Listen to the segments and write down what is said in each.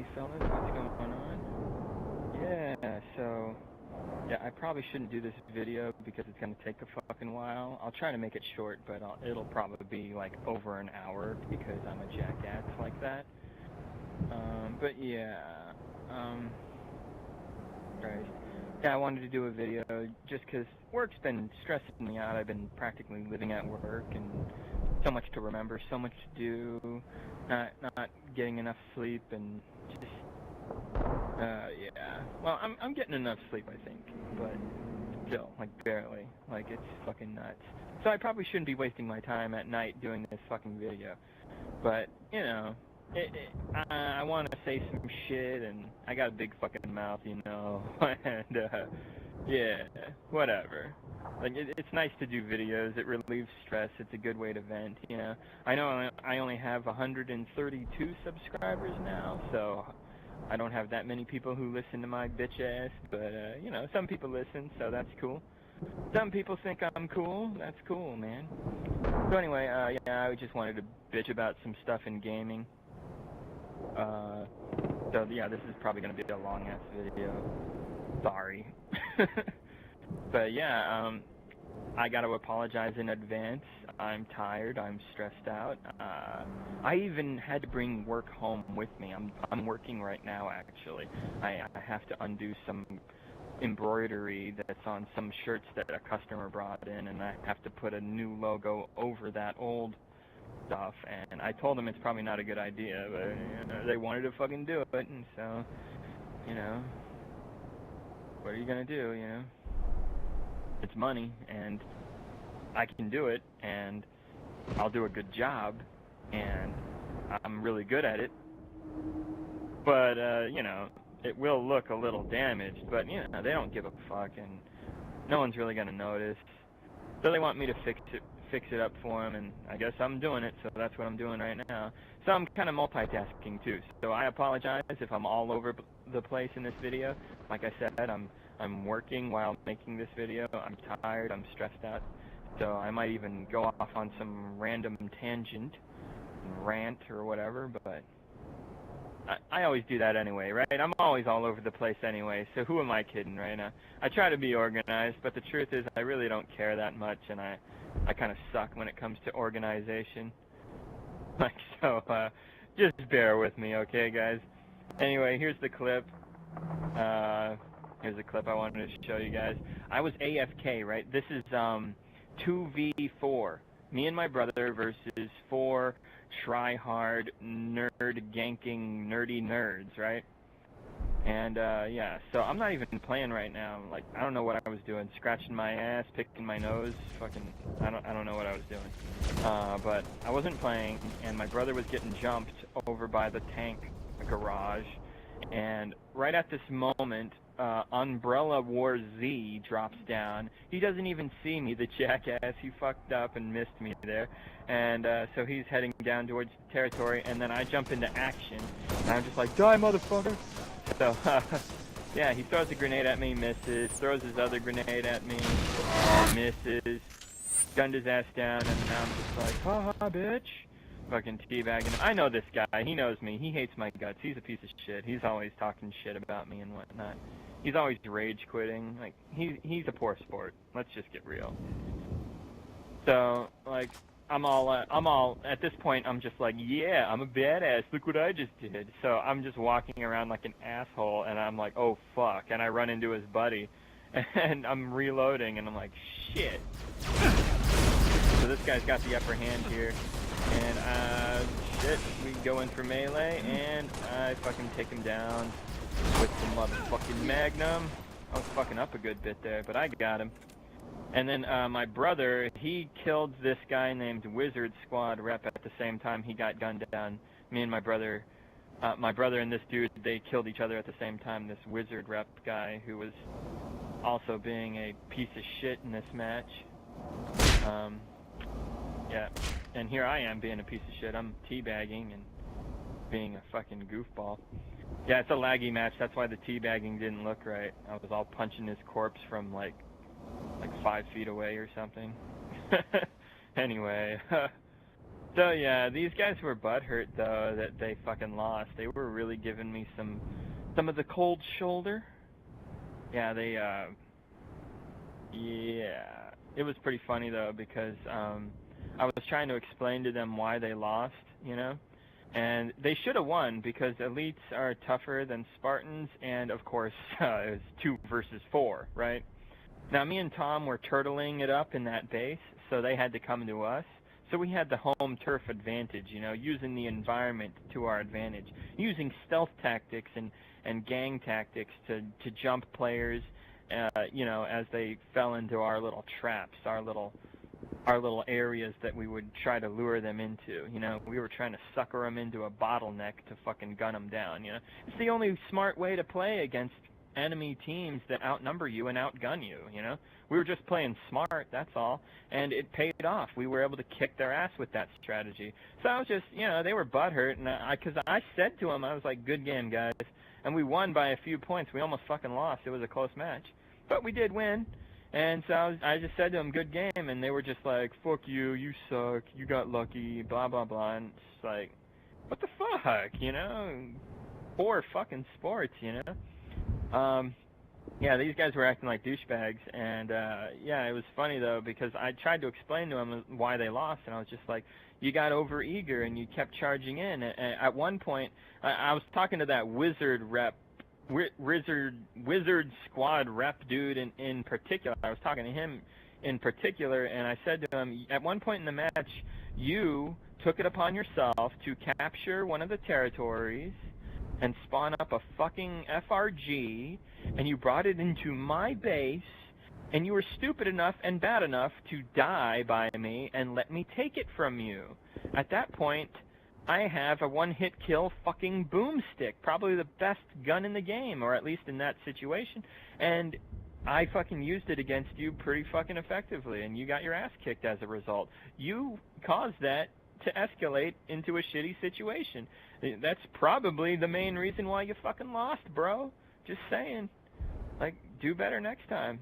Howdy fellas, what's going on? Yeah, so, yeah, I probably shouldn't do this video because it's going to take a fucking while. I'll try to make it short, but it'll probably be like over an hour because I'm a jackass like that. But yeah, guys, yeah, I wanted to do a video just because work's been stressing me out. I've been practically living at work and so much to remember, so much to do, not getting enough sleep, and just yeah. Well, I'm getting enough sleep, I think, but still, like barely. Like it's fucking nuts. So I probably shouldn't be wasting my time at night doing this fucking video. But you know, I want to say some shit, and I got a big fucking mouth, you know, and yeah, whatever. Like it's nice to do videos. It relieves stress. It's a good way to vent, you know. I know I only have 132 subscribers now, so I don't have that many people who listen to my bitch ass, but you know, some people listen, so that's cool. Some people think I'm cool. That's cool, man. So anyway, yeah, I just wanted to bitch about some stuff in gaming. So yeah, this is probably gonna be a long ass video. Sorry. But yeah, I got to apologize in advance. I'm tired. I'm stressed out. I even had to bring work home with me. I'm working right now, actually. I have to undo some embroidery that's on some shirts that a customer brought in, and I have to put a new logo over that old stuff. And I told them it's probably not a good idea, but you know, they wanted to fucking do it, and so, you know, what are you gonna do, you know? It's money, and I can do it, and I'll do a good job, and I'm really good at it. But, you know, it will look a little damaged, but, you know, they don't give a fuck, and no one's really going to notice. So they want me to fix it up for them, and I guess I'm doing it, so that's what I'm doing right now. So I'm kind of multitasking, too. So I apologize if I'm all over the place in this video. Like I said, I'm working while making this video. I'm tired. I'm stressed out. So I might even go off on some random tangent, rant or whatever, but I always do that anyway, right? I'm always all over the place anyway, so who am I kidding right now? I try to be organized, but the truth is I really don't care that much, and I kind of suck when it comes to organization. Like, so, just bear with me, okay, guys? Anyway, here's the clip. Here's a clip I wanted to show you guys. I was AFK, right? This is 2v4. Me and my brother versus 4 try-hard, nerd-ganking, nerdy nerds, right? And, yeah, so I'm not even playing right now. Like, I don't know what I was doing. Scratching my ass, picking my nose, fucking, I don't know what I was doing. But I wasn't playing, and my brother was getting jumped over by the tank garage. And right at this moment, Umbrella War Z drops down. He doesn't even see me, the jackass. He fucked up and missed me there. And so he's heading down towards the territory, and then I jump into action. And I'm just like, die, motherfucker! So, yeah, he throws a grenade at me, misses. Throws his other grenade at me, misses. Gunned his ass down, and now I'm just like, haha, bitch! Fucking teabagging him. I know this guy. He knows me. He hates my guts. He's a piece of shit. He's always talking shit about me and whatnot. He's always rage quitting. Like, he's a poor sport. Let's just get real. So, like, I'm all, at this point, I'm just like, yeah, I'm a badass. Look what I just did. So I'm just walking around like an asshole, and I'm like, oh, fuck. And I run into his buddy, and I'm reloading, and I'm like, shit. So this guy's got the upper hand here. And, shit, we go in for melee, and I fucking take him down with the motherfucking magnum. I was fucking up a good bit there, but I got him. And then, my brother, he killed this guy named Wizard Squad Rep at the same time he got gunned down. Me and my brother and this dude, they killed each other at the same time, this Wizard Rep guy, who was also being a piece of shit in this match. Yeah, and here I am being a piece of shit. I'm teabagging and being a fucking goofball. Yeah, it's a laggy match. That's why the teabagging didn't look right. I was all punching his corpse from like 5 feet away or something. Anyway, So yeah, these guys were butthurt though that they fucking lost. They were really giving me some of the cold shoulder. Yeah, yeah. It was pretty funny though because I was trying to explain to them why they lost, you know? And they should have won because elites are tougher than Spartans and of course it was 2 versus 4, right? Now, me and Tom were turtling it up in that base, so they had to come to us. So we had the home turf advantage, you know, using the environment to our advantage, using stealth tactics and gang tactics to jump players, you know, as they fell into our little traps, our little areas that we would try to lure them into. You know, we were trying to sucker them into a bottleneck to fucking gun them down. You know, it's the only smart way to play against enemy teams that outnumber you and outgun you. You know, we were just playing smart. That's all, and it paid off. We were able to kick their ass with that strategy. So I was just, you know, they were butthurt, and because I said to them, I was like, "Good game, guys," and we won by a few points. We almost fucking lost. It was a close match, but we did win. And so I just said to them, good game, and they were just like, fuck you, you suck, you got lucky, blah, blah, blah, and it's like, what the fuck, you know? Poor fucking sports, you know? Yeah, these guys were acting like douchebags, and yeah, it was funny, though, because I tried to explain to them why they lost, and I was just like, you got over-eager, and you kept charging in. And at one point, I was talking to that wizard rep, wizard squad rep dude in particular. I was talking to him in particular, and I said to him, at one point in the match, you took it upon yourself to capture one of the territories and spawn up a fucking FRG, and you brought it into my base, and you were stupid enough and bad enough to die by me and let me take it from you. At that point, I have a one-hit kill fucking boomstick, probably the best gun in the game, or at least in that situation, and I fucking used it against you pretty fucking effectively, and you got your ass kicked as a result. You caused that to escalate into a shitty situation. That's probably the main reason why you fucking lost, bro. Just saying. Like, do better next time.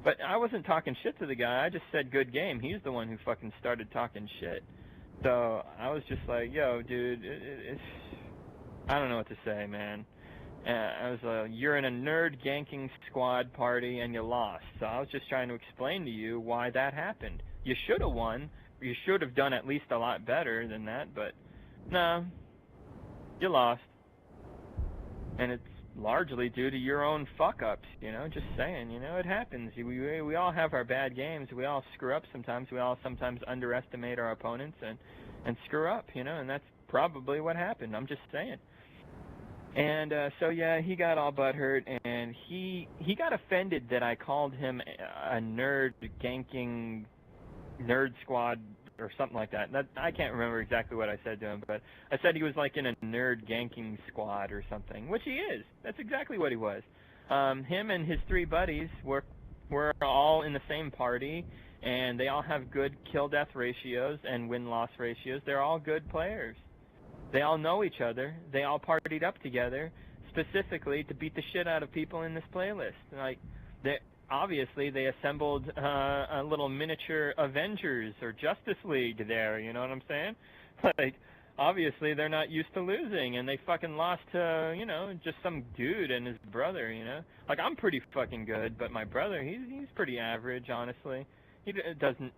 But I wasn't talking shit to the guy, I just said good game. He's the one who fucking started talking shit. So I was just like, yo, dude, it's I don't know what to say, man. I was you're in a nerd ganking squad party and you lost. So I was just trying to explain to you why that happened. You should have won. You should have done at least a lot better than that, but no, you lost. And it's largely due to your own fuck-ups, you know, just saying, you know, it happens. We all have our bad games. We all screw up sometimes. We all sometimes underestimate our opponents and screw up, you know, and that's probably what happened. I'm just saying. And so, yeah, he got all butthurt, and he got offended that I called him a nerd ganking nerd squad or something like that. I can't remember exactly what I said to him, but I said he was like in a nerd ganking squad or something, which he is. That's exactly what he was. Him and his 3 buddies were all in the same party, and they all have good kill-death ratios and win-loss ratios. They're all good players. They all know each other. They all partied up together specifically to beat the shit out of people in this playlist. Like, obviously they assembled a little miniature Avengers or Justice League there, you know what I'm saying? Like, obviously they're not used to losing, and they fucking lost to, you know, just some dude and his brother, you know? Like, I'm pretty fucking good, but my brother, he's pretty average, honestly. He doesn't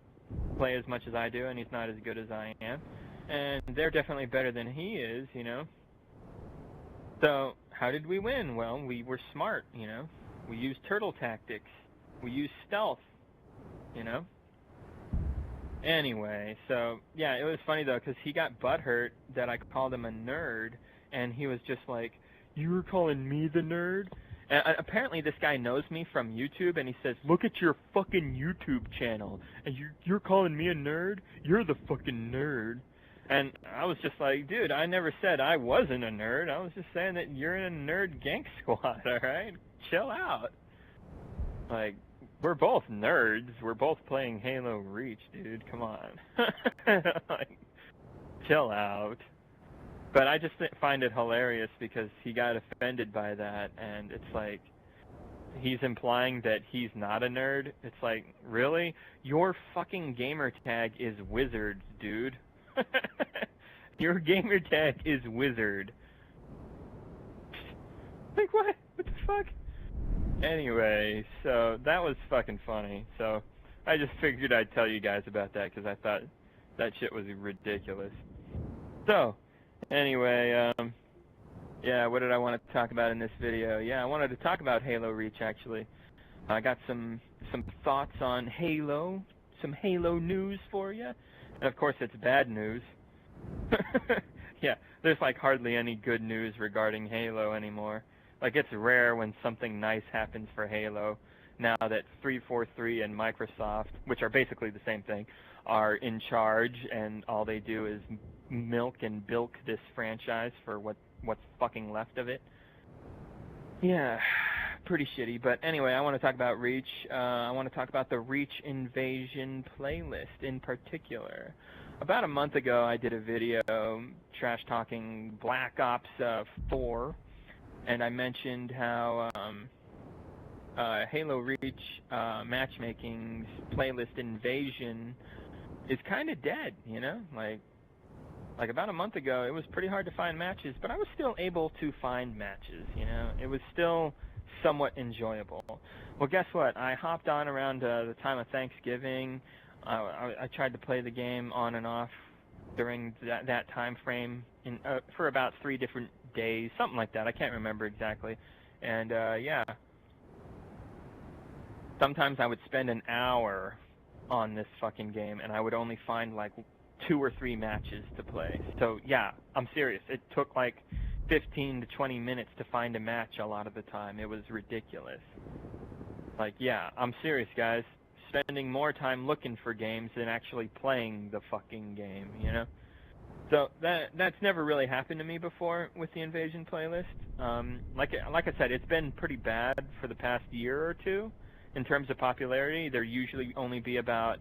play as much as I do, and he's not as good as I am. And they're definitely better than he is, you know? So, how did we win? Well, we were smart, you know? We used turtle tactics. We used stealth, you know? Anyway, so, yeah, it was funny, though, because he got butthurt that I called him a nerd, and he was just like, you were calling me the nerd? And apparently this guy knows me from YouTube, and he says, look at your fucking YouTube channel, and you're calling me a nerd? You're the fucking nerd. And I was just like, dude, I never said I wasn't a nerd. I was just saying that you're in a nerd gank squad, alright? Chill out. Like, we're both nerds. We're both playing Halo Reach, dude. Come on. Like, chill out. But I just find it hilarious because he got offended by that, and it's like, he's implying that he's not a nerd. It's like, really? Your fucking gamer tag is wizard, dude. Your gamer tag is wizard. Like, what? What the fuck? Anyway, so that was fucking funny. So I just figured I'd tell you guys about that because I thought that shit was ridiculous. So, anyway, yeah, what did I want to talk about in this video? Yeah, I wanted to talk about Halo Reach, actually. I got some thoughts on Halo, some Halo news for you. And of course, it's bad news. Yeah, there's like hardly any good news regarding Halo anymore. Like, it's rare when something nice happens for Halo now that 343 and Microsoft, which are basically the same thing, are in charge, and all they do is milk and bilk this franchise for what's fucking left of it. Yeah, pretty shitty. But anyway, I want to talk about Reach. I want to talk about the Reach Invasion playlist in particular. About a month ago, I did a video trash-talking Black Ops 4, and I mentioned how Halo Reach matchmaking's playlist Invasion is kind of dead, you know? Like about a month ago, it was pretty hard to find matches, but I was still able to find matches, you know? It was still somewhat enjoyable. Well, guess what? I hopped on around the time of Thanksgiving. I tried to play the game on and off during that time frame for about 3 different days, something like that. I can't remember exactly. And yeah, sometimes I would spend an hour on this fucking game, and I would only find like 2 or 3 matches to play. So yeah, I'm serious. It took like 15 to 20 minutes to find a match a lot of the time. It was ridiculous. Like, yeah, I'm serious, guys. Spending more time looking for games than actually playing the fucking game, you know? So that's never really happened to me before with the Invasion playlist. Like I said, it's been pretty bad for the past year or two in terms of popularity. There usually only be about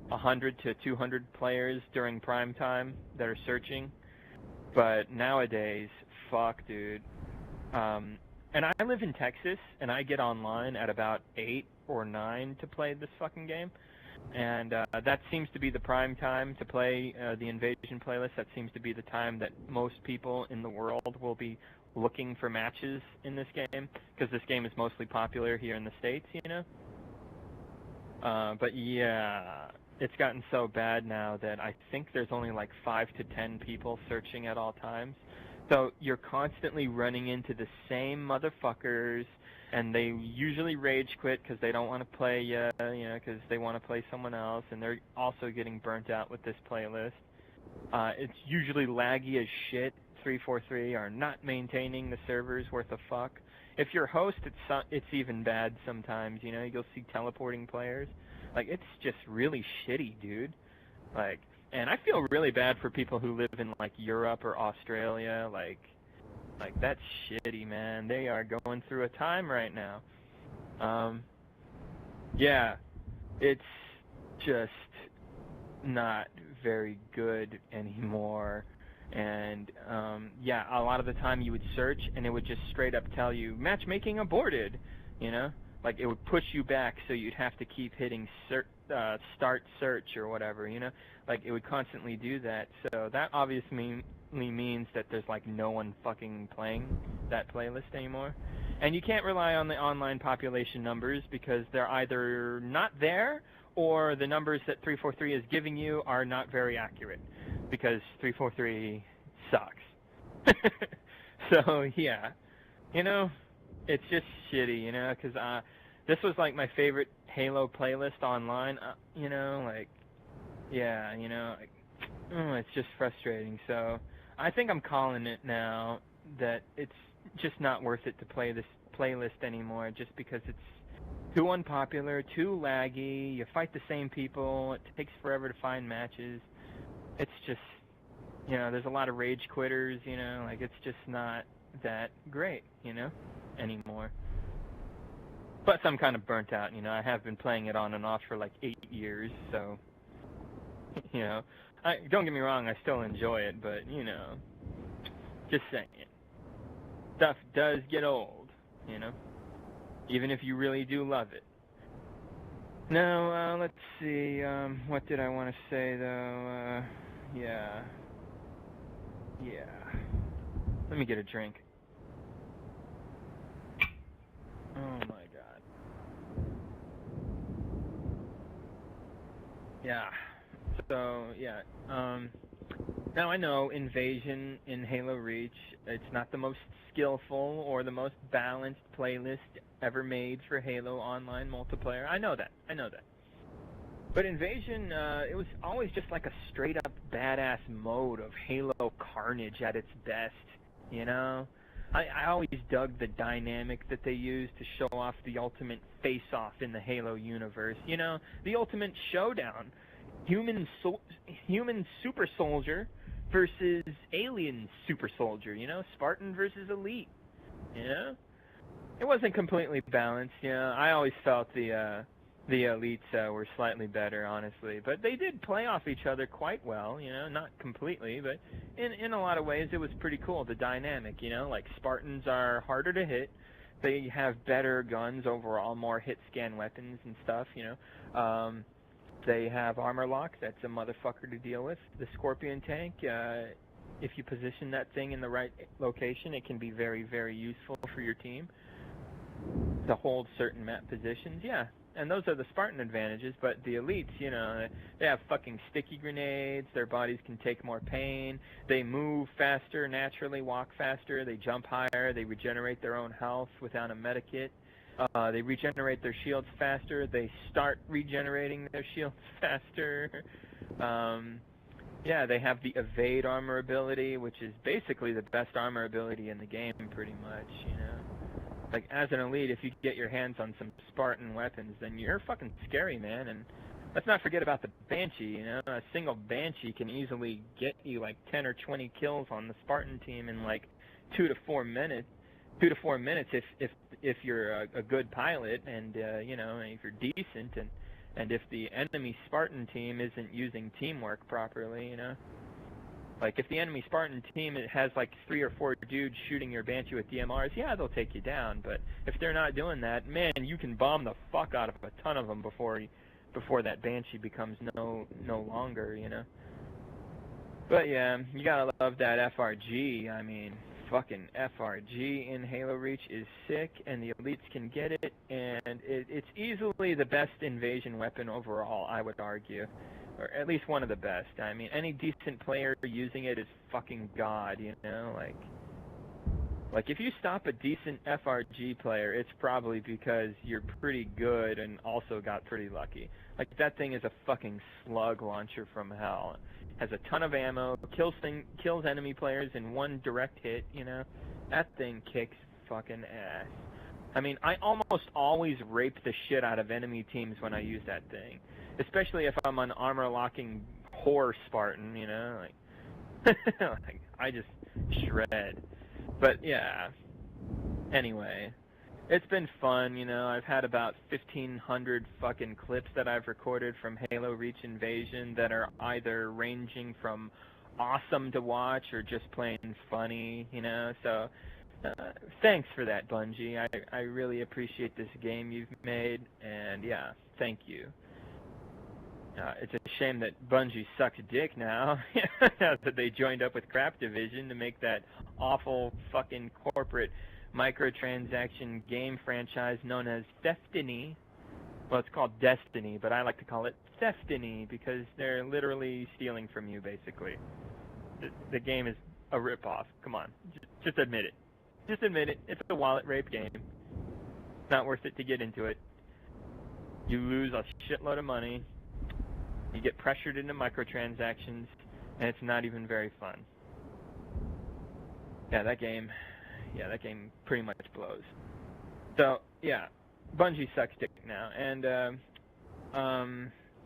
100 to 200 players during prime time that are searching. But nowadays, fuck, dude. And I live in Texas, and I get online at about 8 or 9 to play this fucking game. And that seems to be the prime time to play the Invasion playlist. That seems to be the time that most people in the world will be looking for matches in this game, because this game is mostly popular here in the States, you know? But yeah, it's gotten so bad now that I think there's only like 5 to 10 people searching at all times. So you're constantly running into the same motherfuckers, and they usually rage quit because they don't want to play you know, because they want to play someone else, and they're also getting burnt out with this playlist. It's usually laggy as shit. 343 are not maintaining the servers worth a fuck. If you're host, it's even bad sometimes, you know, you'll see teleporting players. Like, it's just really shitty, dude. Like, and I feel really bad for people who live in, like, Europe or Australia. Like, that's shitty, man. They are going through a time right now. Yeah, it's just not very good anymore. And, yeah, a lot of the time you would search, and it would just straight up tell you, matchmaking aborted, you know? Like, it would push you back, so you'd have to keep hitting start search or whatever, you know? Like, it would constantly do that. So that obviously means that there's, like, no one fucking playing that playlist anymore. And you can't rely on the online population numbers, because they're either not there, or the numbers that 343 is giving you are not very accurate, because 343 sucks. So, yeah. You know, it's just shitty, you know, because this was like my favorite Halo playlist online, you know, like, yeah, you know, like, it's just frustrating. So I think I'm calling it now that it's just not worth it to play this playlist anymore, just because it's too unpopular, too laggy, you fight the same people, it takes forever to find matches. It's just, you know, there's a lot of rage quitters, you know, like, it's just not that great, you know, anymore. Plus, I'm kind of burnt out, you know, I have been playing it on and off for like 8 years, so, you know, don't get me wrong, I still enjoy it, but, you know, just saying, stuff does get old, you know, even if you really do love it. Now, let's see, what did I want to say, though? Yeah. Yeah. Let me get a drink. Oh my god. Yeah. So, yeah. Now I know Invasion in Halo Reach, it's not the most skillful or the most balanced playlist ever made for Halo Online multiplayer. I know that. I know that. But Invasion, it was always just like a straight up badass mode of Halo Carnage at its best, you know? I always dug the dynamic that they used to show off the ultimate face-off in the Halo universe, you know? The ultimate showdown. Human super soldier versus alien super soldier, you know? Spartan versus elite, you know? It wasn't completely balanced, you know? I always felt the elites were slightly better, honestly, but they did play off each other quite well. You know, not completely, but in a lot of ways, it was pretty cool. The dynamic, you know, like Spartans are harder to hit. They have better guns overall, more hit scan weapons and stuff. You know, they have armor lock. That's a motherfucker to deal with. The Scorpion tank. If you position that thing in the right location, it can be very, very useful for your team to hold certain map positions. Yeah, and those are the Spartan advantages, but the elites, you know, they have fucking sticky grenades, their bodies can take more pain, they move faster naturally, walk faster, they jump higher, they regenerate their own health without a medikit, they regenerate their shields faster, they start regenerating their shields faster. Yeah, they have the evade armor ability, which is basically the best armor ability in the game, pretty much, you know. Like, as an elite, if you get your hands on some Spartan weapons, then you're fucking scary, man. And let's not forget about the Banshee, you know? A single Banshee can easily get you like 10 or 20 kills on the Spartan team in like 2 to 4 minutes. 2 to 4 minutes if you're a good pilot and, you know, if you're decent and if the enemy Spartan team isn't using teamwork properly, you know? Like, if the enemy Spartan team has, like, 3 or 4 dudes shooting your Banshee with DMRs, yeah, they'll take you down. But if they're not doing that, man, you can bomb the fuck out of a ton of them before that Banshee becomes no longer, you know? But, yeah, you gotta love that FRG. I mean, fucking FRG in Halo Reach is sick, and the elites can get it, and it's easily the best invasion weapon overall, I would argue. Or at least one of the best. I mean, any decent player using it is fucking god, you know? Like if you stop a decent FRG player, it's probably because you're pretty good and also got pretty lucky. Like, that thing is a fucking slug launcher from hell. Has a ton of ammo, kills enemy players in one direct hit, you know? That thing kicks fucking ass. I mean, I almost always rape the shit out of enemy teams when I use that thing. Especially if I'm an armor-locking whore Spartan, you know? Like, like, I just shred. But, yeah. Anyway. It's been fun, you know? I've had about 1,500 fucking clips that I've recorded from Halo Reach Invasion that are either ranging from awesome to watch or just plain funny, you know? So, thanks for that, Bungie. I really appreciate this game you've made, and yeah, thank you. It's a shame that Bungie sucks dick now, that they joined up with Crap Division to make that awful fucking corporate microtransaction game franchise known as Destiny. Well, it's called Destiny, but I like to call it Destiny because they're literally stealing from you, basically. The game is a ripoff. Come on, just admit it. Just admit it. It's a wallet rape game. It's not worth it to get into it. You lose a shitload of money. You get pressured into microtransactions, and it's not even very fun. Yeah, that game pretty much blows. So, yeah, Bungie sucks dick now. And,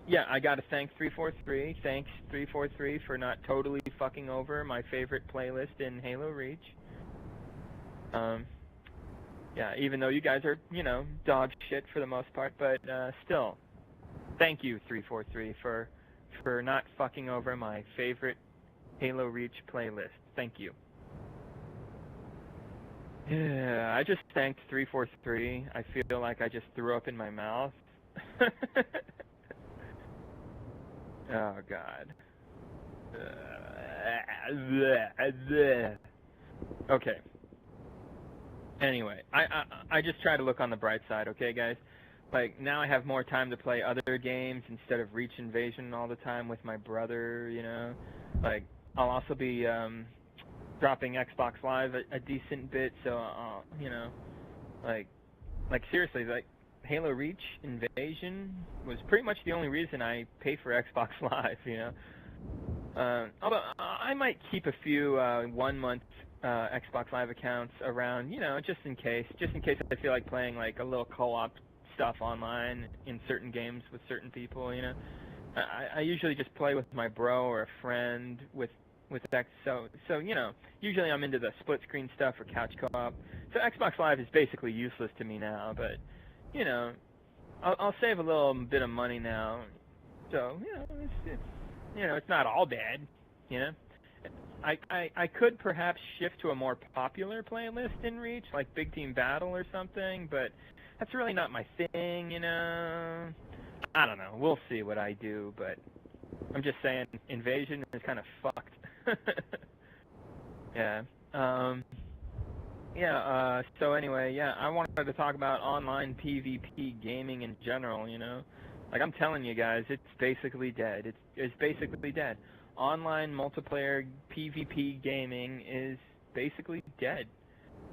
yeah, I gotta thank 343. Thanks, 343, for not totally fucking over my favorite playlist in Halo Reach. Yeah, even though you guys are, you know, dog shit for the most part, but, still, thank you, 343, for not fucking over my favorite Halo Reach playlist. Thank you. Yeah, I just thanked 343. I feel like I just threw up in my mouth. Oh, God. Okay. Anyway, I just try to look on the bright side, okay, guys? Like, now I have more time to play other games instead of Reach Invasion all the time with my brother, you know? Like, I'll also be dropping Xbox Live a decent bit, so, you know, like seriously, like, Halo Reach Invasion was pretty much the only reason I pay for Xbox Live, you know? Although I might keep a few 1 month Xbox Live accounts around, you know, just in case I feel like playing like a little co-op stuff online in certain games with certain people, you know. I usually just play with my bro or a friend with X, so you know, usually I'm into the split screen stuff or couch co-op. So Xbox Live is basically useless to me now, but you know, I'll save a little bit of money now. So, you know, it's you know, it's not all bad, you know. I could perhaps shift to a more popular playlist in Reach, like Big Team Battle or something, but that's really not my thing, you know. I don't know. We'll see what I do, but I'm just saying Invasion is kind of fucked. Yeah. So anyway, yeah, I wanted to talk about online PvP gaming in general, you know. Like, I'm telling you guys, it's basically dead. It's basically dead. Online multiplayer PvP gaming is basically dead.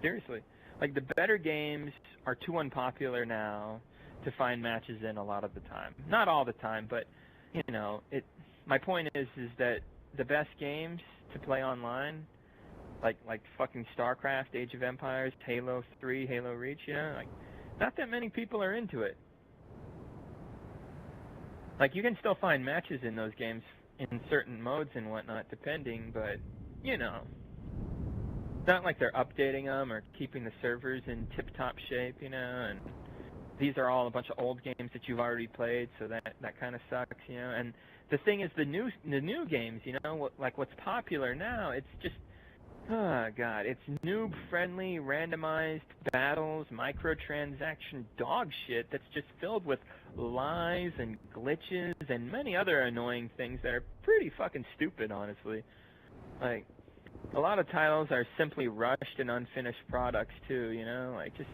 Seriously. Like, the better games are too unpopular now to find matches in a lot of the time. Not all the time, but, you know, my point is that the best games to play online, like fucking StarCraft, Age of Empires, Halo 3, Halo Reach, you know, like, not that many people are into it. Like, you can still find matches in those games in certain modes and whatnot, depending, but, you know, it's not like they're updating them or keeping the servers in tip-top shape, you know, and these are all a bunch of old games that you've already played, so that kind of sucks, you know. And the thing is, the new games, you know, like what's popular now, it's just, oh god, it's noob-friendly, randomized battles, microtransaction dog shit that's just filled with lies and glitches and many other annoying things that are pretty fucking stupid, honestly. Like, a lot of titles are simply rushed and unfinished products too, you know, like, just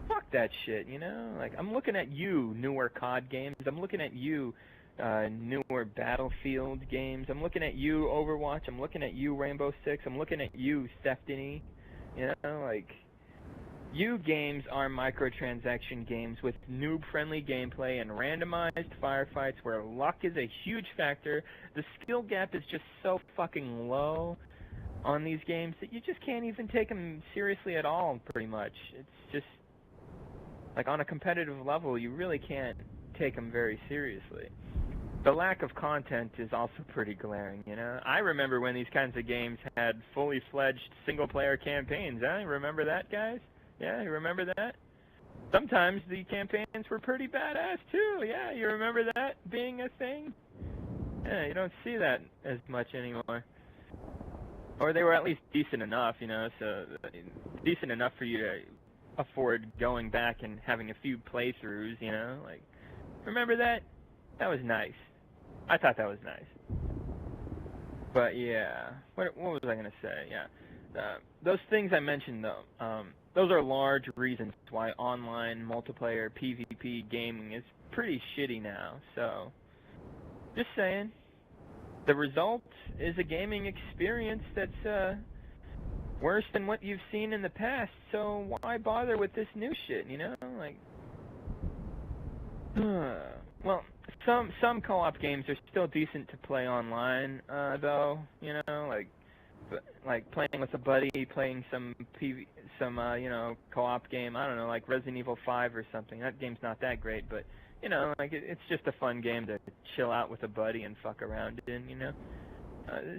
fuck that shit, you know? Like, I'm looking at you, newer COD games. I'm looking at you, newer Battlefield games. I'm looking at you, Overwatch. I'm looking at you, Rainbow Six. I'm looking at you, Destiny. You know, like, you games are microtransaction games with noob-friendly gameplay and randomized firefights where luck is a huge factor. The skill gap is just so fucking low on these games that you just can't even take them seriously at all, pretty much. It's just, like, on a competitive level, you really can't take them very seriously. The lack of content is also pretty glaring, you know? I remember when these kinds of games had fully fledged single-player campaigns. I remember that, guys? Yeah, you remember that? Sometimes the campaigns were pretty badass, too. Yeah, you remember that being a thing? Yeah, you don't see that as much anymore. Or they were at least decent enough, you know, so decent enough for you to afford going back and having a few playthroughs, you know? Like, remember that? That was nice. I thought that was nice. But yeah, what was I gonna say? Yeah, those things I mentioned though, those are large reasons why online multiplayer PvP gaming is pretty shitty now. So, just saying, the result is a gaming experience that's worse than what you've seen in the past. So why bother with this new shit? You know, like, well, some co-op games are still decent to play online, though. You know, like playing with a buddy, playing some you know, co-op game. I don't know, like Resident Evil 5 or something. That game's not that great, but you know, like it's just a fun game to chill out with a buddy and fuck around in. You know,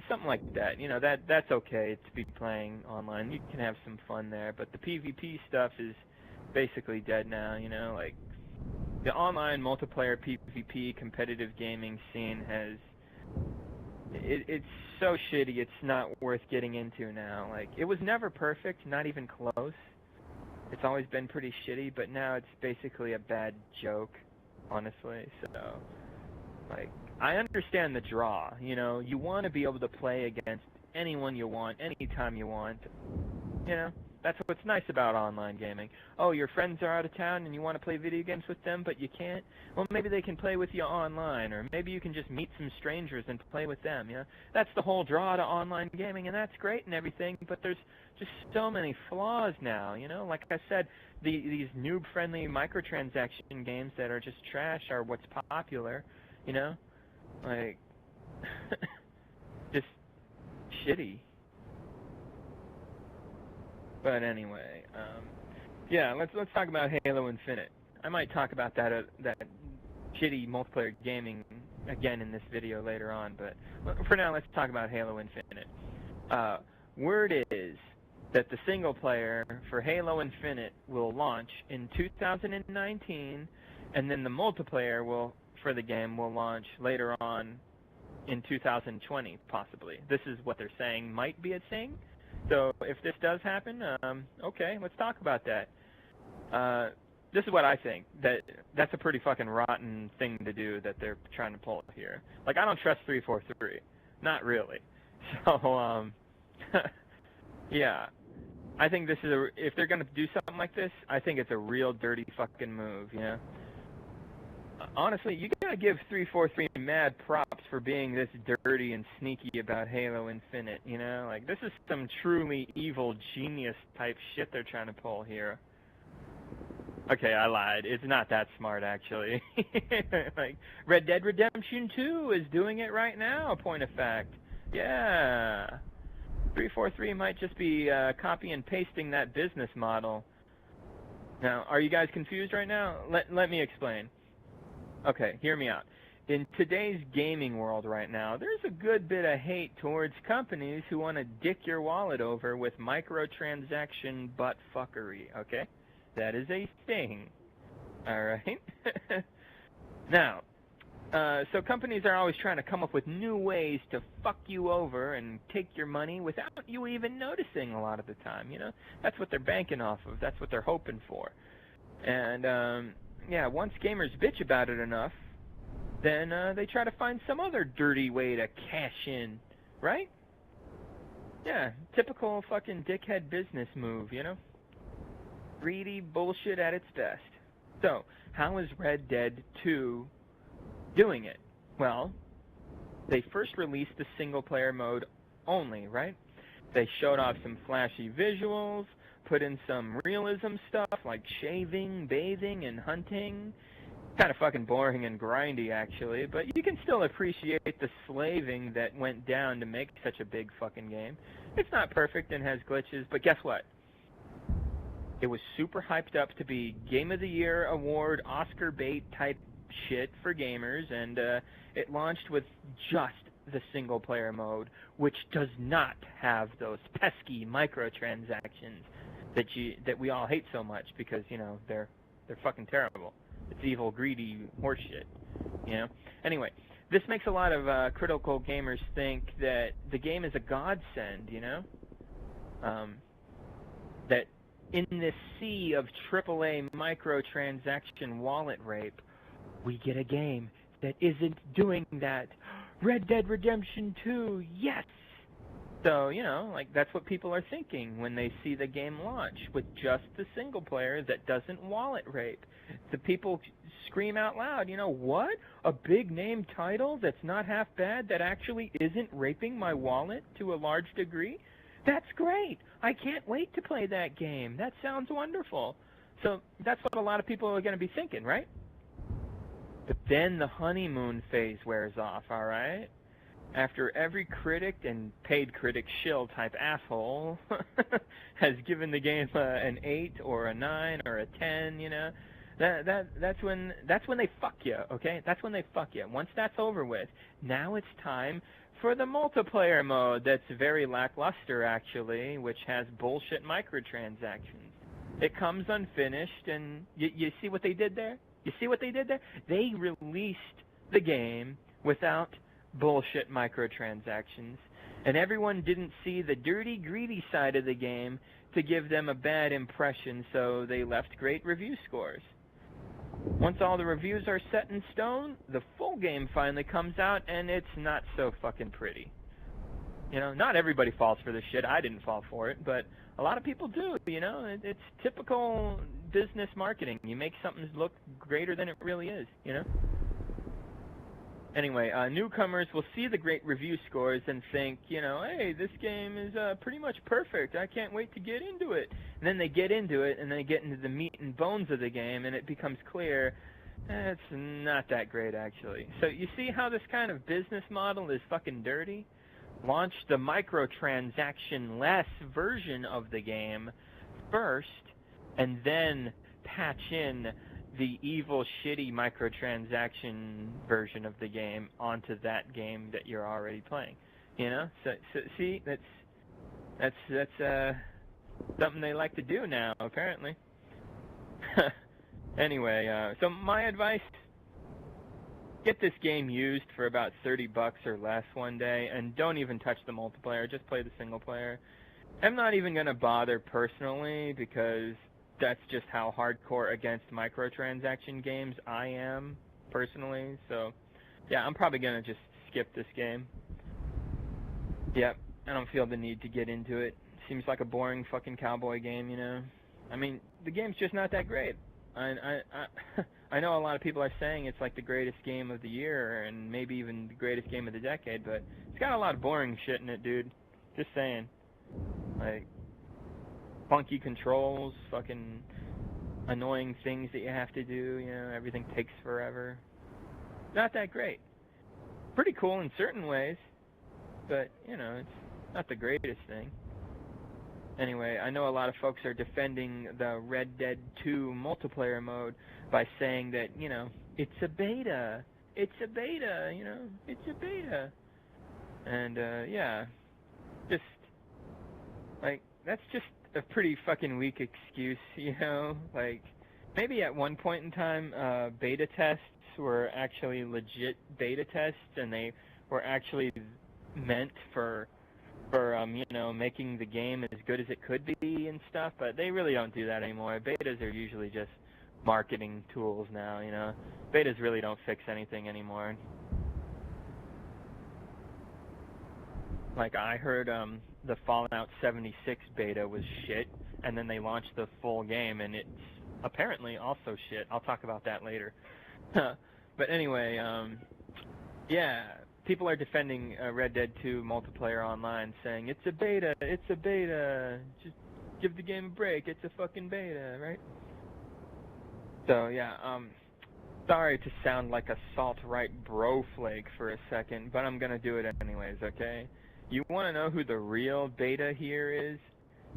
something like that. You know, that's okay to be playing online. You can have some fun there, but the PvP stuff is basically dead now. You know, like, the online multiplayer PvP competitive gaming scene it's so shitty, it's not worth getting into now. Like, it was never perfect, not even close. It's always been pretty shitty, but now it's basically a bad joke, honestly. So, like, I understand the draw. You know, you want to be able to play against anyone you want, anytime you want. You know, that's what's nice about online gaming. Oh, your friends are out of town and you want to play video games with them, but you can't? Well, maybe they can play with you online, or maybe you can just meet some strangers and play with them, you know? That's the whole draw to online gaming, and that's great and everything, but there's just so many flaws now, you know? Like I said, these noob-friendly microtransaction games that are just trash are what's popular, you know? Like, just shitty. But anyway, yeah, let's talk about Halo Infinite. I might talk about that shitty multiplayer gaming again in this video later on, but for now, let's talk about Halo Infinite. Word is that the single player for Halo Infinite will launch in 2019, and then the multiplayer for the game will launch later on in 2020, possibly. This is what they're saying might be a thing. So if this does happen, okay, let's talk about that. This is what I think. That's a pretty fucking rotten thing to do that they're trying to pull here. Like, I don't trust 343. Not really. So, yeah. I think this is if they're going to do something like this, I think it's a real dirty fucking move, you know? Honestly, you gotta give 343 mad props for being this dirty and sneaky about Halo Infinite, you know? Like, this is some truly evil genius type shit they're trying to pull here. Okay, I lied. It's not that smart, actually. Like, Red Dead Redemption 2 is doing it right now, point of fact. Yeah. 343 might just be copy and pasting that business model. Now, are you guys confused right now? Let me explain. Okay, hear me out. In today's gaming world right now, there's a good bit of hate towards companies who want to dick your wallet over with microtransaction buttfuckery, okay? That is a thing, alright? Now, so companies are always trying to come up with new ways to fuck you over and take your money without you even noticing a lot of the time, you know? That's what they're banking off of. That's what they're hoping for. And, yeah, once gamers bitch about it enough, then they try to find some other dirty way to cash in, right? Yeah, typical fucking dickhead business move, you know? Greedy bullshit at its best. So, how is Red Dead 2 doing it? Well, they first released the single-player mode only, right? They showed off some flashy visuals, put in some realism stuff like shaving, bathing, and hunting. Kind of fucking boring and grindy, actually, but you can still appreciate the slaving that went down to make such a big fucking game. It's not perfect and has glitches, but guess what? It was super hyped up to be Game of the Year award, Oscar bait type shit for gamers, and it launched with just the single player mode, which does not have those pesky microtransactions that we all hate so much because, you know, they're fucking terrible. It's evil, greedy horseshit, you know? Anyway, this makes a lot of critical gamers think that the game is a godsend, you know? That in this sea of AAA microtransaction wallet rape, we get a game that isn't doing that. Red Dead Redemption 2, yes! So, you know, like, that's what people are thinking when they see the game launch, with just the single player that doesn't wallet rape. The people scream out loud, you know, what? A big name title that's not half bad that actually isn't raping my wallet to a large degree? That's great! I can't wait to play that game. That sounds wonderful. So, that's what a lot of people are going to be thinking, right? But then the honeymoon phase wears off, alright? After every critic and paid critic shill type asshole has given the game an 8 or a 9 or a 10, you know, that's when they fuck you, okay? That's when they fuck you. Once that's over with, now it's time for the multiplayer mode that's very lackluster, actually, which has bullshit microtransactions. It comes unfinished, and you see what they did there? You see what they did there? They released the game without bullshit microtransactions, and everyone didn't see the dirty, greedy side of the game to give them a bad impression, so they left great review scores. Once all the reviews are set in stone, the full game finally comes out, and it's not so fucking pretty. You know, not everybody falls for this shit. I didn't fall for it, but a lot of people do, you know. It's typical business marketing. You make something look greater than it really is, you know. Anyway, newcomers will see the great review scores and think, you know, hey, this game is pretty much perfect. I can't wait to get into it. And then they get into it, and they get into the meat and bones of the game, and it becomes clear it's not that great, actually. So you see how this kind of business model is fucking dirty? Launch the microtransaction-less version of the game first, and then patch in the evil, shitty microtransaction version of the game onto that game that you're already playing. You know? So see, that's something they like to do now, apparently. Anyway, so my advice: get this game used for about $30 or less one day, and don't even touch the multiplayer. Just play the single player. I'm not even gonna bother personally because that's just how hardcore against microtransaction games I am, personally. So, yeah, I'm probably going to just skip this game. Yep, I don't feel the need to get into it. Seems like a boring fucking cowboy game, you know? I mean, the game's just not that great. I know a lot of people are saying it's like the greatest game of the year and maybe even the greatest game of the decade, but it's got a lot of boring shit in it, dude. Just saying. Like, funky controls, fucking annoying things that you have to do, you know, everything takes forever. Not that great. Pretty cool in certain ways, but, you know, it's not the greatest thing. Anyway, I know a lot of folks are defending the Red Dead 2 multiplayer mode by saying that, you know, it's a beta. It's a beta, you know, it's a beta. And, yeah, just, like, that's just a pretty fucking weak excuse, you know? Like, maybe at one point in time, beta tests were actually legit beta tests, and they were actually meant for you know, making the game as good as it could be and stuff, but they really don't do that anymore. Betas are usually just marketing tools now, you know? Betas really don't fix anything anymore. Like, I heard, the Fallout 76 beta was shit, and then they launched the full game, and it's apparently also shit. I'll talk about that later. But anyway, yeah, people are defending Red Dead 2 multiplayer online, saying, it's a beta, just give the game a break, it's a fucking beta, right? So, yeah, sorry to sound like a salt-right bro-flake for a second, but I'm gonna do it anyways, okay? You want to know who the real beta here is?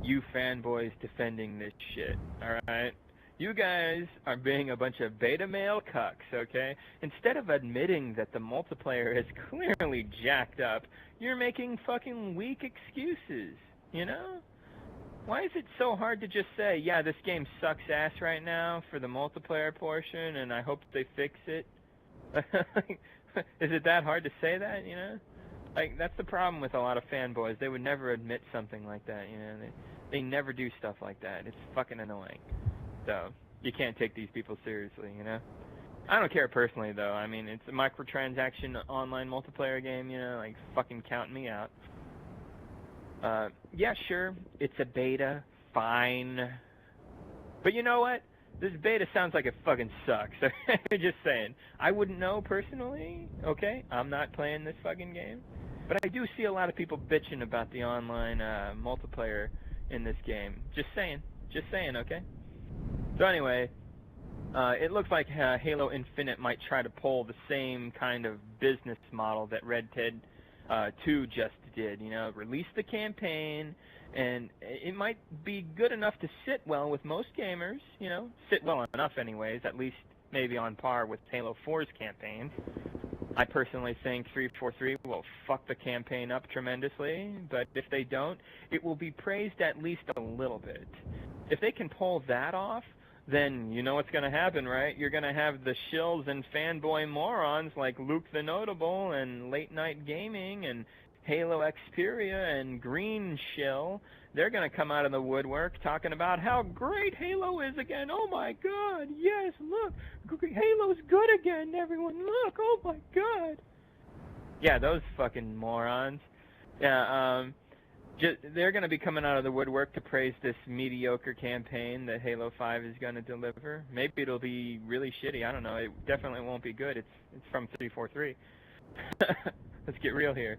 You fanboys defending this shit, alright? You guys are being a bunch of beta male cucks, okay? Instead of admitting that the multiplayer is clearly jacked up, you're making fucking weak excuses, you know? Why is it so hard to just say, yeah, this game sucks ass right now for the multiplayer portion, and I hope they fix it? Is it that hard to say that, you know? Like, that's the problem with a lot of fanboys. They would never admit something like that, you know? They never do stuff like that. It's fucking annoying. So, you can't take these people seriously, you know? I don't care personally, though. I mean, it's a microtransaction online multiplayer game, you know? Like, fucking count me out. Yeah, sure, it's a beta. Fine. But you know what? This beta sounds like it fucking sucks. Just saying. I wouldn't know personally, okay? I'm not playing this fucking game. But I do see a lot of people bitching about the online multiplayer in this game. Just saying. Just saying, okay? So anyway, it looks like Halo Infinite might try to pull the same kind of business model that Red Dead 2 just did. You know, release the campaign, and it might be good enough to sit well with most gamers, you know, sit well enough anyways, at least maybe on par with Halo 4's campaign. I personally think 343 will fuck the campaign up tremendously, but if they don't, it will be praised at least a little bit. If they can pull that off, then you know what's going to happen, right? You're going to have the shills and fanboy morons like Luke the Notable and Late Night Gaming and Halo Xperia and Green Shill, they're going to come out of the woodwork talking about how great Halo is again. Oh my god, yes, look, Halo's good again, everyone, look, oh my god. Yeah, those fucking morons. Yeah, they're going to be coming out of the woodwork to praise this mediocre campaign that Halo 5 is going to deliver. Maybe it'll be really shitty, I don't know. It definitely won't be good. It's from 343. Let's get real here.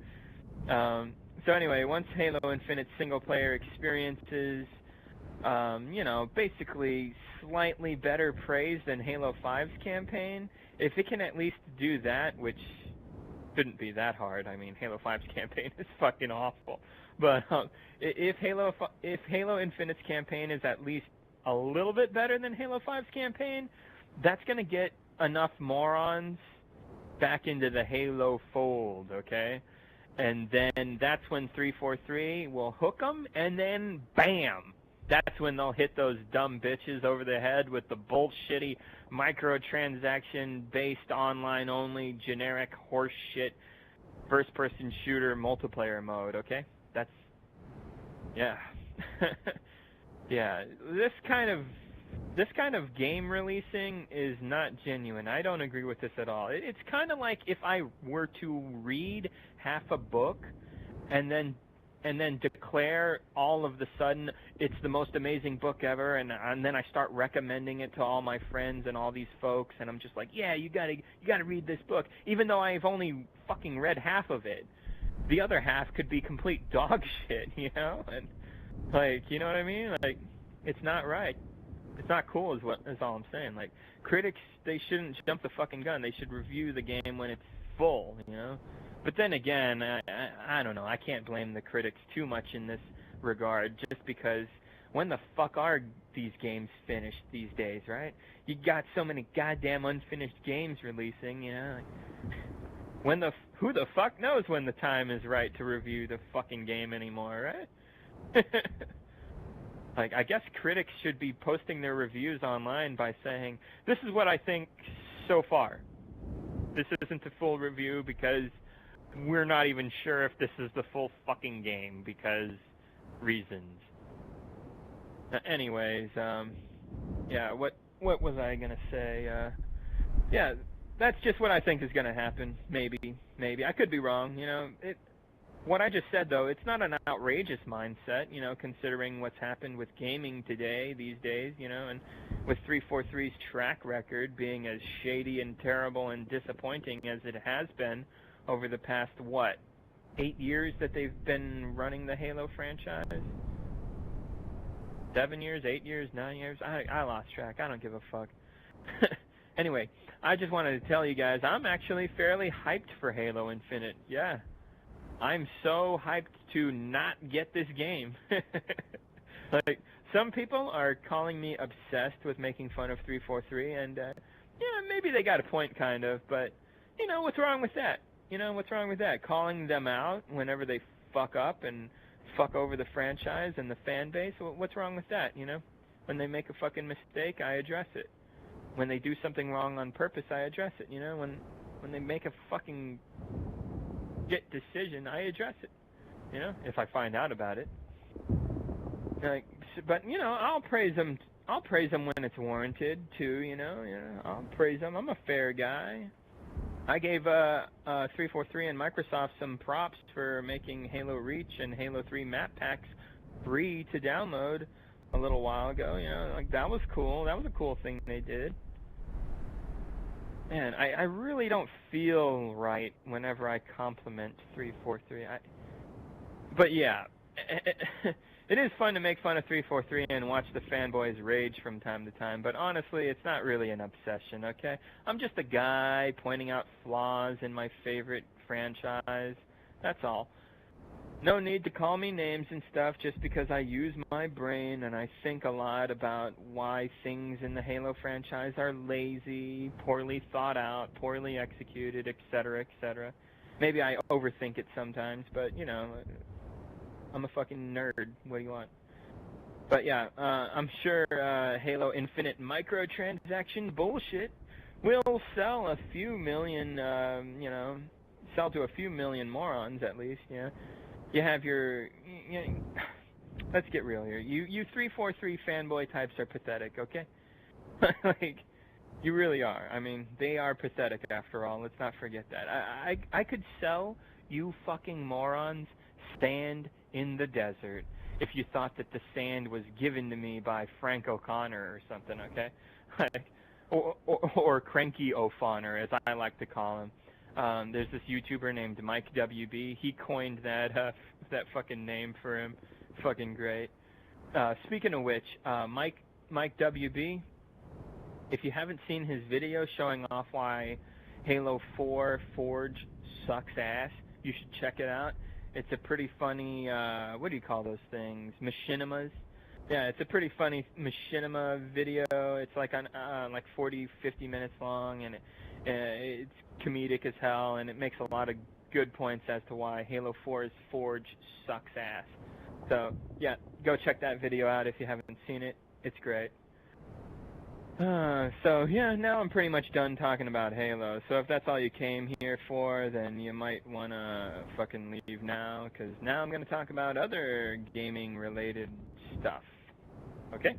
So anyway, once Halo Infinite single-player experiences, basically slightly better praise than Halo 5's campaign, if it can at least do that, which shouldn't be that hard. I mean, Halo 5's campaign is fucking awful. But if Halo Infinite's campaign is at least a little bit better than Halo 5's campaign, that's going to get enough morons back into the Halo fold, okay? And then that's when 343 will hook them, and then BAM! That's when they'll hit those dumb bitches over the head with the bullshitty microtransaction-based, online-only, generic horseshit first-person shooter multiplayer mode, okay? That's... yeah. Yeah, this kind of game releasing is not genuine. I don't agree with this at all. It's kind of like if I were to read half a book and then declare all of the sudden it's the most amazing book ever, and then I start recommending it to all my friends and all these folks, and I'm just like, yeah, you gotta read this book, even though I've only fucking read half of it. The other half could be complete dog shit, you know? And like, you know what I mean? Like, it's not right. It's not cool is all I'm saying. Like, critics, they shouldn't jump the fucking gun. They should review the game when it's full, you know? But then again, I don't know. I can't blame the critics too much in this regard, just because when the fuck are these games finished these days, right? You got so many goddamn unfinished games releasing, you know? Like, who the fuck knows when the time is right to review the fucking game anymore, right? Like, I guess critics should be posting their reviews online by saying, this is what I think so far. This isn't a full review because we're not even sure if this is the full fucking game because reasons. Anyways, yeah, what was I gonna say? Yeah, that's just what I think is gonna happen. Maybe. I could be wrong, you know. What I just said, though, it's not an outrageous mindset, you know, considering what's happened with gaming today, these days, you know, and with 343's track record being as shady and terrible and disappointing as it has been over the past, 8 years that they've been running the Halo franchise? 7 years, 8 years, 9 years? I lost track. I don't give a fuck. Anyway, I just wanted to tell you guys, I'm actually fairly hyped for Halo Infinite. Yeah. I'm so hyped to not get this game. Like, some people are calling me obsessed with making fun of 343, and, yeah, maybe they got a point, kind of, but, you know, what's wrong with that? You know, what's wrong with that? Calling them out whenever they fuck up and fuck over the franchise and the fan base, what's wrong with that, you know? When they make a fucking mistake, I address it. When they do something wrong on purpose, I address it, you know? When they make a fucking decision, I address it, you know, if I find out about it. Like, but, you know, I'll praise them when it's warranted, too, you know, I'll praise them. I'm a fair guy. I gave 343 and Microsoft some props for making Halo Reach and Halo 3 map packs free to download a little while ago, you know, like, that was cool. That was a cool thing they did. Man, I really don't feel right whenever I compliment 343. But yeah, it is fun to make fun of 343 and watch the fanboys rage from time to time, but honestly, it's not really an obsession, okay? I'm just a guy pointing out flaws in my favorite franchise. That's all. No need to call me names and stuff just because I use my brain and I think a lot about why things in the Halo franchise are lazy, poorly thought out, poorly executed, etc., etc. Maybe I overthink it sometimes, but, you know, I'm a fucking nerd. What do you want? But yeah, I'm sure Halo Infinite microtransaction bullshit will sell a few million, you know, sell to a few million morons at least. You know, you have your. Let's get real here. You 343 fanboy types are pathetic. Okay, like you really are. I mean, they are pathetic after all. Let's not forget that. I could sell you fucking morons sand in the desert if you thought that the sand was given to me by Frank O'Connor or something, okay? Like, or Cranky O'Connor, as I like to call him. There's this YouTuber named Mike WB. He coined that fucking name for him. Fucking great. Speaking of which, Mike WB, if you haven't seen his video showing off why Halo 4 Forge sucks ass, you should check it out. It's a pretty funny, what do you call those things? Machinimas? Yeah, it's a pretty funny machinima video. It's like on like 40, 50 minutes long, and it's comedic as hell, and it makes a lot of good points as to why Halo 4's Forge sucks ass. So, yeah, go check that video out if you haven't seen it. It's great. So, yeah, now I'm pretty much done talking about Halo. So if that's all you came here for, then you might want to fucking leave now, because now I'm going to talk about other gaming-related stuff. Okay?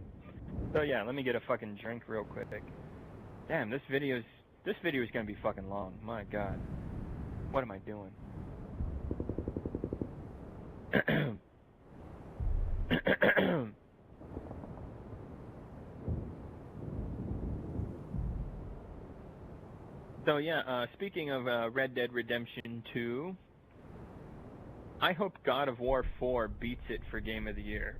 So, yeah, let me get a fucking drink real quick. Damn, this video is going to be fucking long. My God. What am I doing? So yeah, speaking of Red Dead Redemption 2, I hope God of War 4 beats it for Game of the Year.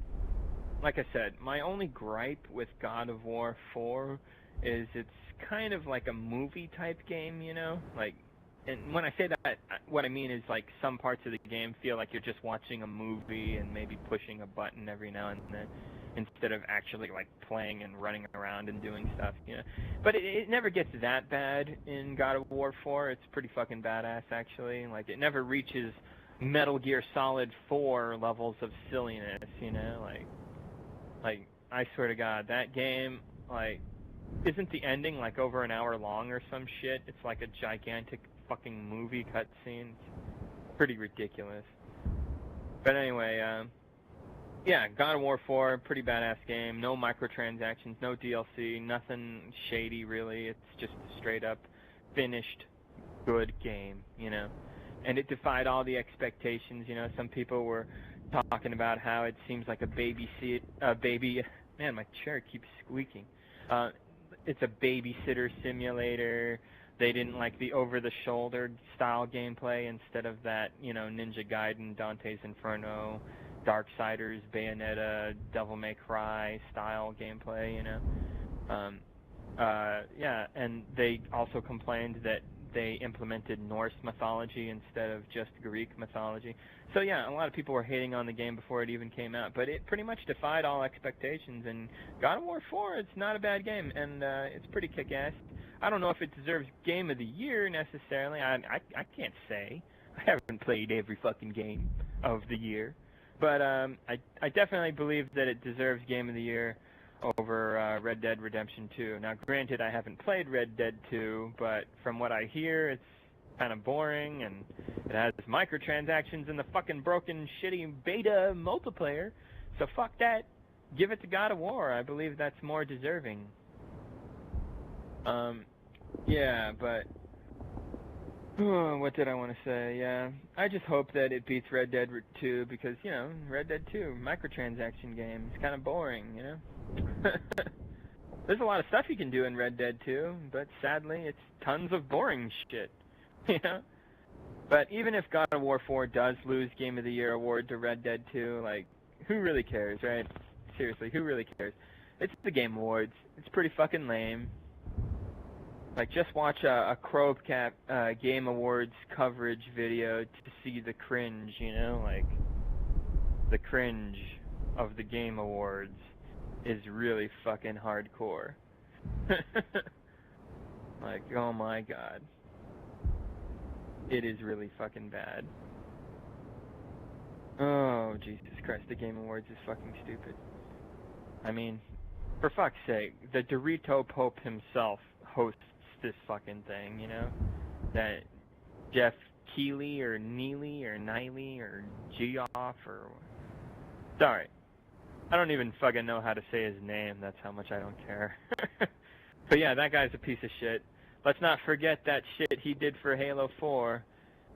Like I said, my only gripe with God of War 4 is it's kind of like a movie type game, you know? Like, and when I say that, what I mean is like some parts of the game feel like you're just watching a movie and maybe pushing a button every now and then, instead of actually like playing and running around and doing stuff, you know. But it never gets that bad in God of War 4. It's pretty fucking badass, actually. Like, it never reaches Metal Gear Solid 4 levels of silliness, you know. Like I swear to God, that game, like, isn't the ending like over an hour long or some shit? It's like a gigantic fucking movie cutscene. It's pretty ridiculous. But anyway, yeah, God of War 4, pretty badass game. No microtransactions, no DLC, nothing shady really. It's just a straight up finished good game, you know. And it defied all the expectations, you know. Some people were talking about how it seems like a baby. Man, my chair keeps squeaking. It's a babysitter simulator. They didn't like the over-the-shoulder style gameplay instead of that, you know, Ninja Gaiden, Dante's Inferno, Darksiders, Bayonetta, Devil May Cry style gameplay, you know. Yeah, and they also complained that they implemented Norse mythology instead of just Greek mythology. So yeah, a lot of people were hating on the game before it even came out, but it pretty much defied all expectations, and God of War 4, it's not a bad game, and it's pretty kick-ass. I don't know if it deserves Game of the Year necessarily. I can't say. I haven't played every fucking game of the year. But I definitely believe that it deserves Game of the Year over Red Dead Redemption 2. Now, granted, I haven't played Red Dead 2, but from what I hear, it's kind of boring, and it has microtransactions and the fucking broken, shitty beta multiplayer. So fuck that. Give it to God of War. I believe that's more deserving. Yeah, but what did I want to say? Yeah, I just hope that it beats Red Dead 2 because, you know, Red Dead 2, microtransaction game. It's kind of boring, you know? There's a lot of stuff you can do in Red Dead 2, but sadly, it's tons of boring shit, you know? But even if God of War 4 does lose Game of the Year award to Red Dead 2, like, who really cares, right? Seriously, who really cares? It's the Game Awards. It's pretty fucking lame. Like, just watch a Crowcap Game Awards coverage video to see the cringe, you know? Like, the cringe of the Game Awards is really fucking hardcore. Like, oh my God. It is really fucking bad. Oh, Jesus Christ, the Game Awards is fucking stupid. I mean, for fuck's sake, the Dorito Pope himself hosts this fucking thing, you know? That Jeff Keely or Neely or Niley or Geoff or... Sorry. I don't even fucking know how to say his name. That's how much I don't care. But yeah, that guy's a piece of shit. Let's not forget that shit he did for Halo 4.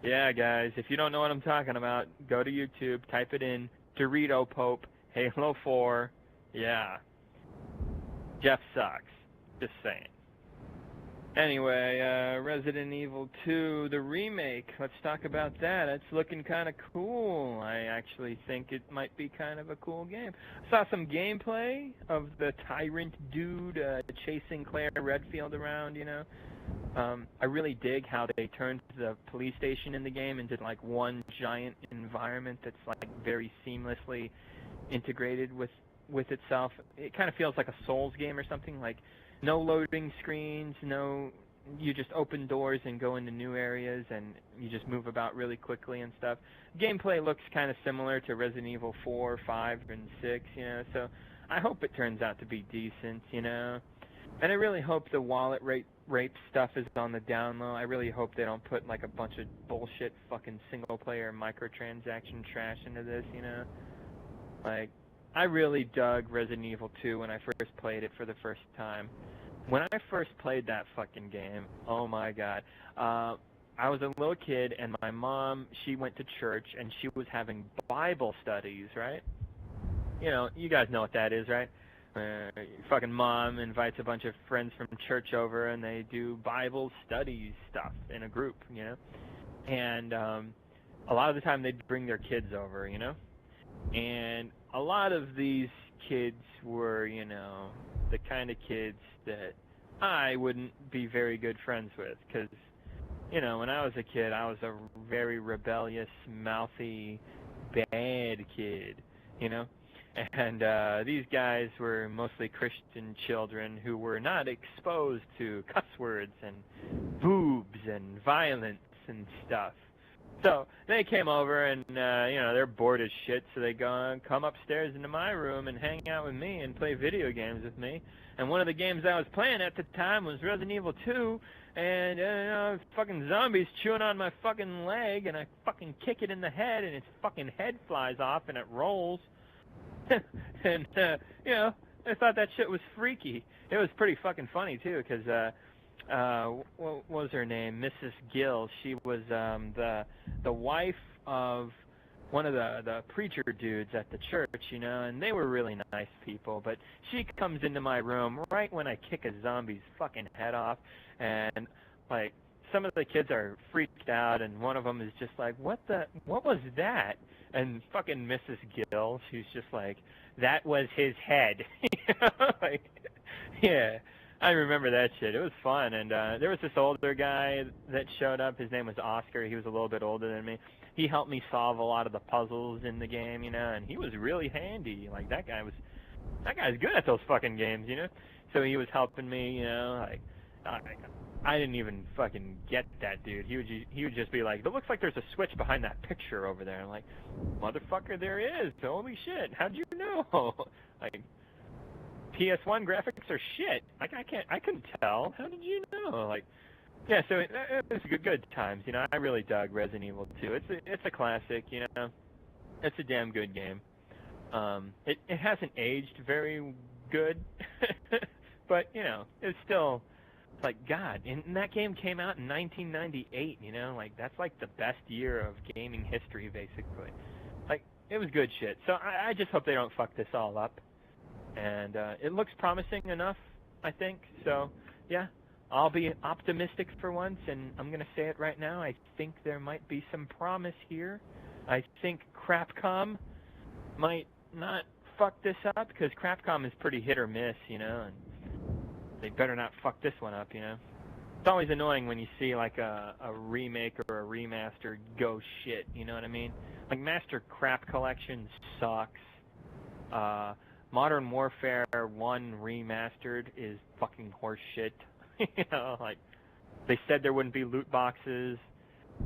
Yeah, guys, if you don't know what I'm talking about, go to YouTube, type it in, Dorito Pope, Halo 4. Yeah. Jeff sucks. Just saying. Anyway, Resident Evil 2, the remake. Let's talk about that. It's looking kind of cool. I actually think it might be kind of a cool game. I saw some gameplay of the tyrant dude chasing Claire Redfield around, you know. I really dig how they turned the police station in the game into like one giant environment that's like very seamlessly integrated with itself. It kind of feels like a Souls game or something, like no loading screens, you just open doors and go into new areas and you just move about really quickly and stuff. Gameplay looks kind of similar to Resident Evil 4, 5, and 6, you know, so I hope it turns out to be decent, you know. And I really hope the wallet rape stuff is on the down low. I really hope they don't put like a bunch of bullshit fucking single player microtransaction trash into this, you know. Like, I really dug Resident Evil 2 when I first played it for the first time. When I first played that fucking game, oh my god. I was a little kid and my mom, she went to church and she was having Bible studies, right? You know, you guys know what that is, right? Fucking mom invites a bunch of friends from church over and they do Bible studies stuff in a group, you know? And a lot of the time they'd bring their kids over, you know? And a lot of these kids were, you know, the kind of kids that I wouldn't be very good friends with. Because, you know, when I was a kid, I was a very rebellious, mouthy, bad kid, you know? And these guys were mostly Christian children who were not exposed to cuss words and boobs and violence and stuff. So they came over and, you know, they're bored as shit, so they come upstairs into my room and hang out with me and play video games with me. And one of the games I was playing at the time was Resident Evil 2, and, you know, fucking zombies chewing on my fucking leg, and I fucking kick it in the head, and its fucking head flies off, and it rolls. And, you know, I thought that shit was freaky. It was pretty fucking funny, too, because, what was her name? Mrs. Gill. She was the wife of one of the preacher dudes at the church, you know, and they were really nice people. But she comes into my room right when I kick a zombie's fucking head off, and like some of the kids are freaked out, and one of them is just like, what was that? And fucking Mrs. Gill, she's just like, that was his head. You know? Like, yeah. I remember that shit. It was fun, and there was this older guy that showed up. His name was Oscar. He was a little bit older than me. He helped me solve a lot of the puzzles in the game, you know, and he was really handy. Like, that guy's good at those fucking games, you know? So he was helping me, you know, like, I didn't even fucking get that dude. He would just be like, it looks like there's a switch behind that picture over there. I'm like, motherfucker, there is. Holy shit. How'd you know? Like, PS1 graphics are shit. Like, I couldn't tell. How did you know? Like, yeah, so it was good times, you know. I really dug Resident Evil 2. It's a classic, you know. It's a damn good game. It hasn't aged very good, but, you know, it's still, like, God, and that game came out in 1998, you know. Like, that's like the best year of gaming history, basically. Like, it was good shit. So I just hope they don't fuck this all up. And it looks promising enough, I think. So, yeah, I'll be optimistic for once, and I'm going to say it right now. I think there might be some promise here. I think Crapcom might not fuck this up, because Crapcom is pretty hit or miss, you know, and they better not fuck this one up, you know. It's always annoying when you see, like, a remake or a remaster go shit, you know what I mean? Like, Master Crap Collection sucks. Modern Warfare 1 Remastered is fucking horseshit. You know, like, they said there wouldn't be loot boxes,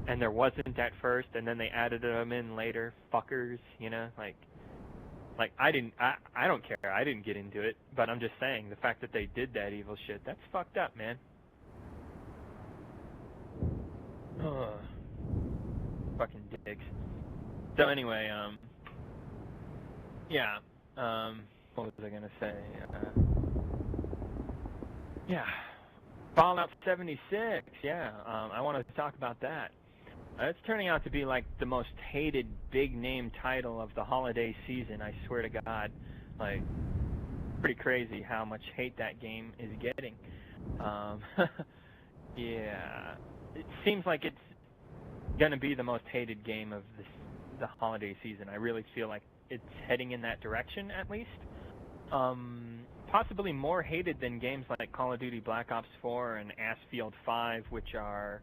and there wasn't at first, and then they added them in later. Fuckers, you know, like I don't care. I didn't get into it, but I'm just saying, the fact that they did that evil shit, that's fucked up, man. Fucking dicks. So anyway, yeah. What was I gonna say? Yeah. Fallout 76. Yeah. I want to talk about that. It's turning out to be like the most hated big name title of the holiday season. I swear to God, like pretty crazy how much hate that game is getting. Yeah, it seems like it's gonna be the most hated game of the holiday season. I really feel like it's heading in that direction, at least. Possibly more hated than games like Call of Duty Black Ops 4 and Assfield 5, which are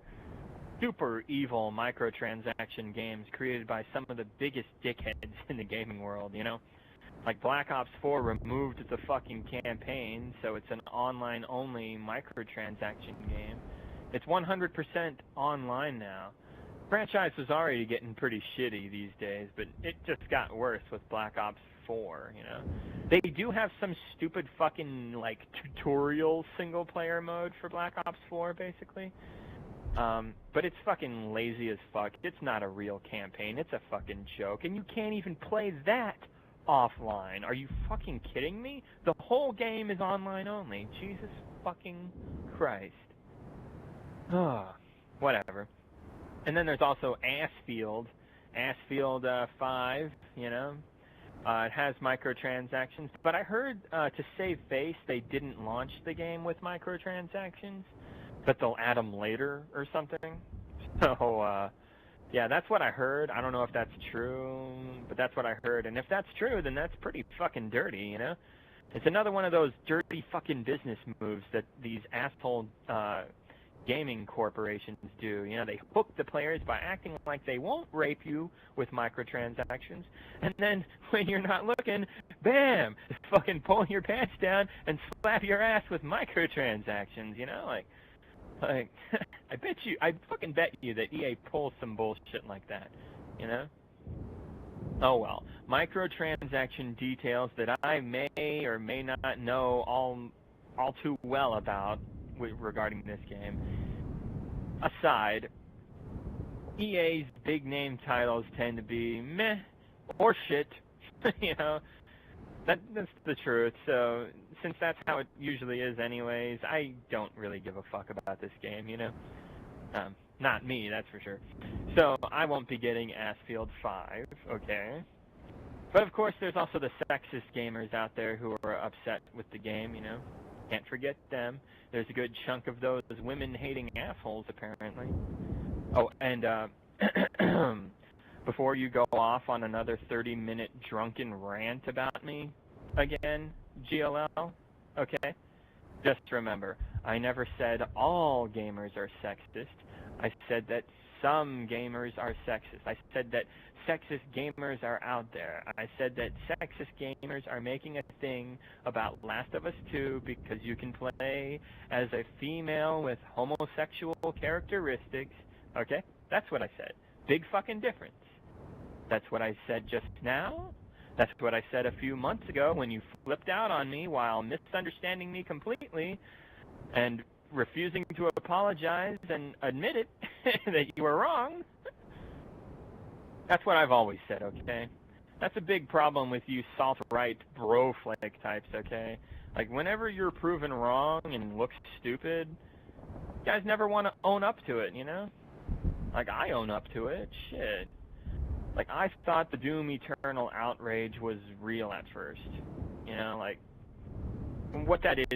super evil microtransaction games created by some of the biggest dickheads in the gaming world, you know? Like Black Ops 4 removed the fucking campaign, so it's an online-only microtransaction game. It's 100% online now. The franchise was already getting pretty shitty these days, but it just got worse with Black Ops 4, you know? They do have some stupid fucking, like, tutorial single-player mode for Black Ops 4, basically. But it's fucking lazy as fuck. It's not a real campaign. It's a fucking joke. And you can't even play that offline. Are you fucking kidding me? The whole game is online only. Jesus fucking Christ. Whatever. And then there's also Assfield 5, you know. It has microtransactions, but I heard to save face they didn't launch the game with microtransactions, but they'll add them later or something. So, yeah, that's what I heard. I don't know if that's true, but that's what I heard. And if that's true, then that's pretty fucking dirty, you know? It's another one of those dirty fucking business moves that these asshole gaming corporations do. You know, they hook the players by acting like they won't rape you with microtransactions, and then when you're not looking, bam, fucking pull your pants down and slap your ass with microtransactions, you know? Like I fucking bet you that EA pulls some bullshit like that, you know? Oh well. Microtransaction details that I may or may not know all too well about regarding this game aside, EA's big name titles tend to be meh or shit. You know, that's the truth. So since that's how it usually is anyways, I don't really give a fuck about this game, you know? Not me, that's for sure. So I won't be getting Assfield 5, okay? But of course there's also the sexist gamers out there who are upset with the game, you know? Can't forget them. There's a good chunk of those women-hating assholes, apparently. Oh, and before you go off on another 30-minute drunken rant about me again, GLL, okay? Just remember, I never said all gamers are sexist. I said that some gamers are sexist. I said that sexist gamers are out there. I said that sexist gamers are making a thing about Last of Us 2 because you can play as a female with homosexual characteristics. Okay? That's what I said. Big fucking difference. That's what I said just now. That's what I said a few months ago when you flipped out on me while misunderstanding me completely and refusing to apologize and admit it that you were wrong. That's what I've always said, okay? That's a big problem with you salt-right bro-flake types, okay? Like, whenever you're proven wrong and look stupid, you guys never want to own up to it, you know? Like, I own up to it. Shit. Like, I thought the Doom Eternal outrage was real at first. You know, like, what that is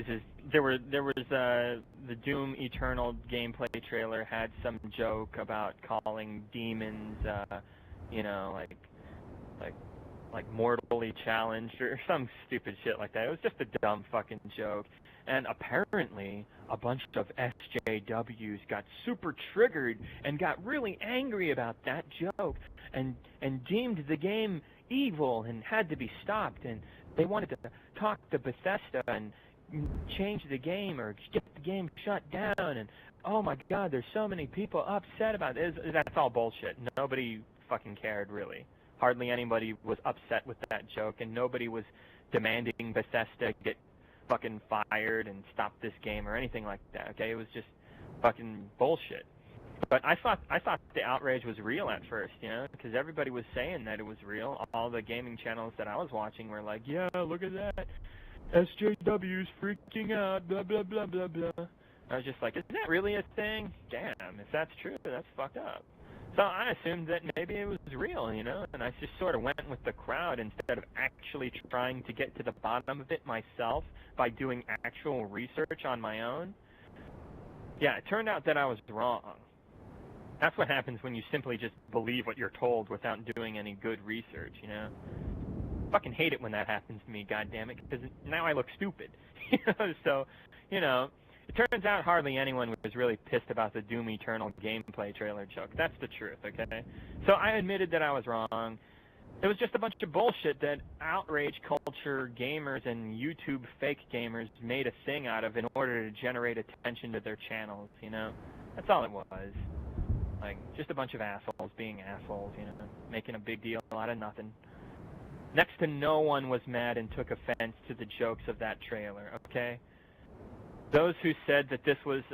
there was the Doom Eternal gameplay trailer had some joke about calling demons, you know, like mortally challenged or some stupid shit like that. It was just a dumb fucking joke. And apparently, a bunch of SJWs got super triggered and got really angry about that joke and deemed the game evil and had to be stopped. And they wanted to talk to Bethesda and change the game or get the game shut down. And oh my God, there's so many people upset about this. That's all bullshit. Nobody fucking cared, really. Hardly anybody was upset with that joke, and nobody was demanding Bethesda get fucking fired and stop this game or anything like that, okay? It was just fucking bullshit. But I thought the outrage was real at first, you know, because everybody was saying that it was real. All the gaming channels that I was watching were like, yeah, look at that, SJW's freaking out, blah blah blah blah blah. I was just like, is that really a thing? Damn, if that's true, that's fucked up. So I assumed that maybe it was real, you know, and I just sort of went with the crowd instead of actually trying to get to the bottom of it myself by doing actual research on my own. Yeah, it turned out that I was wrong. That's what happens when you simply just believe what you're told without doing any good research, you know? Fucking hate it when that happens to me, goddammit, because now I look stupid. So, you know, it turns out hardly anyone was really pissed about the Doom Eternal gameplay trailer joke. That's the truth, okay? So I admitted that I was wrong. It was just a bunch of bullshit that outrage culture gamers and YouTube fake gamers made a thing out of in order to generate attention to their channels, you know? That's all it was. Like, just a bunch of assholes being assholes, you know, making a big deal out of nothing. Next to no one was mad and took offense to the jokes of that trailer, okay? Those who said that this was,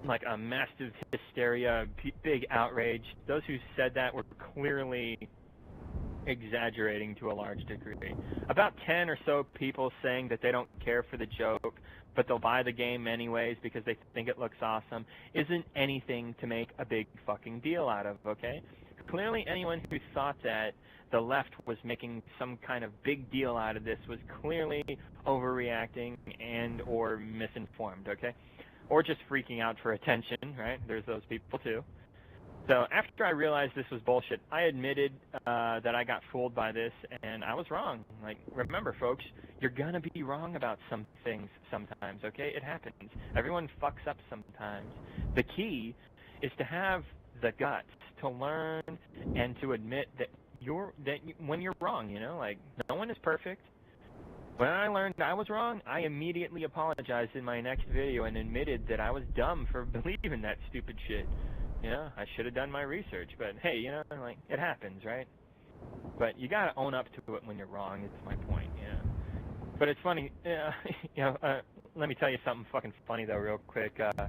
like a massive hysteria, big outrage, those who said that were clearly exaggerating to a large degree. About 10 or so people saying that they don't care for the joke, but they'll buy the game anyways because they think it looks awesome, isn't anything to make a big fucking deal out of, okay? Clearly anyone who thought that the left was making some kind of big deal out of this was clearly overreacting and or misinformed, okay? Or just freaking out for attention, right? There's those people too. So after I realized this was bullshit, I admitted that I got fooled by this, and I was wrong. Like, remember, folks, you're gonna be wrong about some things sometimes, okay? It happens. Everyone fucks up sometimes. The key is to have the guts to learn and to admit that when you're wrong, you know? Like, no one is perfect. When I learned I was wrong, I immediately apologized in my next video and admitted that I was dumb for believing that stupid shit. You know, I should have done my research, but hey, you know, like, it happens, right? But you gotta own up to it when you're wrong, is my point, you know. But it's funny, you know, let me tell you something fucking funny, though, real quick. The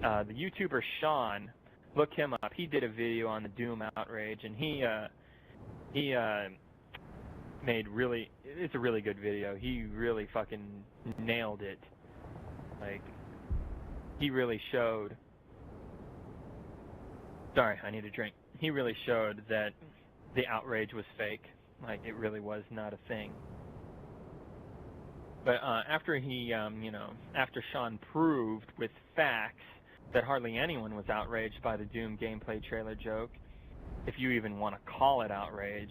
YouTuber Sean, look him up. He did a video on the Doom outrage, and he made it's a really good video. He really fucking nailed it. Like, he really showed... Sorry, I need a drink. He really showed that the outrage was fake. Like, it really was not a thing. But after he, you know, after Sean proved with facts that hardly anyone was outraged by the Doom gameplay trailer joke, if you even want to call it outrage,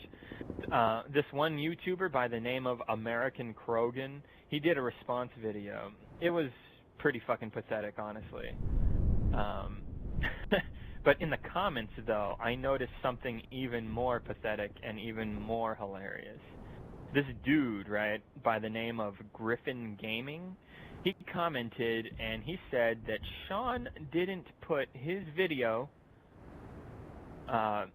this one YouTuber by the name of American Krogan, he did a response video. It was pretty fucking pathetic, honestly. But in the comments, though, I noticed something even more pathetic and even more hilarious. This dude, right, by the name of Griffin Gaming, he commented and he said that Sean didn't put his video, Sean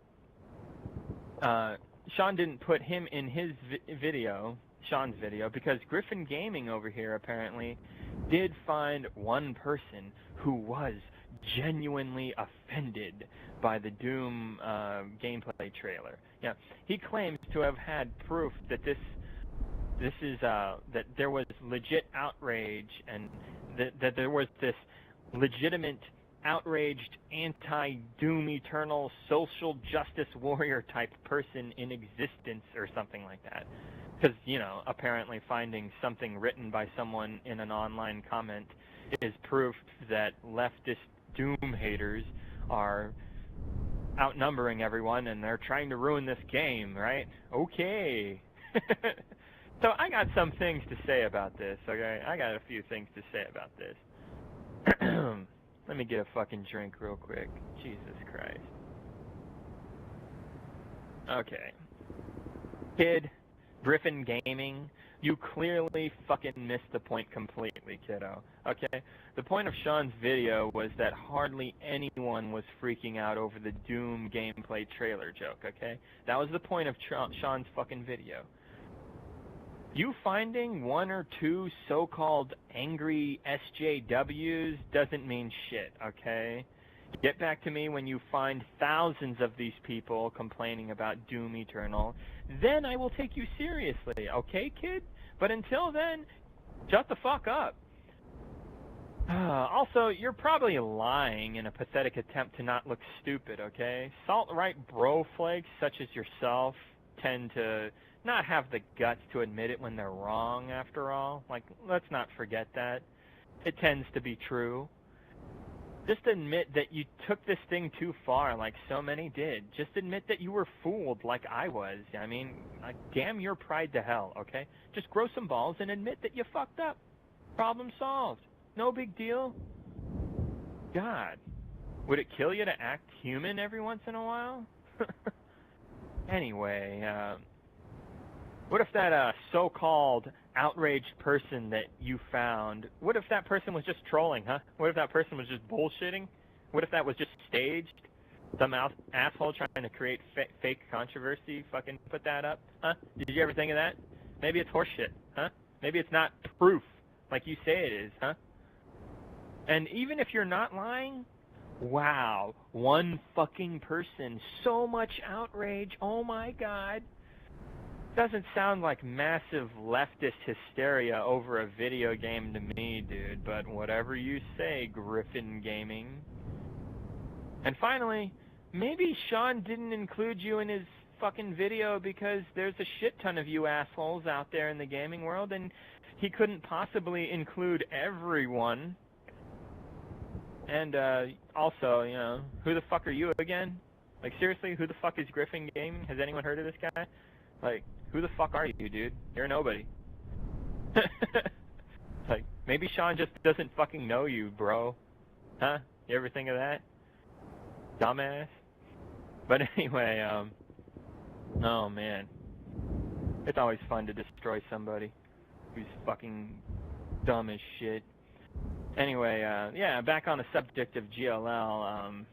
didn't put him in his video, Sean's video, because Griffin Gaming over here apparently did find one person who was genuinely offended by the Doom gameplay trailer. Yeah, he claims to have had proof that this is that there was legit outrage and that there was this legitimate outraged anti-Doom Eternal social justice warrior type person in existence or something like that. Because, you know, apparently finding something written by someone in an online comment is proof that leftist Doom haters are outnumbering everyone and they're trying to ruin this game, right? Okay. So I got some things to say about this, okay? I got a few things to say about this. Let me get a fucking drink real quick. Jesus Christ. Okay. Kid, Griffin Gaming, you clearly fucking missed the point completely, kiddo. Okay? The point of Sean's video was that hardly anyone was freaking out over the Doom gameplay trailer joke, okay? That was the point of Sean's fucking video. You finding one or two so-called angry SJWs doesn't mean shit, okay? Get back to me when you find thousands of these people complaining about Doom Eternal. Then I will take you seriously, okay, kid? But until then, shut the fuck up. Also, you're probably lying in a pathetic attempt to not look stupid, okay? Salt-right bro flakes such as yourself tend to not have the guts to admit it when they're wrong, after all. Like, let's not forget that. It tends to be true. Just admit that you took this thing too far, like so many did. Just admit that you were fooled like I was. I mean, like, damn your pride to hell, okay? Just grow some balls and admit that you fucked up. Problem solved. No big deal. God, would it kill you to act human every once in a while? Anyway, what if that so-called outraged person that you found, what if that person was just trolling, huh? What if that person was just bullshitting? What if that was just staged? Some asshole trying to create fake controversy fucking put that up, huh? Did you ever think of that? Maybe it's horseshit, huh? Maybe it's not proof like you say it is, huh? And even if you're not lying, wow, one fucking person, so much outrage, oh my god. Doesn't sound like massive leftist hysteria over a video game to me, dude, but whatever you say, Griffin Gaming. And finally, maybe Sean didn't include you in his fucking video because there's a shit ton of you assholes out there in the gaming world, and he couldn't possibly include everyone. And also, you know, who the fuck are you again? Like, seriously, who the fuck is Griffin Gaming? Has anyone heard of this guy? Like, who the fuck are you, dude? You're nobody. Like, maybe Sean just doesn't fucking know you, bro. Huh? You ever think of that? Dumbass. But anyway, oh man. It's always fun to destroy somebody who's fucking dumb as shit. Anyway, yeah, back on the subject of GLL,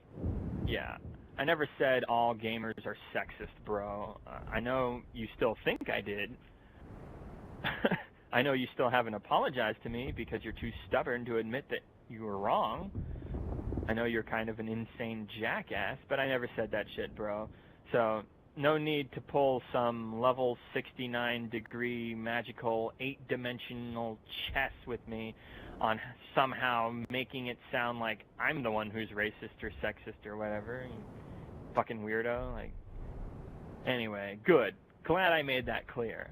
yeah. I never said all gamers are sexist, bro. I know you still think I did. I know you still haven't apologized to me because you're too stubborn to admit that you were wrong. I know you're kind of an insane jackass, but I never said that shit, bro. So, no need to pull some level 69-degree magical 8-dimensional chess with me on somehow making it sound like I'm the one who's racist or sexist or whatever. You fucking weirdo. Like, anyway, good. Glad I made that clear.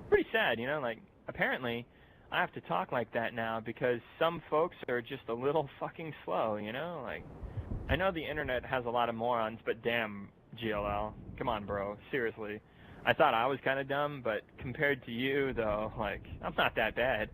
Pretty sad, you know, like, apparently I have to talk like that now because some folks are just a little fucking slow, you know? Like, I know the internet has a lot of morons, but damn, GLL. Come on, bro. Seriously. I thought I was kind of dumb, but compared to you, though, like, I'm not that bad.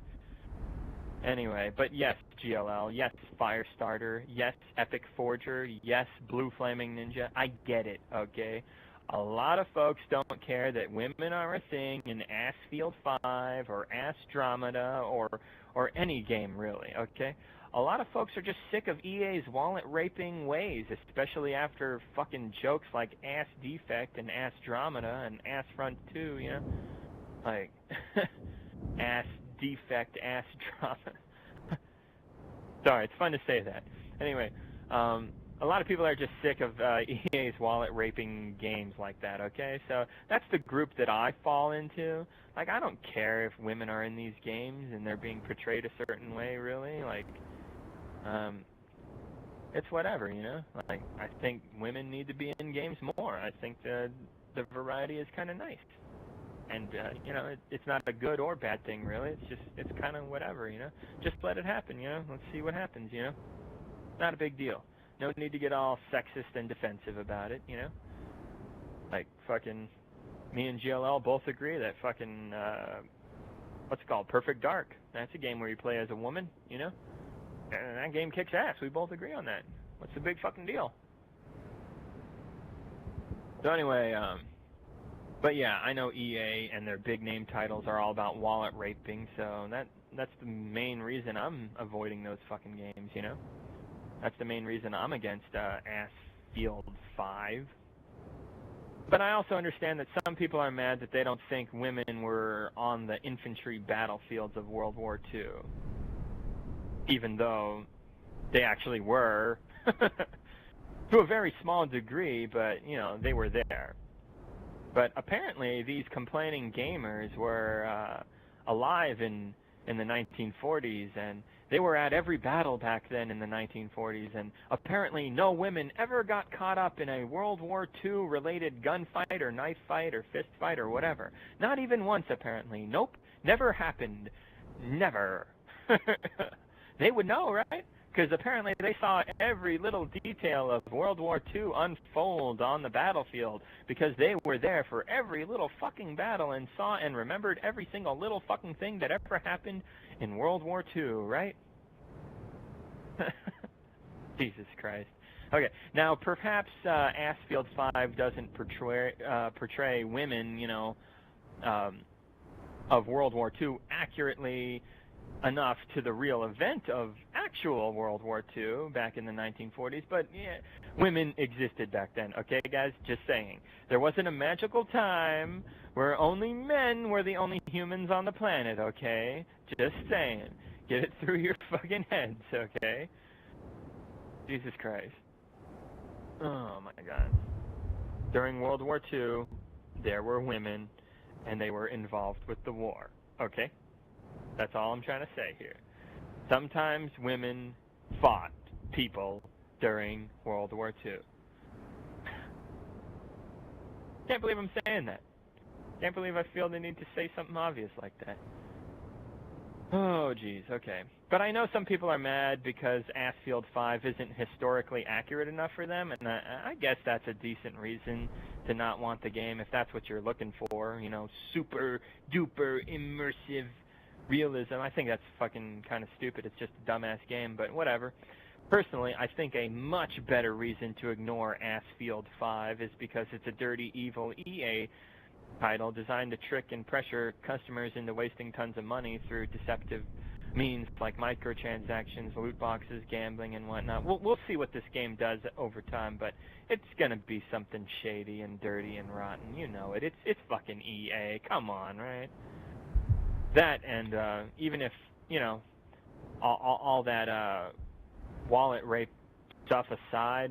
Anyway, but yes, GLL, yes, Firestarter, yes, Epic Forger, yes, Blue Flaming Ninja, I get it, okay? A lot of folks don't care that women are a thing in Assfield 5 or Astromeda or any game, really, okay? A lot of folks are just sick of EA's wallet-raping ways, especially after fucking jokes like Ass Defect and Astromeda and Ass Front 2, you know? Like, Ass Defect, Ass Drama. Sorry, it's fun to say that. Anyway, a lot of people are just sick of EA's wallet-raping games like that, okay? So that's the group that I fall into. Like, I don't care if women are in these games and they're being portrayed a certain way, really. Like, it's whatever, you know? Like, I think women need to be in games more. I think the variety is kind of nice. And, you know, it's not a good or bad thing, really. It's kind of whatever, you know? Just let it happen, you know? Let's see what happens, you know? Not a big deal. No need to get all sexist and defensive about it, you know? Like, fucking, me and GLL both agree that fucking, what's it called? Perfect Dark. That's a game where you play as a woman, you know? And that game kicks ass. We both agree on that. What's the big fucking deal? So anyway, but yeah, I know EA and their big name titles are all about wallet raping, so that's the main reason I'm avoiding those fucking games, you know? That's the main reason I'm against Assfield 5. But I also understand that some people are mad that they don't think women were on the infantry battlefields of World War II. Even though they actually were. To a very small degree, but, you know, they were there. But apparently these complaining gamers were alive in the 1940s, and they were at every battle back then in the 1940s, and apparently no women ever got caught up in a World War II related gunfight or knife fight or fist fight or whatever. Not even once, apparently. Nope, never happened. Never. They would know, right? Because apparently they saw every little detail of World War II unfold on the battlefield, because they were there for every little fucking battle and saw and remembered every single little fucking thing that ever happened in World War II, right? Jesus Christ. Okay, now perhaps Assfield 5 doesn't portray women, you know, of World War II accurately enough to the real event of actual World War II back in the 1940s, but yeah, women existed back then, okay, guys? Just saying. There wasn't a magical time where only men were the only humans on the planet, okay? Just saying. Get it through your fucking heads, okay? Jesus Christ. Oh my God. During World War II, there were women, and they were involved with the war, okay? That's all I'm trying to say here. Sometimes women fought people during World War II. Can't believe I'm saying that. Can't believe I feel the need to say something obvious like that. Oh, geez, okay. But I know some people are mad because Assfield 5 isn't historically accurate enough for them, and I guess that's a decent reason to not want the game if that's what you're looking for, you know, super duper immersive realism. I think that's fucking kind of stupid. It's just a dumbass game, but whatever. Personally, I think a much better reason to ignore Assfield 5 is because it's a dirty, evil EA title designed to trick and pressure customers into wasting tons of money through deceptive means like microtransactions, loot boxes, gambling, and whatnot. We'll see what this game does over time, but it's gonna be something shady and dirty and rotten. You know it. It's fucking EA. Come on, right? That, and even if, you know, all that wallet rape stuff aside,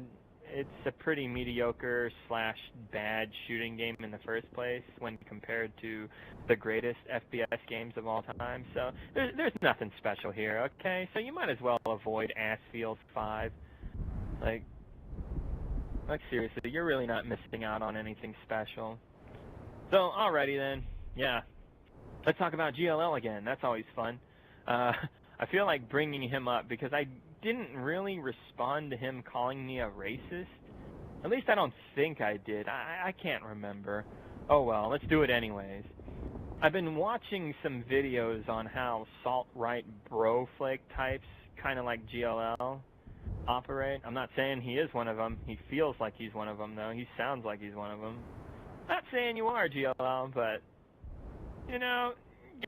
it's a pretty mediocre / bad shooting game in the first place when compared to the greatest FPS games of all time. So there's nothing special here, okay? So you might as well avoid Assfield 5. Like seriously, you're really not missing out on anything special. So alrighty then, yeah. Let's talk about GLL again. That's always fun. I feel like bringing him up because I didn't really respond to him calling me a racist. At least I don't think I did. I can't remember. Oh well, let's do it anyways. I've been watching some videos on how salt-right broflake types, kind of like GLL, operate. I'm not saying he is one of them. He feels like he's one of them, though. He sounds like he's one of them. Not saying you are, GLL, but, you know,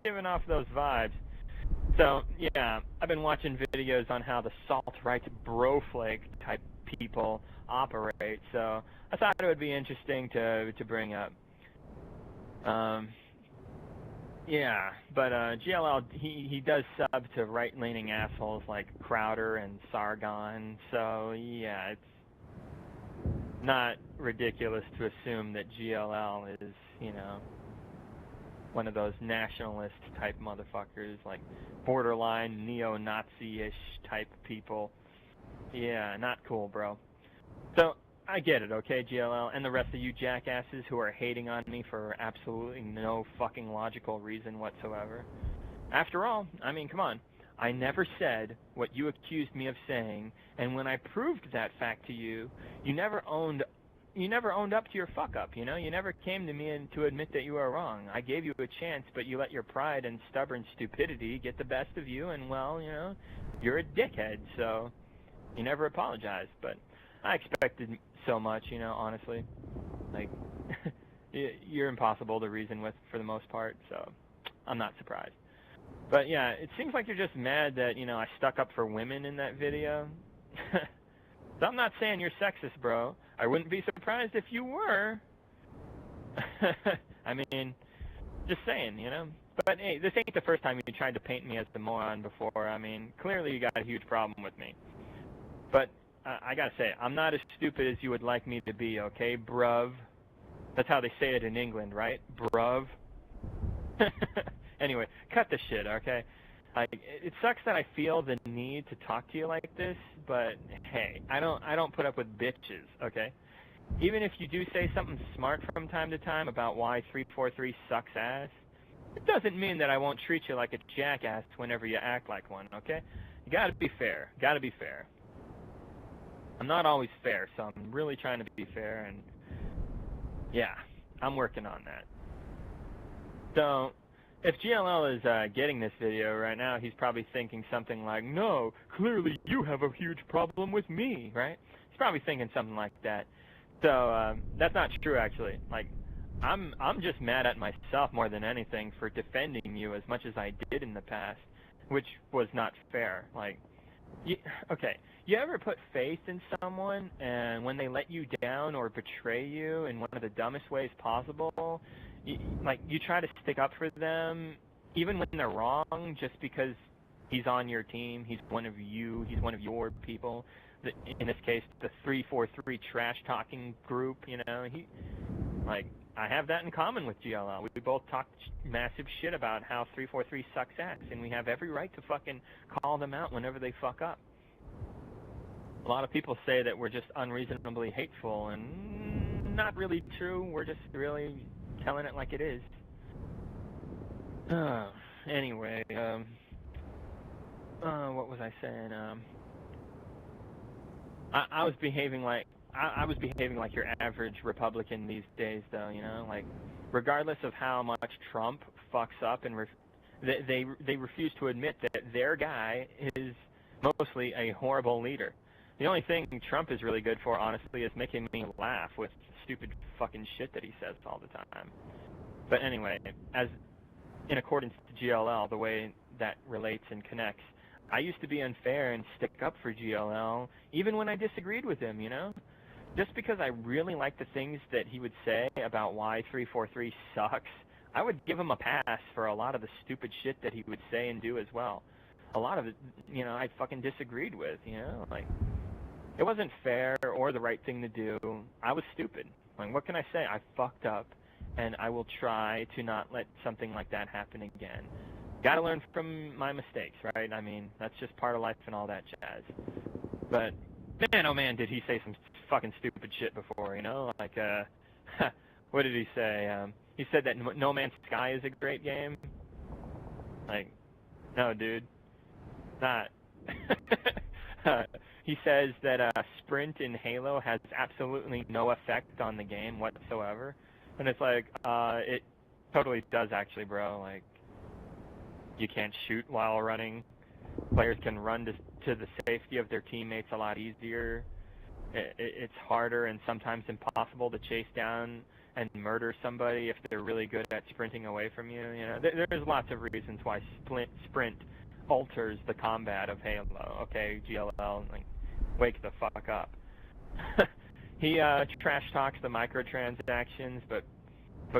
giving off those vibes. So, yeah, I've been watching videos on how the salt-right broflake type people operate, so I thought it would be interesting to bring up. Yeah, but GLL, he does sub to right-leaning assholes like Crowder and Sargon, so yeah, it's not ridiculous to assume that GLL is, you know, one of those nationalist type motherfuckers, like borderline neo-Nazi-ish type people. Yeah, not cool, bro. So, I get it, okay, GLL, and the rest of you jackasses who are hating on me for absolutely no fucking logical reason whatsoever. After all, I mean, come on. I never said what you accused me of saying, and when I proved that fact to you, you never owned up to your fuck-up, you know? You never came to me and to admit that you were wrong. I gave you a chance, but you let your pride and stubborn stupidity get the best of you, and, well, you know, you're a dickhead, so you never apologized, but I expected so much, you know, honestly. Like, you're impossible to reason with for the most part, so I'm not surprised. But yeah, it seems like you're just mad that, you know, I stuck up for women in that video. So I'm not saying you're sexist, bro. I wouldn't be surprised if you were. I mean, just saying, you know. But hey, this ain't the first time you tried to paint me as the moron before. I mean, clearly you got a huge problem with me. But I gotta say, I'm not as stupid as you would like me to be, okay, bruv? That's how they say it in England, right? Bruv. Anyway, cut the shit, okay? It sucks that I feel the need to talk to you like this, but hey, I don't put up with bitches, okay? Even if you do say something smart from time to time about why 343 sucks ass, it doesn't mean that I won't treat you like a jackass whenever you act like one, okay? You gotta be fair. Gotta be fair. I'm not always fair, so I'm really trying to be fair, and yeah, I'm working on that. So, if GLL is getting this video right now, he's probably thinking something like, no, clearly you have a huge problem with me, right? He's probably thinking something like that. So, that's not true, actually. Like, I'm just mad at myself more than anything for defending you as much as I did in the past, which was not fair. Like, okay, you ever put faith in someone, and when they let you down or betray you in one of the dumbest ways possible, you try to stick up for them, even when they're wrong, just because he's on your team, he's one of you, he's one of your people. In this case, the 343 trash-talking group, I have that in common with GLL. We both talk massive shit about how 343 sucks ass, and we have every right to fucking call them out whenever they fuck up. A lot of people say that we're just unreasonably hateful, and not really true. We're just really telling it like it is. Anyway, what was I saying? I was behaving like I was behaving like your average Republican these days, though. Like regardless of how much Trump fucks up, and they refuse to admit that their guy is mostly a horrible leader. The only thing Trump is really good for, honestly, is making me laugh with stupid fucking shit that he says all the time. But anyway, as in accordance to GLL, the way that relates and connects, I used to be unfair and stick up for GLL, even when I disagreed with him, Just because I really liked the things that he would say about why 343 sucks, I would give him a pass for a lot of the stupid shit that he would say and do as well. A lot of it, I fucking disagreed with, Like, it wasn't fair or the right thing to do. I was stupid. Like, what can I say? I fucked up, and I will try to not let something like that happen again. Gotta learn from my mistakes, right? I mean, that's just part of life and all that jazz. But, man, oh man, did he say some fucking stupid shit before, Like, what did he say? He said that No Man's Sky is a great game. Like, no, dude. Not. He says that sprint in Halo has absolutely no effect on the game whatsoever. And it's like, it totally does actually, bro. Like, you can't shoot while running. Players can run to the safety of their teammates a lot easier. It's harder and sometimes impossible to chase down and murder somebody if they're really good at sprinting away from you. There's lots of reasons why sprint alters the combat of Halo. Okay, GLL, like, wake the fuck up. He trash talks the microtransactions, but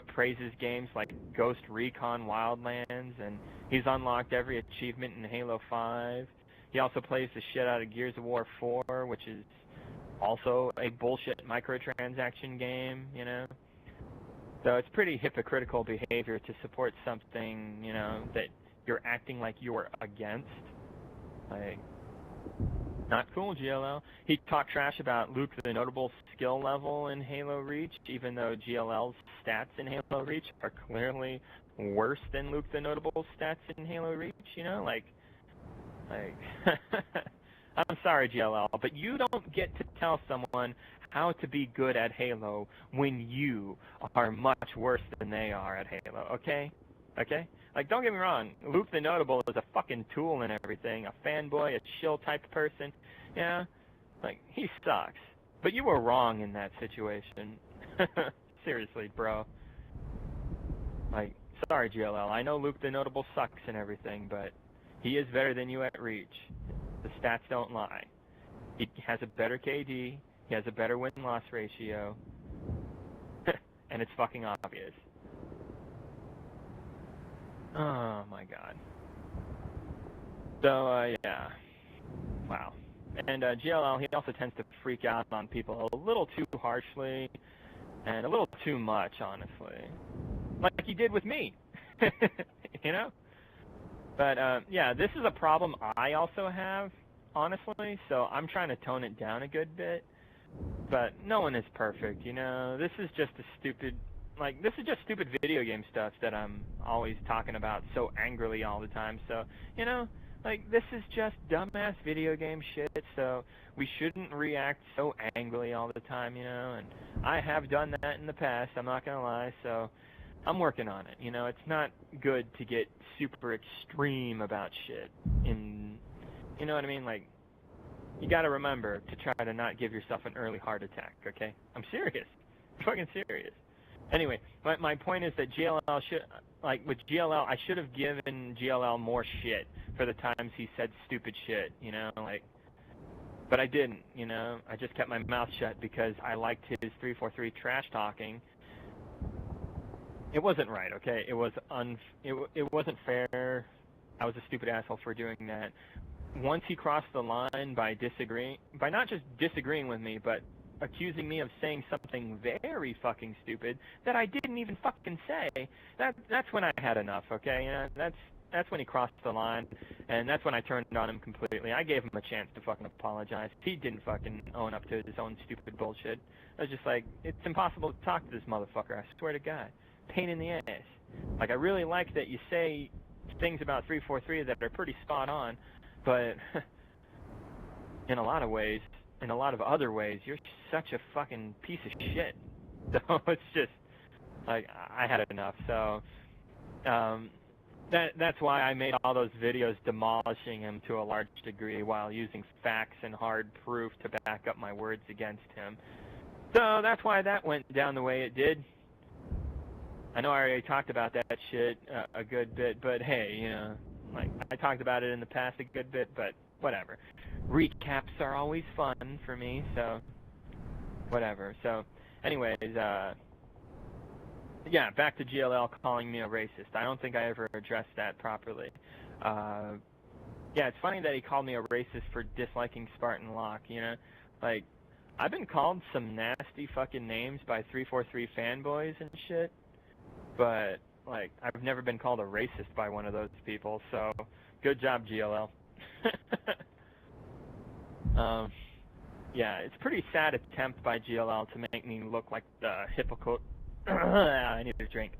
praises games like Ghost Recon Wildlands, and he's unlocked every achievement in Halo 5. He also plays the shit out of Gears of War 4, which is also a bullshit microtransaction game, So it's pretty hypocritical behavior to support something, that you're acting like you're against. Like, not cool, GLL. He talked trash about Luke the Notable skill level in Halo Reach, even though GLL's stats in Halo Reach are clearly worse than Luke the Notable stats in Halo Reach, Like, I'm sorry, GLL, but you don't get to tell someone how to be good at Halo when you are much worse than they are at Halo, okay? Okay? Like, don't get me wrong, Luke the Notable is a fucking tool and everything, a fanboy, a shill type person, like, he sucks. But you were wrong in that situation. Seriously, bro. Like, sorry, GLL, I know Luke the Notable sucks and everything, but he is better than you at Reach. The stats don't lie. He has a better KD, he has a better win-loss ratio, and it's fucking obvious. Oh my god. So, yeah. Wow. And GLL, he also tends to freak out on people a little too harshly and a little too much, honestly. Like he did with me. You know? But, yeah, this is a problem I also have, honestly, so I'm trying to tone it down a good bit. But no one is perfect, you know? This is just this is just stupid video game stuff that I'm always talking about so angrily all the time. So, you know, like, this is just dumbass video game shit, so we shouldn't react so angrily all the time, you know? And I have done that in the past, I'm not gonna lie, so I'm working on it. You know, it's not good to get super extreme about shit. You know what I mean? Like, you gotta remember to try to not give yourself an early heart attack, okay? I'm serious. I'm fucking serious. Anyway, my point is that GLL should, like, with GLL, I should have given GLL more shit for the times he said stupid shit, you know? Like, but I didn't, you know? I just kept my mouth shut because I liked his 343 trash talking. It wasn't right, okay? It wasn't fair. I was a stupid asshole for doing that. Once he crossed the line by not just disagreeing with me, but accusing me of saying something very fucking stupid that I didn't even fucking say, that's when I had enough, okay? You know, that's when he crossed the line, and that's when I turned on him completely. I gave him a chance to fucking apologize. He didn't fucking own up to his own stupid bullshit. I was just like, it's impossible to talk to this motherfucker, I swear to God. Pain in the ass. Like, I really like that you say things about 343 that are pretty spot on, but in a lot of other ways, you're such a fucking piece of shit. So it's just, like, I had enough. So that's why I made all those videos demolishing him to a large degree while using facts and hard proof to back up my words against him. So that's why that went down the way it did. I know I already talked about that shit a good bit, but hey, you know, like, I talked about it in the past a good bit, but whatever. Recaps are always fun for me, so whatever. So, anyways, yeah, back to GLL calling me a racist. I don't think I ever addressed that properly. Yeah, it's funny that he called me a racist for disliking Spartan Locke, you know? Like, I've been called some nasty fucking names by 343 fanboys and shit. But, like, I've never been called a racist by one of those people, so good job, GLL. Yeah, it's a pretty sad attempt by GLL to make me look like the hypocrite. I need a drink.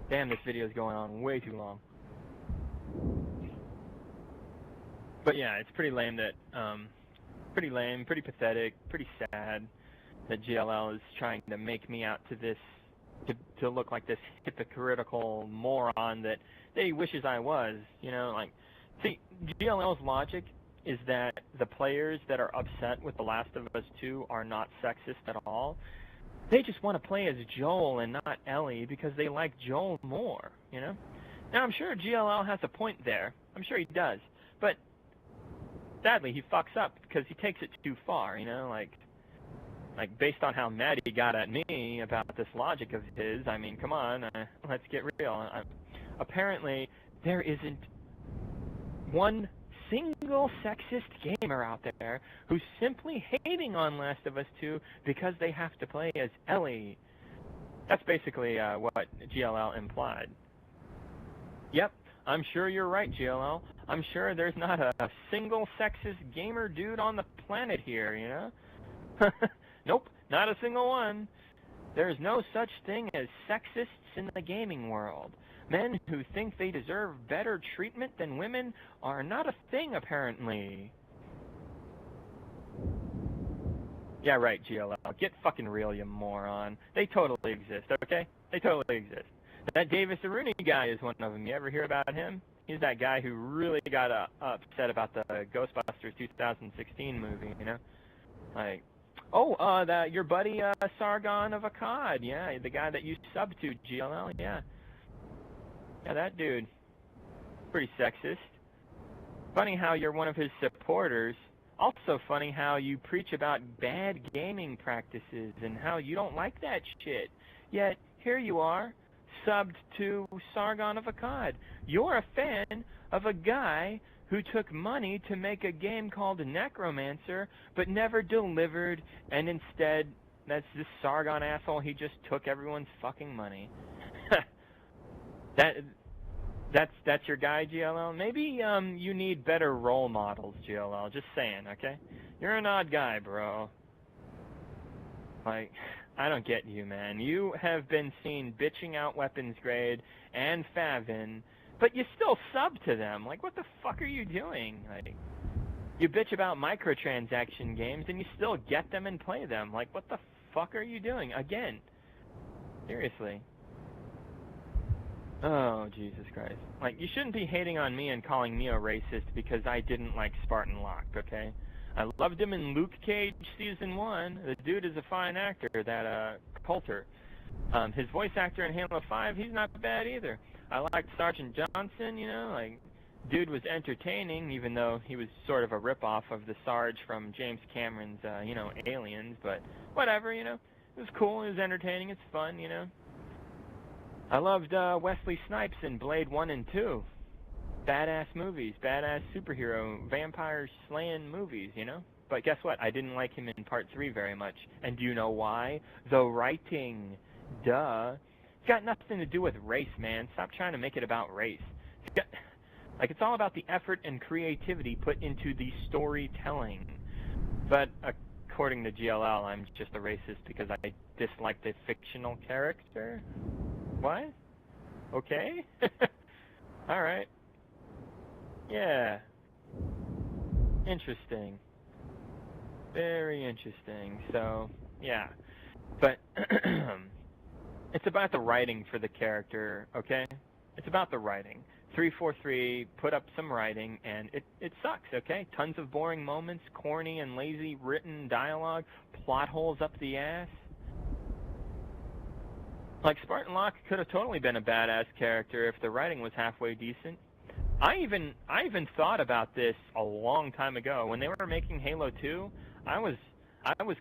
Damn, this video is going on way too long. But yeah, it's pretty lame that, pretty pathetic, pretty sad that GLL is trying to make me out to this, to look like this hypocritical moron that he wishes I was, you know, like, see, GLL's logic is that the players that are upset with The Last of Us 2 are not sexist at all. They just want to play as Joel and not Ellie because they like Joel more, you know? Now, I'm sure GLL has a point there. I'm sure he does. But sadly, he fucks up because he takes it too far, you know? Like, based on how mad he got at me about this logic of his, I mean, come on, let's get real. Apparently, there isn't one single sexist gamer out there who's simply hating on Last of Us 2 because they have to play as Ellie. That's basically what GLL implied. Yep, I'm sure you're right, GLL. I'm sure there's not a single sexist gamer dude on the planet here, you know? Nope, not a single one. There's no such thing as sexists in the gaming world. Men who think they deserve better treatment than women are not a thing, apparently. Yeah, right, GLL. Get fucking real, you moron. They totally exist, okay? They totally exist. That Davis Aruni guy is one of them. You ever hear about him? He's that guy who really got upset about the Ghostbusters 2016 movie, you know? Like, your buddy Sargon of Akkad, yeah, the guy that you sub to, GLL, yeah. Yeah, that dude. Pretty sexist. Funny how you're one of his supporters. Also funny how you preach about bad gaming practices and how you don't like that shit. Yet, here you are, subbed to Sargon of Akkad. You're a fan of a guy who took money to make a game called Necromancer, but never delivered, and instead, that's this Sargon asshole, he just took everyone's fucking money. That's your guy, GLL? Maybe you need better role models, GLL. Just saying, okay? You're an odd guy, bro. Like, I don't get you, man. You have been seen bitching out Weapons Grade and Favin, but you still sub to them. Like, what the fuck are you doing? Like, you bitch about microtransaction games and you still get them and play them. Like, what the fuck are you doing? Again. Seriously. Oh, Jesus Christ. Like, you shouldn't be hating on me and calling me a racist because I didn't like Spartan Locke, okay? I loved him in Luke Cage Season 1. The dude is a fine actor, that Coulter. His voice actor in Halo 5, he's not bad either. I liked Sergeant Johnson, you know, like, dude was entertaining, even though he was sort of a ripoff of the Sarge from James Cameron's, you know, Aliens, but whatever, you know. It was cool, it was entertaining, it's fun, you know. I loved Wesley Snipes in Blade 1 and 2. Badass movies, badass superhero, vampire slaying movies, you know? But guess what? I didn't like him in Part 3 very much. And do you know why? The writing. Duh. It's got nothing to do with race, man. Stop trying to make it about race. It's all about the effort and creativity put into the storytelling. But according to GLL, I'm just a racist because I dislike the fictional character? What? Okay. All right. Yeah. Interesting. Very interesting. So, yeah. But it's about the writing for the character, okay? It's about the writing. 343 put up some writing, and it sucks, okay? Tons of boring moments, corny and lazy written dialogue, plot holes up the ass. Like, Spartan Locke could have totally been a badass character if the writing was halfway decent. I even thought about this a long time ago. When they were making Halo 2, I was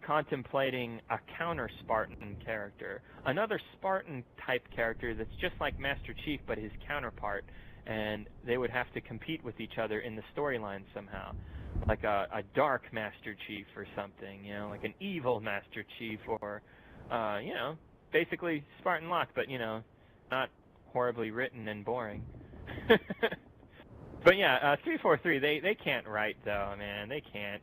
contemplating a counter-Spartan character. Another Spartan-type character that's just like Master Chief, but his counterpart. And they would have to compete with each other in the storyline somehow. Like a dark Master Chief or something, you know, like an evil Master Chief or, you know, basically Spartan Locke, but, you know, not horribly written and boring. But yeah, 343, they can't write though, man. They can't.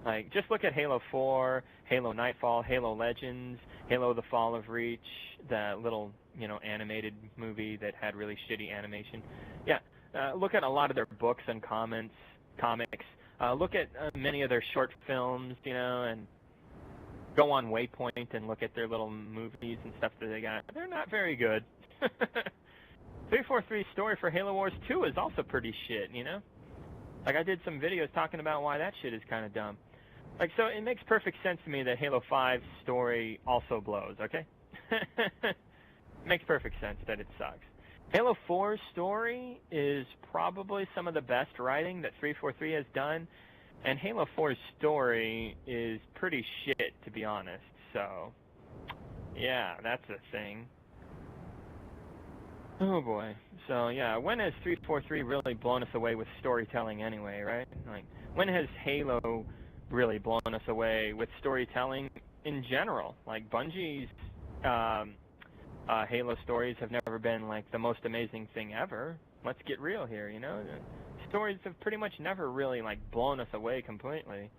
Like, just look at Halo 4, Halo Nightfall, Halo Legends, Halo The Fall of Reach, that little, you know, animated movie that had really shitty animation. Yeah, look at a lot of their books and comics. Look at many of their short films, you know, and go on Waypoint and look at their little movies and stuff that they got. They're not very good. 343's story for Halo Wars 2 is also pretty shit, you know? Like, I did some videos talking about why that shit is kind of dumb. Like, so it makes perfect sense to me that Halo 5's story also blows, okay? Makes perfect sense that it sucks. Halo 4's story is probably some of the best writing that 343 has done, and Halo 4's story is pretty shit, to be honest. So, yeah, that's a thing. Oh boy. So yeah, when has 343 really blown us away with storytelling anyway, right? Like, when has Halo really blown us away with storytelling in general? Like, Bungie's Halo stories have never been like the most amazing thing ever. Let's get real here, you know? The stories have pretty much never really like blown us away completely.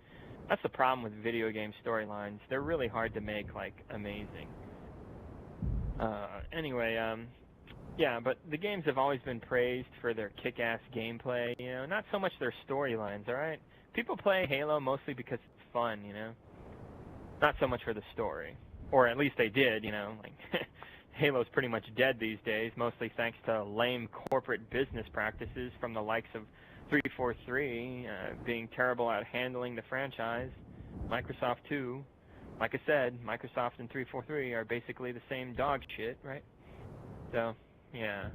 That's the problem with video game storylines. They're really hard to make like amazing. Anyway, yeah, but the games have always been praised for their kick-ass gameplay, you know, not so much their storylines, alright? People play Halo mostly because it's fun, you know? Not so much for the story. Or at least they did, you know, like, Halo's pretty much dead these days, mostly thanks to lame corporate business practices from the likes of 343, being terrible at handling the franchise. Microsoft too. Like I said, Microsoft and 343 are basically the same dog shit, right? So, yeah.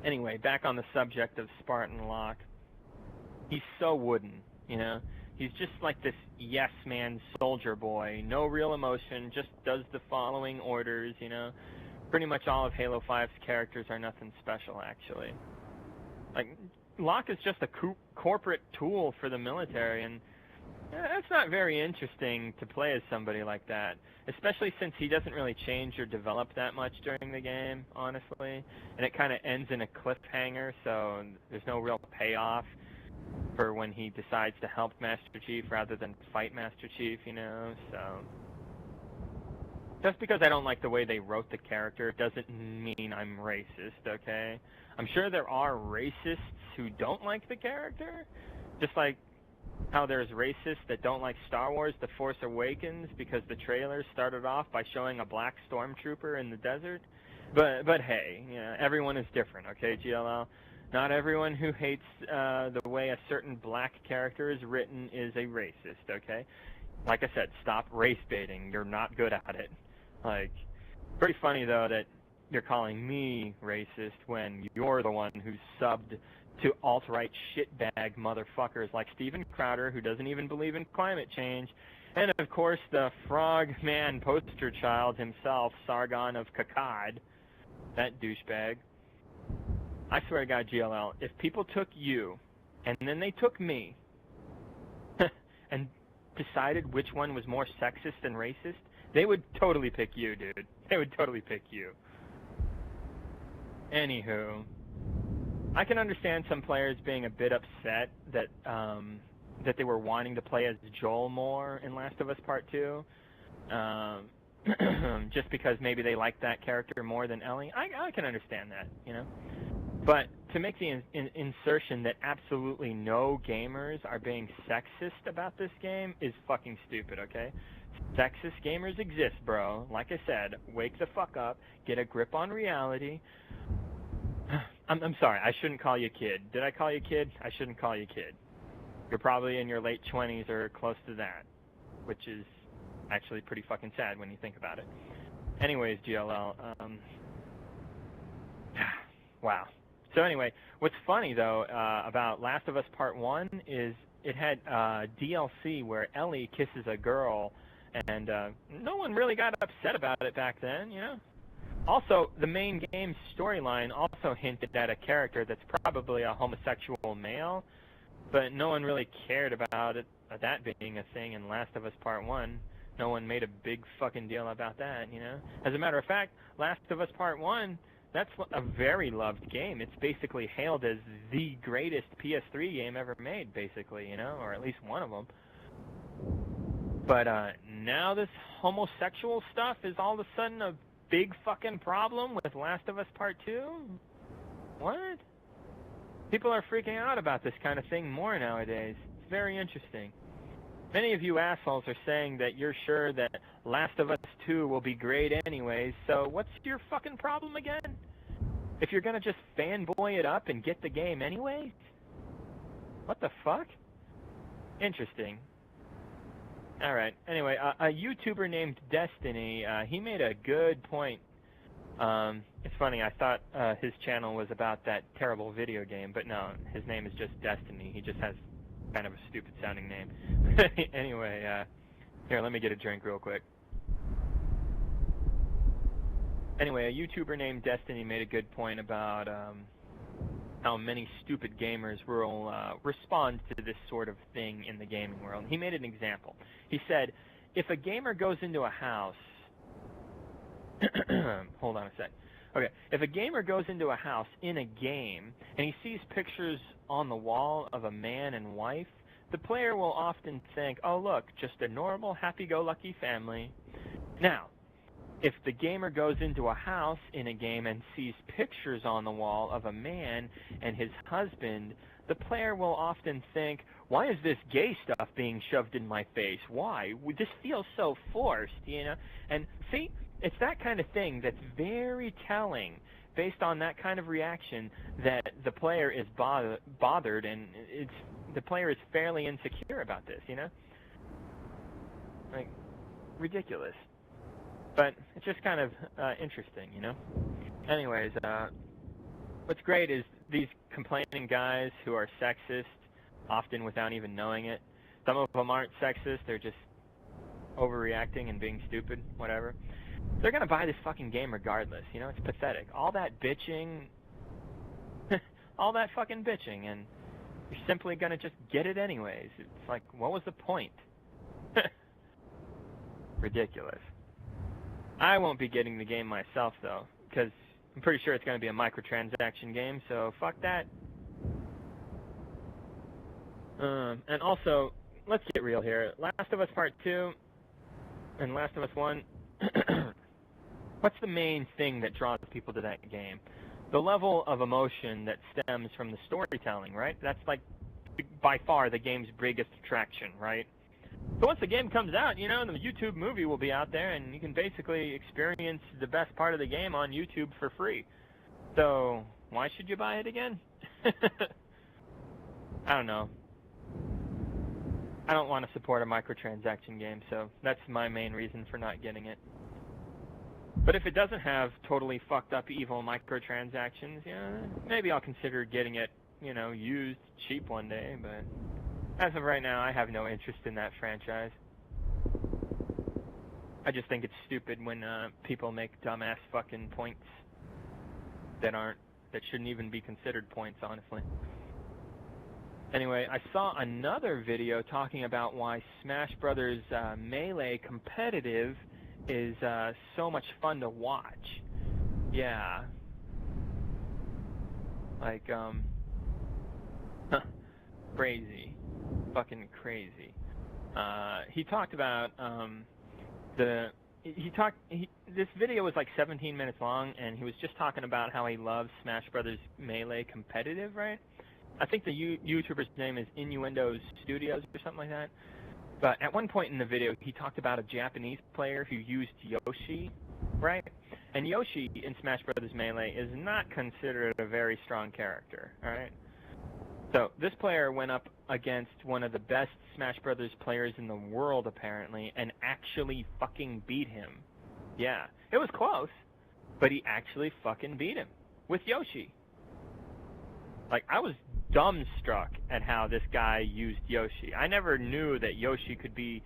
Anyway, back on the subject of Spartan Locke. He's so wooden, you know? He's just like this yes-man soldier boy. No real emotion, just does the following orders, you know? Pretty much all of Halo 5's characters are nothing special, actually. Like, Locke is just a corporate tool for the military, and that's not very interesting to play as somebody like that, especially since he doesn't really change or develop that much during the game, honestly, and it kind of ends in a cliffhanger, so there's no real payoff for when he decides to help Master Chief rather than fight Master Chief, you know, so... Just because I don't like the way they wrote the character doesn't mean I'm racist, okay? I'm sure there are racists who don't like the character, just like how there's racists that don't like Star Wars The Force Awakens because the trailer started off by showing a black stormtrooper in the desert. But hey, you know, everyone is different, okay, GLL? Not everyone who hates the way a certain black character is written is a racist, okay? Like I said, stop race baiting. You're not good at it. Like, pretty funny, though, that you're calling me racist when you're the one who subbed to alt-right shitbag motherfuckers like Steven Crowder, who doesn't even believe in climate change, and, of course, the frog-man poster child himself, Sargon of Akkad, that douchebag. I swear to God, GLL, if people took you, and then they took me, and decided which one was more sexist and racist, they would totally pick you, dude. They would totally pick you. Anywho, I can understand some players being a bit upset that that they were wanting to play as Joel more in Last of Us Part 2. Just because maybe they like that character more than Ellie. I can understand that, you know. But to make the insertion that absolutely no gamers are being sexist about this game is fucking stupid, okay? Sexist gamers exist, bro. Like I said, wake the fuck up, get a grip on reality. I'm sorry, I shouldn't call you kid. Did I call you kid? I shouldn't call you kid. You're probably in your late 20s or close to that, which is actually pretty fucking sad when you think about it. Anyways, GLL, wow. So anyway, what's funny, though, about Last of Us Part 1 is it had DLC where Ellie kisses a girl, and no one really got upset about it back then, you know? Also, the main game's storyline also hinted at a character that's probably a homosexual male, but no one really cared about it, that being a thing in Last of Us Part 1. No one made a big fucking deal about that, you know? As a matter of fact, Last of Us Part 1, that's a very loved game. It's basically hailed as the greatest PS3 game ever made, basically, you know? Or at least one of them. But now this homosexual stuff is all of a sudden a big fucking problem with Last of Us Part 2? What? People are freaking out about this kind of thing more nowadays. It's very interesting. Many of you assholes are saying that you're sure that Last of Us 2 will be great anyways, so what's your fucking problem again? If you're gonna just fanboy it up and get the game anyways? What the fuck? Interesting. Alright, anyway, a YouTuber named Destiny, he made a good point. It's funny, I thought his channel was about that terrible video game, but no, his name is just Destiny. He just has kind of a stupid sounding name. Anyway, here, let me get a drink real quick. Anyway, a YouTuber named Destiny made a good point about how many stupid gamers will respond to this sort of thing in the gaming world. He made an example. He said, if a gamer goes into a house... Hold on a sec. Okay, if a gamer goes into a house in a game and he sees pictures on the wall of a man and wife, the player will often think, oh look, just a normal happy-go-lucky family. Now, if the gamer goes into a house in a game and sees pictures on the wall of a man and his husband, the player will often think, why is this gay stuff being shoved in my face? Why? This feels so forced, you know? And see, it's that kind of thing that's very telling based on that kind of reaction that the player is bothered and the player is fairly insecure about this, you know? Like, ridiculous. But it's just kind of interesting, you know? Anyways, what's great is these complaining guys who are sexist, often without even knowing it. Some of them aren't sexist, they're just overreacting and being stupid, whatever. They're going to buy this fucking game regardless, you know? It's pathetic. All that bitching... all that fucking bitching, and you're simply gonna just get it anyways. It's like, what was the point? Ridiculous. I won't be getting the game myself, though, because I'm pretty sure it's going to be a microtransaction game, so fuck that. And also, let's get real here. Last of Us Part 2 and Last of Us 1, what's the main thing that draws people to that game? The level of emotion that stems from the storytelling, right? That's like by far the game's biggest attraction, right? So once the game comes out, the YouTube movie will be out there, and you can basically experience the best part of the game on YouTube for free. So why should you buy it again? I don't know. I don't want to support a microtransaction game, so that's my main reason for not getting it. But if it doesn't have totally fucked up evil microtransactions, maybe I'll consider getting it, used cheap one day, but as of right now, I have no interest in that franchise. I just think it's stupid when people make dumbass fucking points that shouldn't even be considered points, honestly. Anyway, I saw another video talking about why Smash Brothers Melee competitive is so much fun to watch. Yeah. Like, crazy. Fucking crazy. He talked about this video was like 17 minutes long, and he was just talking about how he loves Smash Brothers Melee competitive, right? I think the YouTuber's name is Innuendo Studios or something like that. But at one point in the video, he talked about a Japanese player who used Yoshi, right? And Yoshi in Smash Brothers Melee is not considered a very strong character, all right? So this player went up against one of the best Smash Brothers players in the world, apparently, and actually fucking beat him. Yeah, it was close, but he actually fucking beat him with Yoshi. Like, I was dumbstruck at how this guy used Yoshi. I never knew that Yoshi could be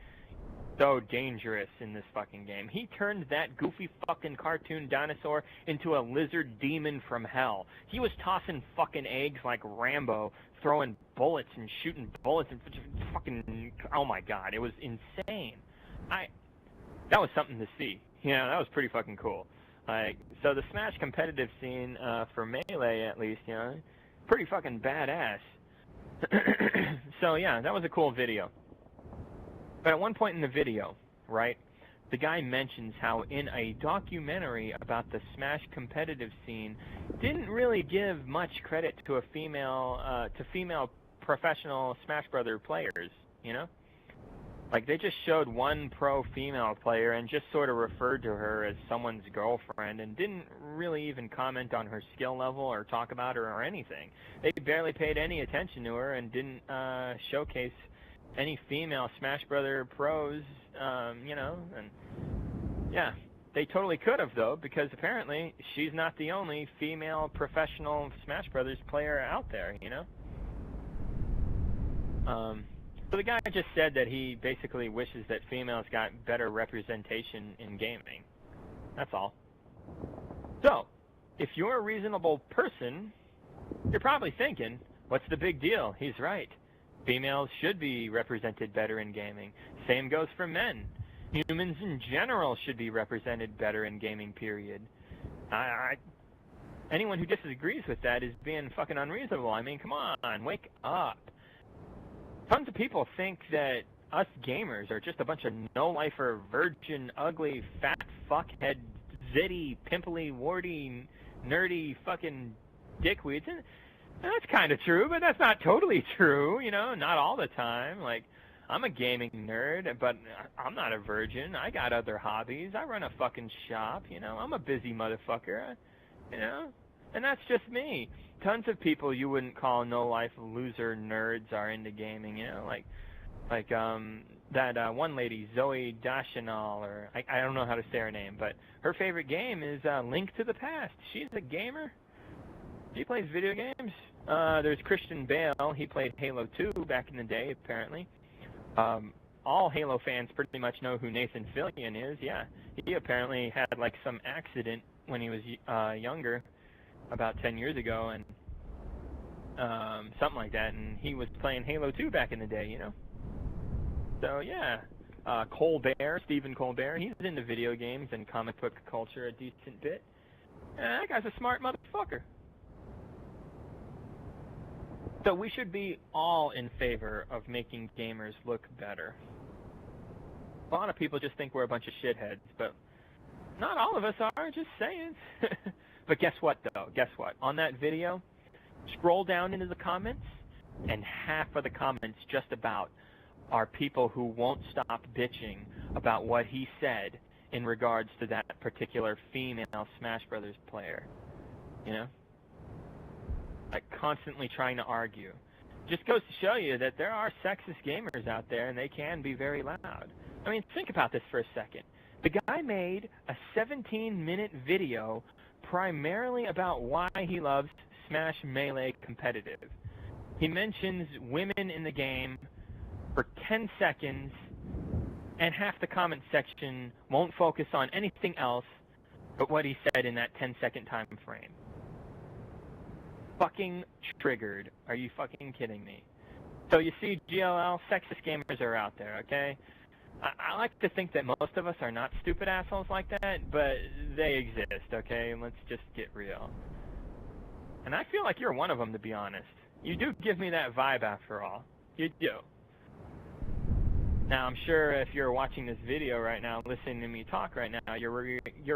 so dangerous in this fucking game. He turned that goofy fucking cartoon dinosaur into a lizard demon from hell. He was tossing fucking eggs like Rambo, throwing bullets and shooting bullets and fucking, oh my god, it was insane. That was something to see. That was pretty fucking cool. Like, so the Smash competitive scene for Melee, at least, pretty fucking badass. So yeah, that was a cool video. But at one point in the video, right, the guy mentions how in a documentary about the Smash competitive scene, didn't really give much credit to female professional Smash Brother players, Like, they just showed one pro female player and just sort of referred to her as someone's girlfriend and didn't really even comment on her skill level or talk about her or anything. They barely paid any attention to her and didn't showcase any female Smash Brother pros, and yeah, they totally could have, though, because apparently she's not the only female professional Smash Brothers player out there, So the guy just said that he basically wishes that females got better representation in gaming. That's all. So, if you're a reasonable person, you're probably thinking, what's the big deal? He's right. Females should be represented better in gaming. Same goes for men. Humans in general should be represented better in gaming, period. Anyone who disagrees with that is being fucking unreasonable. I mean, come on, wake up. Tons of people think that us gamers are just a bunch of no-lifer, virgin, ugly, fat, fuckhead, zitty, pimply, warty, nerdy, fucking dickweeds. And that's kind of true, but that's not totally true, not all the time. Like, I'm a gaming nerd, but I'm not a virgin. I got other hobbies. I run a fucking shop, I'm a busy motherfucker, and that's just me. Tons of people you wouldn't call no-life loser nerds are into gaming, like that one lady, Zoe Dashanal, or I don't know how to say her name, but her favorite game is Link to the Past. She's a gamer. She plays video games. There's Christian Bale. He played Halo 2 back in the day, apparently. All Halo fans pretty much know who Nathan Fillion is. Yeah, he apparently had like some accident when he was younger, about 10 years ago, and something like that, and he was playing Halo 2 back in the day, you know? So, yeah. Colbert, Stephen Colbert, he's into video games and comic book culture a decent bit. That guy's a smart motherfucker. So we should be all in favor of making gamers look better. A lot of people just think we're a bunch of shitheads, but not all of us are, just saying. But guess what, though? Guess what? On that video, scroll down into the comments, and half of the comments just about are people who won't stop bitching about what he said in regards to that particular female Smash Brothers player. You know? Like, constantly trying to argue. Just goes to show you that there are sexist gamers out there, and they can be very loud. I mean, think about this for a second. The guy made a 17-minute video primarily about why he loves Smash Melee competitive. He mentions women in the game for 10 seconds, and half the comment section won't focus on anything else but what he said in that 10-second time frame. Fucking triggered. Are you fucking kidding me? So you see, GLL, sexist gamers are out there, okay? I like to think that most of us are not stupid assholes like that, but they exist, okay? Let's just get real. And I feel like you're one of them, to be honest. You do give me that vibe, after all. You do. Now, I'm sure if you're watching this video right now, listening to me talk right now, your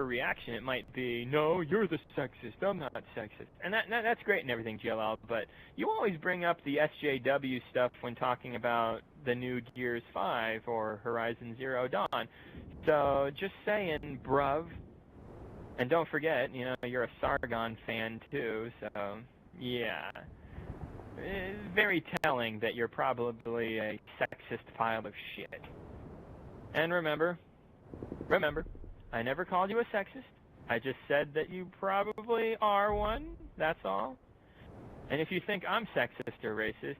reaction, it might be, no, you're the sexist, I'm not sexist. And that's great and everything, GLL, but you always bring up the SJW stuff when talking about the new Gears 5 or Horizon Zero Dawn. So, just saying, bruv. And don't forget, you know, you're a Sargon fan too, so, yeah. It's very telling that you're probably a sexist pile of shit. And remember, I never called you a sexist. I just said that you probably are one, that's all. And if you think I'm sexist or racist,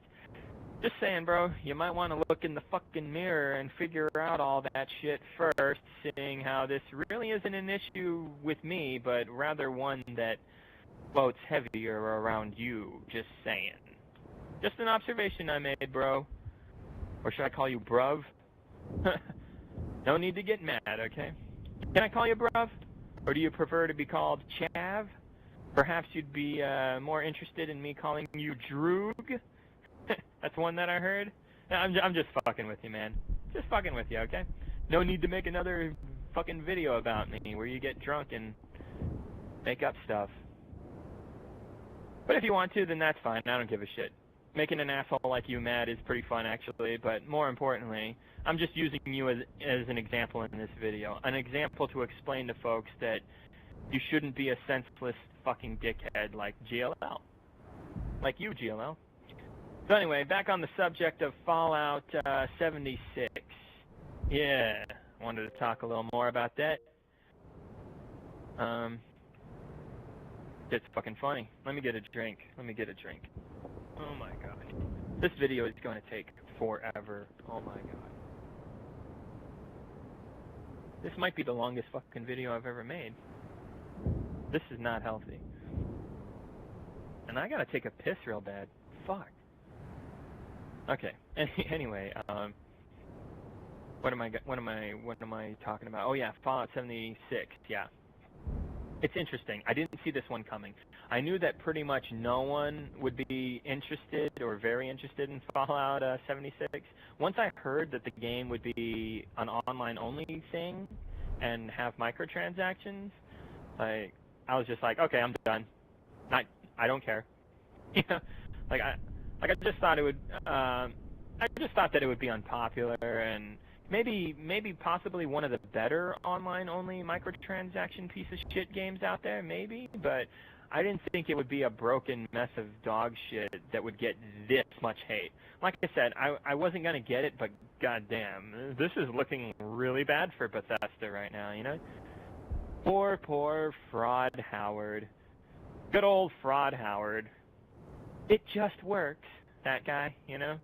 just saying, bro, you might want to look in the fucking mirror and figure out all that shit first, seeing how this really isn't an issue with me, but rather one that floats heavier around you, just saying. Just an observation I made, bro. Or should I call you bruv? No need to get mad, okay? Can I call you bruv? Or do you prefer to be called chav? Perhaps you'd be more interested in me calling you droog? That's one that I heard. I'm just fucking with you, man. Just fucking with you, okay? No need to make another fucking video about me where you get drunk and make up stuff. But if you want to, then that's fine. I don't give a shit. Making an asshole like you mad is pretty fun, actually, but more importantly, I'm just using you as an example in this video. An example to explain to folks that you shouldn't be a senseless fucking dickhead like GLL. Like you, GLL. So anyway, back on the subject of Fallout 76. Yeah, wanted to talk a little more about that. It's fucking funny. Let me get a drink. Oh my god. This video is going to take forever. Oh my god. This might be the longest fucking video I've ever made. This is not healthy. And I gotta take a piss real bad. Fuck. Okay. Anyway, what am I talking about? Oh yeah, Fallout 76. Yeah. It's interesting. I didn't see this one coming. I knew that pretty much no one would be interested or very interested in Fallout 76. Once I heard that the game would be an online-only thing and have microtransactions, like, I was just like, okay, I'm done. I don't care. You know, I just thought it would. I just thought that it would be unpopular and maybe possibly one of the better online-only microtransaction piece of shit games out there, maybe, but I didn't think it would be a broken mess of dog shit that would get this much hate. Like I said, I wasn't going to get it, but goddamn, this is looking really bad for Bethesda right now, you know? Poor Fraud Howard. Good old Fraud Howard. It just works, that guy, you know?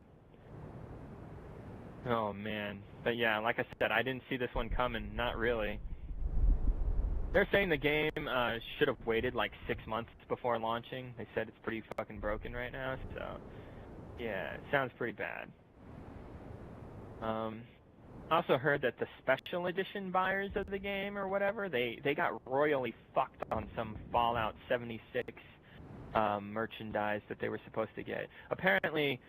Oh, man. But yeah, like I said, I didn't see this one coming, not really. They're saying the game should have waited like 6 months before launching. They said it's pretty fucking broken right now, so yeah, it sounds pretty bad. Also heard that the special edition buyers of the game or whatever, they got royally fucked on some Fallout 76 merchandise that they were supposed to get. Apparently,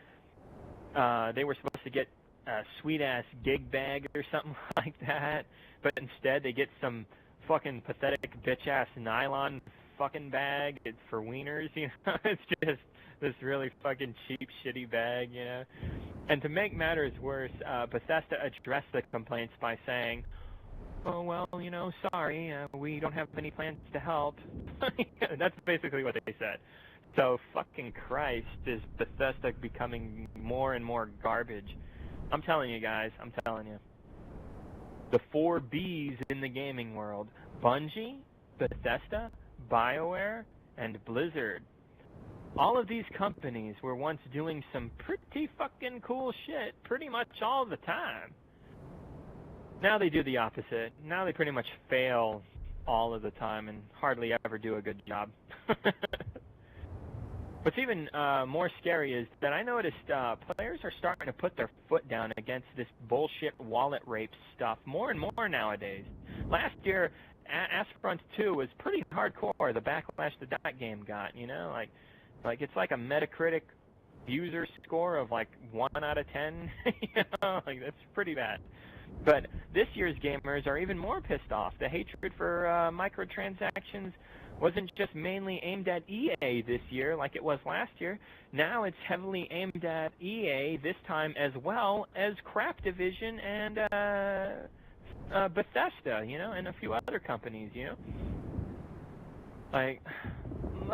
they were supposed to get a sweet-ass gig bag or something like that, but instead they get some fucking pathetic bitch-ass nylon fucking bag. It's for wieners, you know? It's just this really fucking cheap, shitty bag, you know? And to make matters worse, Bethesda addressed the complaints by saying, oh, well, you know, sorry, we don't have any plans to help. That's basically what they said. So, fucking Christ, is Bethesda becoming more and more garbage. I'm telling you guys, I'm telling you. The 4 Bs in the gaming world, Bungie, Bethesda, BioWare, and Blizzard. All of these companies were once doing some pretty fucking cool shit pretty much all the time. Now they do the opposite. Now they pretty much fail all of the time and hardly ever do a good job. What's even more scary is that I noticed players are starting to put their foot down against this bullshit wallet rape stuff more and more nowadays. Last year, Asphalt 2 was pretty hardcore, the backlash that game got, you know? Like it's like a Metacritic user score of like 1 out of 10, you know? Like, that's pretty bad. But this year's gamers are even more pissed off. The hatred for microtransactions wasn't just mainly aimed at EA this year like it was last year. Now it's heavily aimed at EA this time as well as Crap Division and Bethesda, you know, and a few other companies, you know. Like,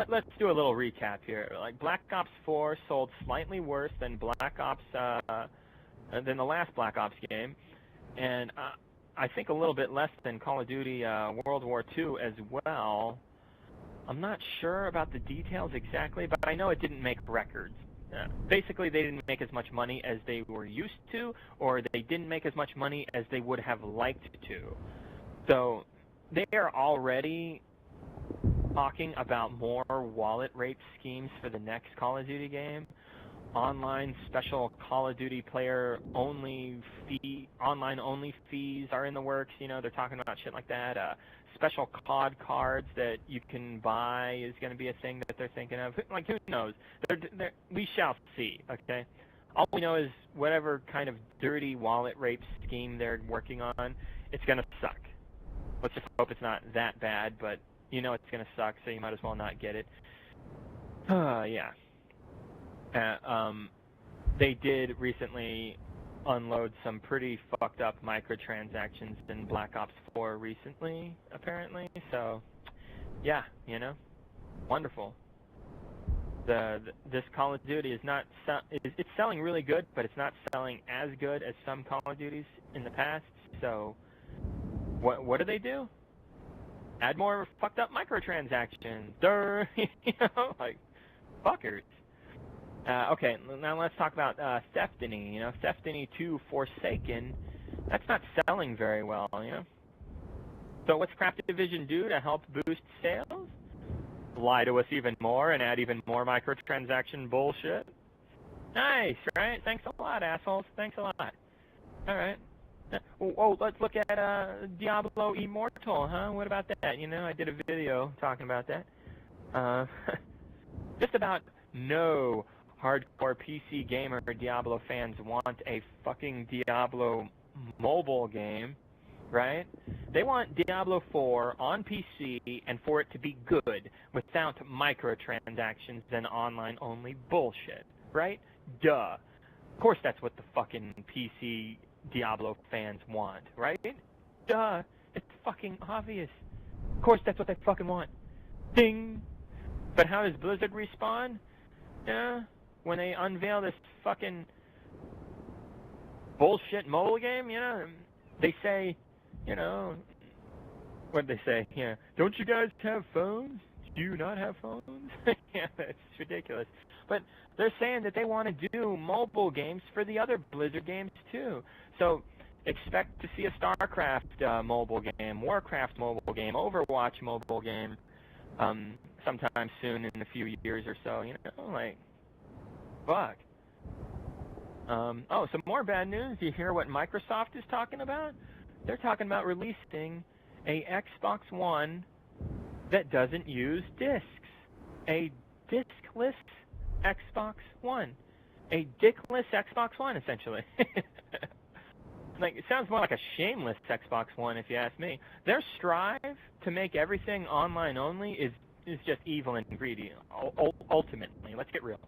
let's do a little recap here. Like, Black Ops 4 sold slightly worse than than the last Black Ops game, and I think a little bit less than Call of Duty World War II as well. I'm not sure about the details exactly, but I know it didn't make records. Basically, they didn't make as much money as they were used to, or they didn't make as much money as they would have liked to. So they are already talking about more wallet rape schemes for the next Call of Duty game. Online special Call of Duty player only online only fees are in the works. You know, they're talking about shit like that. Special COD cards that you can buy is going to be a thing that they're thinking of. Like, who knows? We shall see, okay? All we know is whatever kind of dirty wallet rape scheme they're working on, it's going to suck. Let's just hope it's not that bad, but you know it's going to suck, so you might as well not get it. Yeah. They did recently unload some pretty fucked up microtransactions in Black Ops 4 recently, apparently. So, yeah, you know, wonderful. This Call of Duty is not it's selling really good, but it's not selling as good as some Call of Duties in the past. So, what do they do? Add more fucked up microtransactions. You know, like, fuckers. Okay, now let's talk about Destiny. You know, Destiny 2 Forsaken, that's not selling very well, you know. So what's Craft Division do to help boost sales? Lie to us even more and add even more microtransaction bullshit? Nice, right? Thanks a lot, assholes. Thanks a lot. All right. Oh, let's look at Diablo Immortal, huh? What about that? You know, I did a video talking about that. Just about no hardcore PC gamer Diablo fans want a fucking Diablo mobile game, right? They want Diablo 4 on PC and for it to be good without microtransactions and online-only bullshit, right? Duh. Of course that's what the fucking PC Diablo fans want, right? Duh. It's fucking obvious. Of course that's what they fucking want. Ding. But how does Blizzard respond? Yeah, when they unveil this fucking bullshit mobile game, you know, they say, you know, what did they say? Yeah, don't you guys have phones? Do you not have phones? Yeah, it's ridiculous. But they're saying that they want to do mobile games for the other Blizzard games too. So expect to see a StarCraft mobile game, Warcraft mobile game, Overwatch mobile game, sometime soon in a few years or so. You know, like, fuck. Oh, some more bad news. You hear what Microsoft is talking about? They're talking about releasing a Xbox One that doesn't use discs. A discless Xbox One. A dickless Xbox One, essentially. Like, it sounds more like a shameless Xbox One, if you ask me. Their strive to make everything online only is just evil and greedy, ultimately. Let's get real.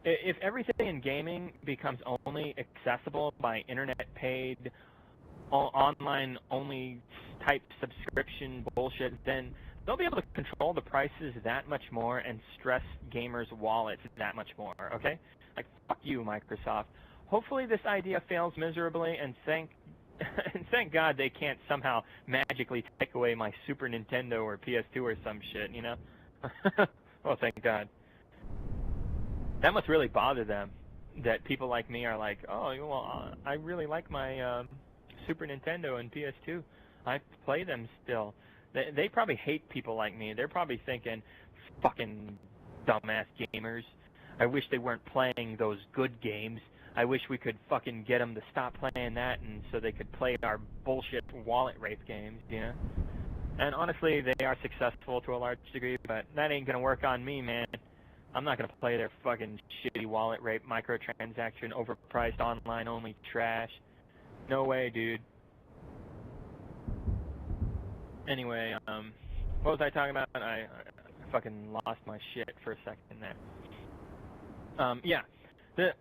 If everything in gaming becomes only accessible by internet-paid, online-only type subscription bullshit, then they'll be able to control the prices that much more and stress gamers' wallets that much more, okay? Like, fuck you, Microsoft. Hopefully this idea fails miserably, and thank God they can't somehow magically take away my Super Nintendo or PS2 or some shit, you know? Well, thank God. That must really bother them, that people like me are like, oh, well, I really like my Super Nintendo and PS2. I play them still. They probably hate people like me. They're probably thinking, fucking dumbass gamers. I wish they weren't playing those good games. I wish we could fucking get them to stop playing that, and so they could play our bullshit wallet rape games, you know? And honestly, they are successful to a large degree, but that ain't gonna work on me, man. I'm not gonna play their fucking shitty wallet rape, microtransaction, overpriced, online-only trash. No way, dude. Anyway, what was I talking about? I fucking lost my shit for a second there. Yeah. The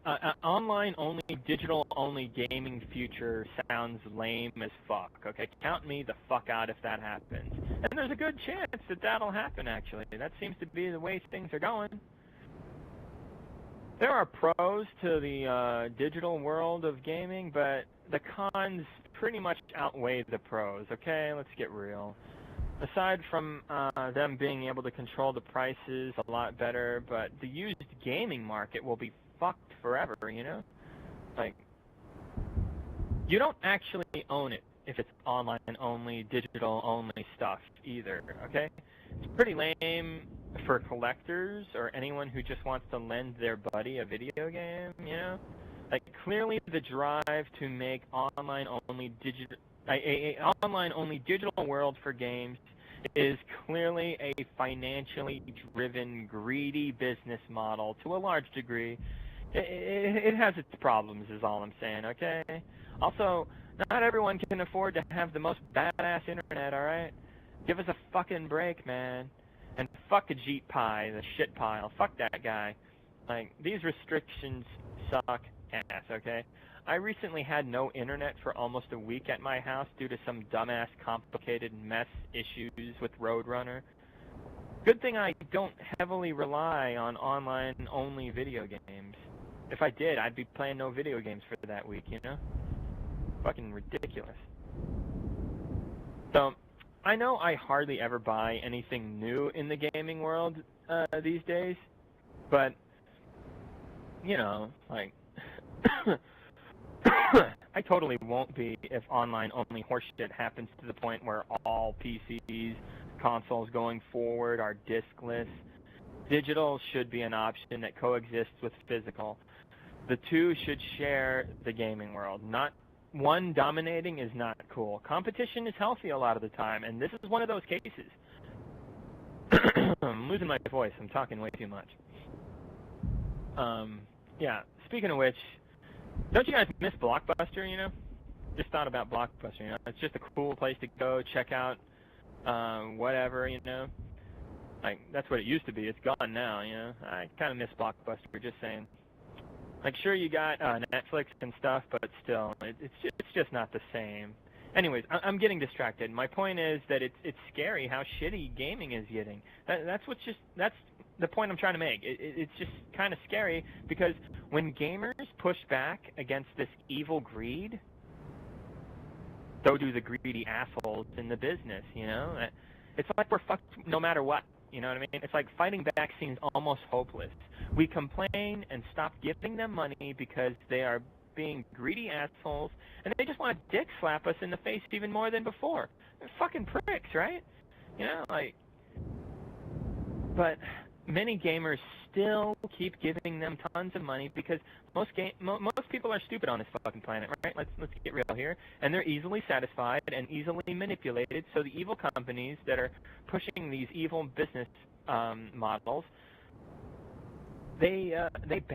online-only, digital-only gaming future sounds lame as fuck, okay? Count me the fuck out if that happens. And there's a good chance that that'll happen, actually. That seems to be the way things are going. There are pros to the digital world of gaming, but the cons pretty much outweigh the pros, okay? Let's get real. Aside from them being able to control the prices a lot better, but the used gaming market will be fucked forever, you know? Like, you don't actually own it if it's online only, digital only stuff either, okay? It's pretty lame for collectors or anyone who just wants to lend their buddy a video game, you know? Like, clearly the drive to make online only digital world for games is clearly a financially driven, greedy business model to a large degree. It has its problems, is all I'm saying, okay? Also, not everyone can afford to have the most badass internet, alright? Give us a fucking break, man. And fuck Ajit Pai, the shit pile. Fuck that guy. Like, these restrictions suck ass, okay? I recently had no internet for almost a week at my house due to some dumbass complicated mess issues with Roadrunner. Good thing I don't heavily rely on online-only video games. If I did, I'd be playing no video games for that week, you know? Fucking ridiculous. So, I know I hardly ever buy anything new in the gaming world these days, but, you know, like, I totally won't be if online-only horseshit happens to the point where all PCs, consoles going forward are diskless. Digital should be an option that coexists with physical. The two should share the gaming world. Not one dominating is not cool. Competition is healthy a lot of the time, and this is one of those cases. I'm losing my voice. I'm talking way too much. Yeah, speaking of which, don't you guys miss Blockbuster, you know? Just thought about Blockbuster, you know? It's just a cool place to go check out whatever, you know? Like, that's what it used to be. It's gone now, you know? I kind of miss Blockbuster, just saying. Like, sure, you got Netflix and stuff, but still, it's just not the same. Anyways, I'm getting distracted. My point is that it's scary how shitty gaming is getting. That's the point I'm trying to make. It's just kind of scary because when gamers push back against this evil greed, so do the greedy assholes in the business, you know? It's like we're fucked no matter what, you know what I mean? It's like fighting back seems almost hopeless. We complain and stop giving them money because they are being greedy assholes, and they just want to dick slap us in the face even more than before. They're fucking pricks, right? You know, like, but many gamers still keep giving them tons of money because most people are stupid on this fucking planet, right? Let's get real here, and they're easily satisfied and easily manipulated. So the evil companies that are pushing these evil business models, they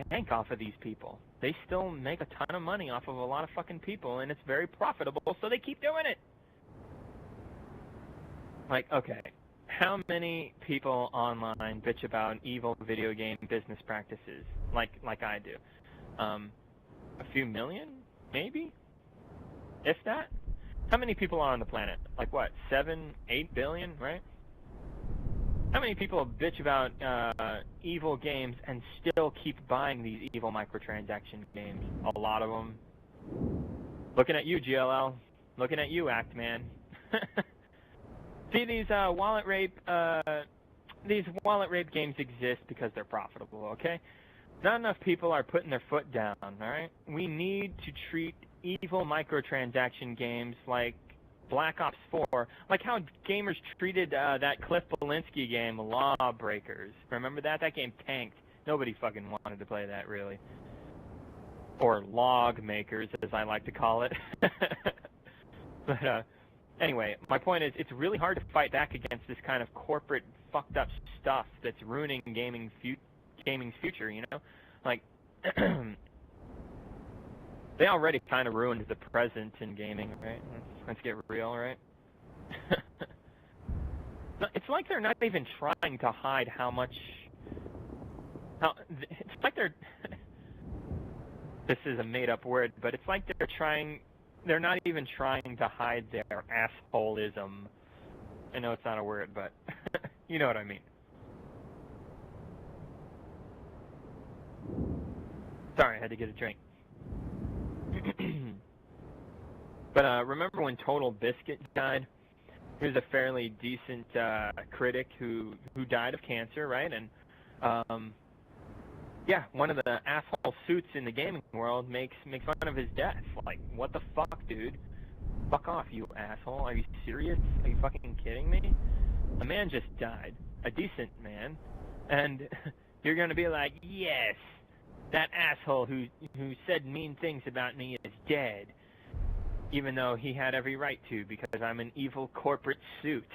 bank off of these people. They still make a ton of money off of a lot of fucking people, and it's very profitable. So they keep doing it. Like, okay. How many people online bitch about evil video game business practices like I do? A few million, maybe? If that? How many people are on the planet? Like what, 7, 8 billion, right? How many people bitch about evil games and still keep buying these evil microtransaction games? A lot of them. Looking at you, GLL. Looking at you, Act Man. See, these wallet rape games exist because they're profitable, okay? Not enough people are putting their foot down, all right? We need to treat evil microtransaction games like Black Ops 4, like how gamers treated that Cliff Belinsky game, Lawbreakers. Remember that? That game tanked. Nobody fucking wanted to play that, really. Or Log Makers, as I like to call it. But, anyway, my point is, it's really hard to fight back against this kind of corporate fucked up stuff that's ruining gaming's future, you know? Like, they already kind of ruined the present in gaming, right? Let's get real, right? It's like they're not even trying to hide it's like they're, this is a made-up word, but it's like they're not even trying to hide their assholeism. I know it's not a word, but you know what I mean. Sorry, I had to get a drink. But remember when Total Biscuit died? He was a fairly decent critic who died of cancer, right? And yeah, one of the asshole suits in the gaming world makes fun of his death. Like, what the fuck, dude? Fuck off, you asshole. Are you serious? Are you fucking kidding me? A man just died. A decent man. And you're gonna be like, yes, that asshole who said mean things about me is dead. Even though he had every right to, because I'm an evil corporate suit.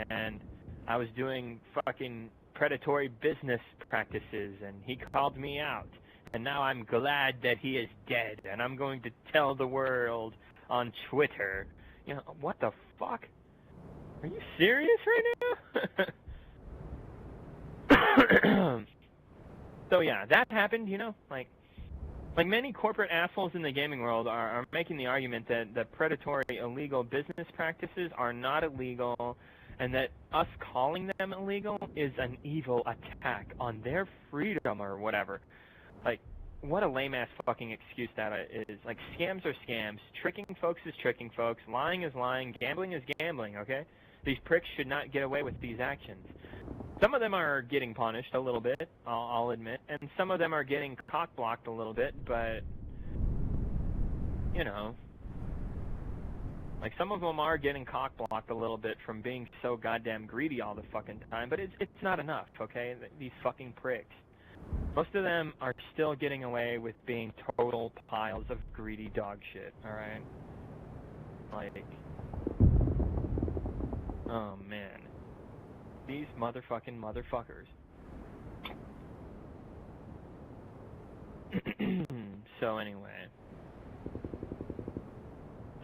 And I was doing fucking predatory business practices, and he called me out. And now I'm glad that he is dead, and I'm going to tell the world on Twitter. You know, what the fuck? Are you serious right now? So yeah, that happened, you know, like many corporate assholes in the gaming world are making the argument that the predatory illegal business practices are not illegal, and that us calling them illegal is an evil attack on their freedom or whatever. Like, what a lame-ass fucking excuse that is. Like, scams are scams. Tricking folks is tricking folks. Lying is lying. Gambling is gambling, okay? These pricks should not get away with these actions. Some of them are getting punished a little bit, I'll admit, and some of them are getting cock-blocked a little bit, but, you know, like, some of them are getting cock-blocked a little bit from being so goddamn greedy all the fucking time, but it's not enough, okay? These fucking pricks. Most of them are still getting away with being total piles of greedy dog shit, alright? Like, oh man. These motherfucking motherfuckers. So anyway,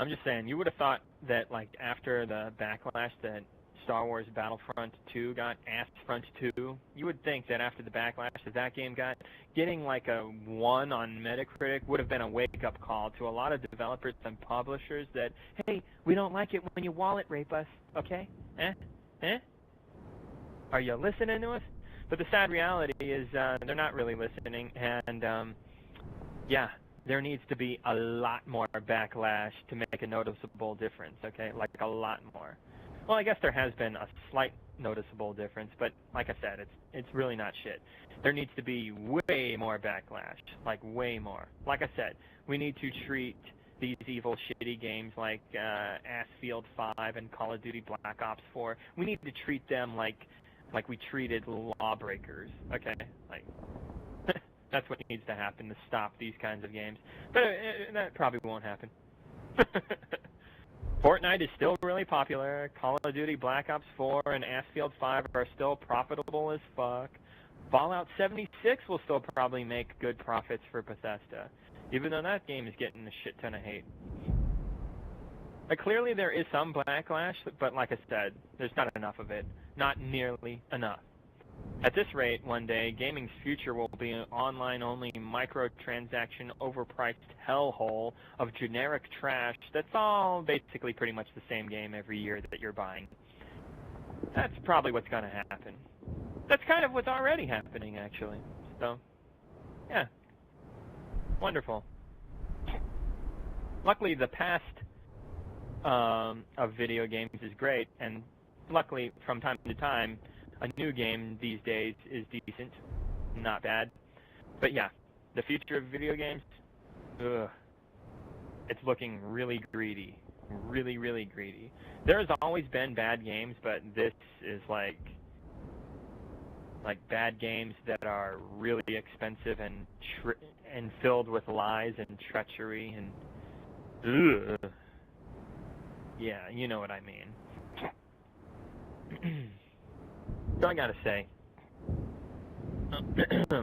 I'm just saying, you would have thought that, like, after the backlash that Star Wars Battlefront 2 got, Front 2, you would think that after the backlash that game got, getting like a 1 on Metacritic would have been a wake-up call to a lot of developers and publishers that, hey, we don't like it when you wallet rape us, okay? Are you listening to us? But the sad reality is they're not really listening, and yeah, there needs to be a lot more backlash to make a noticeable difference, okay? Like, a lot more. Well, I guess there has been a slight noticeable difference. But like I said, it's really not shit. There needs to be way more backlash, like way more. Like I said, we need to treat these evil, shitty games like Assfield 5 and Call of Duty Black Ops 4. We need to treat them like we treated lawbreakers. Okay, like that's what needs to happen to stop these kinds of games. But that probably won't happen. Fortnite is still really popular. Call of Duty Black Ops 4 and Assfield 5 are still profitable as fuck. Fallout 76 will still probably make good profits for Bethesda, even though that game is getting a shit ton of hate. But clearly there is some backlash, but like I said, there's not enough of it. Not nearly enough. At this rate, one day, gaming's future will be an online-only, microtransaction, overpriced hellhole of generic trash that's all basically pretty much the same game every year that you're buying. That's probably what's going to happen. That's kind of what's already happening, actually. So, yeah. Wonderful. Luckily, the past of video games is great, and luckily, from time to time, a new game these days is decent, not bad. But yeah, the future of video games, it's looking really greedy. Really, really greedy. There's always been bad games, but this is like bad games that are really expensive and filled with lies and treachery and yeah, you know what I mean. So I gotta say,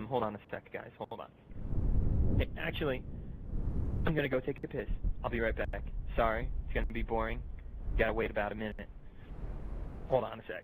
hold on a sec, guys. Hold on. Hey, actually, I'm gonna go take a piss. I'll be right back. Sorry, it's gonna be boring. Gotta wait about a minute. Hold on a sec.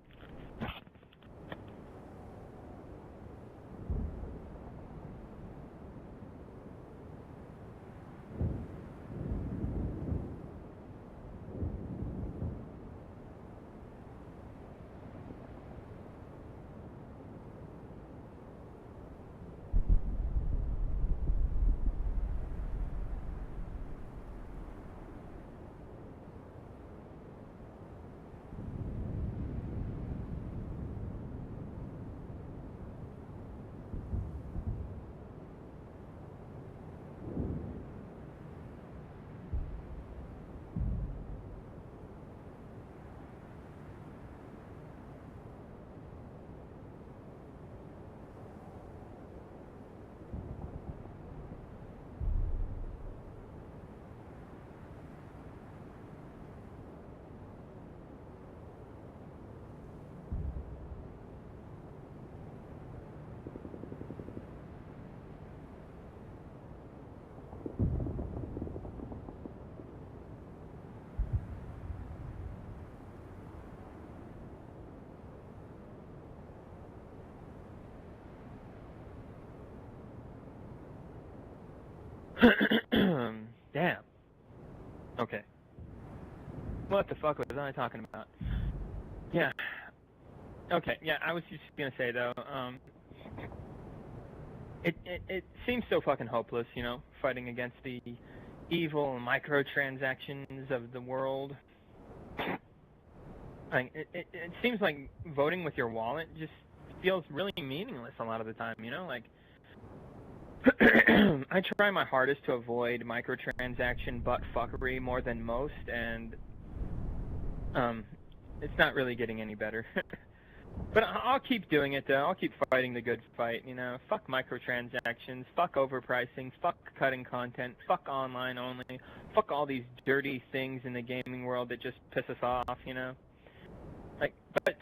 Damn. Okay. What the fuck was I talking about? Yeah. Okay, yeah, I was just gonna say though, it seems so fucking hopeless, you know, fighting against the evil microtransactions of the world. Like, it seems like voting with your wallet just feels really meaningless a lot of the time, you know, like, I try my hardest to avoid microtransaction butt fuckery more than most, and it's not really getting any better. But I'll keep doing it, though. I'll keep fighting the good fight, you know. Fuck microtransactions, fuck overpricing, fuck cutting content, fuck online only, fuck all these dirty things in the gaming world that just piss us off, you know. Like, but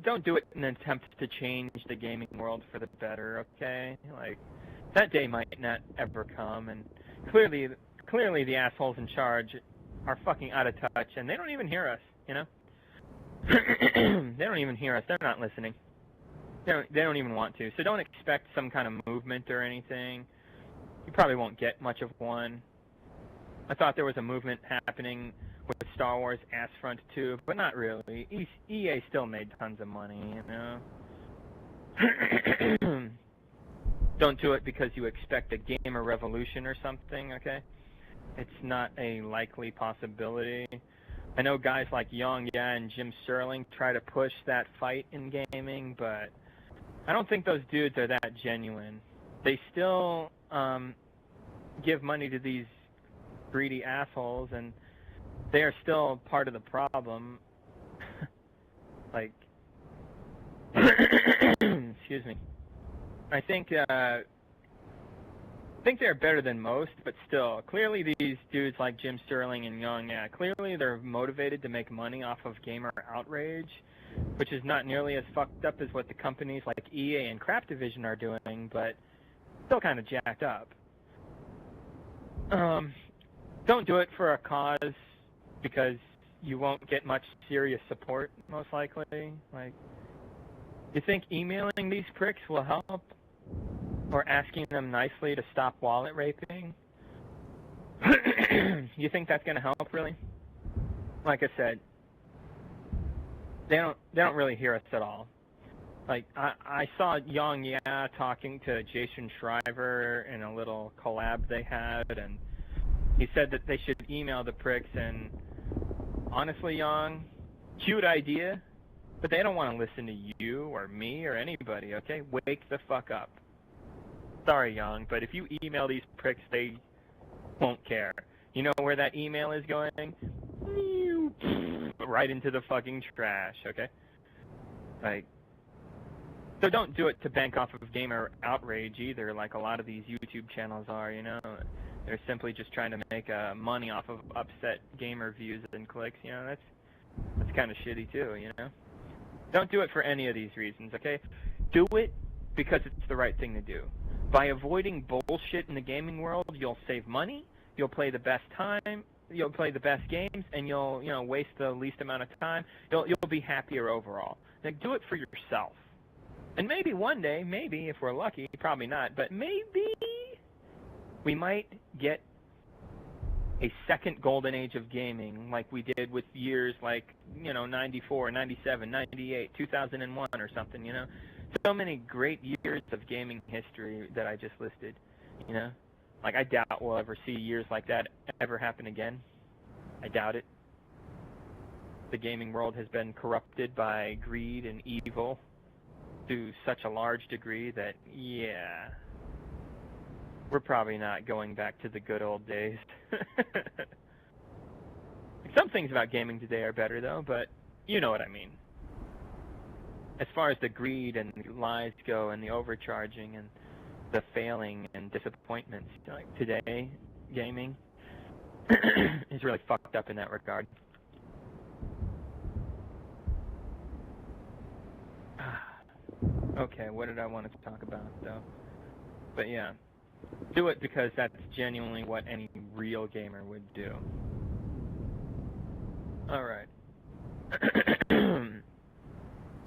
don't do it in an attempt to change the gaming world for the better, okay? Like, that day might not ever come, and clearly the assholes in charge are fucking out of touch, and they don't even hear us, you know? They don't even hear us. They're not listening. They don't even want to. So don't expect some kind of movement or anything. You probably won't get much of one. I thought there was a movement happening with Star Wars Assfront 2, but not really. EA still made tons of money, you know? Don't do it because you expect a gamer revolution or something, okay? It's not a likely possibility. I know guys like Young Ya and Jim Sterling try to push that fight in gaming, but I don't think those dudes are that genuine. They still give money to these greedy assholes, and they are still part of the problem. Like, excuse me. I think they're better than most, but still, clearly these dudes like Jim Sterling and Young, yeah, clearly they're motivated to make money off of gamer outrage, which is not nearly as fucked up as what the companies like EA and Craptivision are doing, but still kind of jacked up. Don't do it for a cause because you won't get much serious support, most likely. Like, you think emailing these pricks will help? Or asking them nicely to stop wallet raping? You think that's going to help, really? Like I said, they don't really hear us at all. Like, I saw Yang Ya talking to Jason Shriver in a little collab they had, and he said that they should email the pricks, and honestly, Yang, cute idea, but they don't want to listen to you or me or anybody, okay? Wake the fuck up. Sorry, Young, but if you email these pricks, they won't care. You know where that email is going? Right into the fucking trash, okay? Like, so don't do it to bank off of gamer outrage either, like a lot of these YouTube channels are, you know? They're simply just trying to make money off of upset gamer views and clicks, you know? That's kind of shitty too, you know? Don't do it for any of these reasons, okay? Do it because it's the right thing to do. By avoiding bullshit in the gaming world, you'll save money, you'll play the best time, you'll play the best games, and you'll, waste the least amount of time. You'll be happier overall. Like, do it for yourself. And maybe one day, maybe if we're lucky, probably not, but maybe we might get a second golden age of gaming like we did with years like, 94, 97, 98, 2001 or something, you know? So many great years of gaming history that I just listed, you know? Like, I doubt we'll ever see years like that ever happen again. I doubt it. The gaming world has been corrupted by greed and evil to such a large degree that, yeah, we're probably not going back to the good old days. Some things about gaming today are better, though, but you know what I mean. As far as the greed and the lies go and the overcharging and the failing and disappointments, like today, gaming is really fucked up in that regard. Okay, what did I want to talk about, though? But yeah, do it because that's genuinely what any real gamer would do. Alright.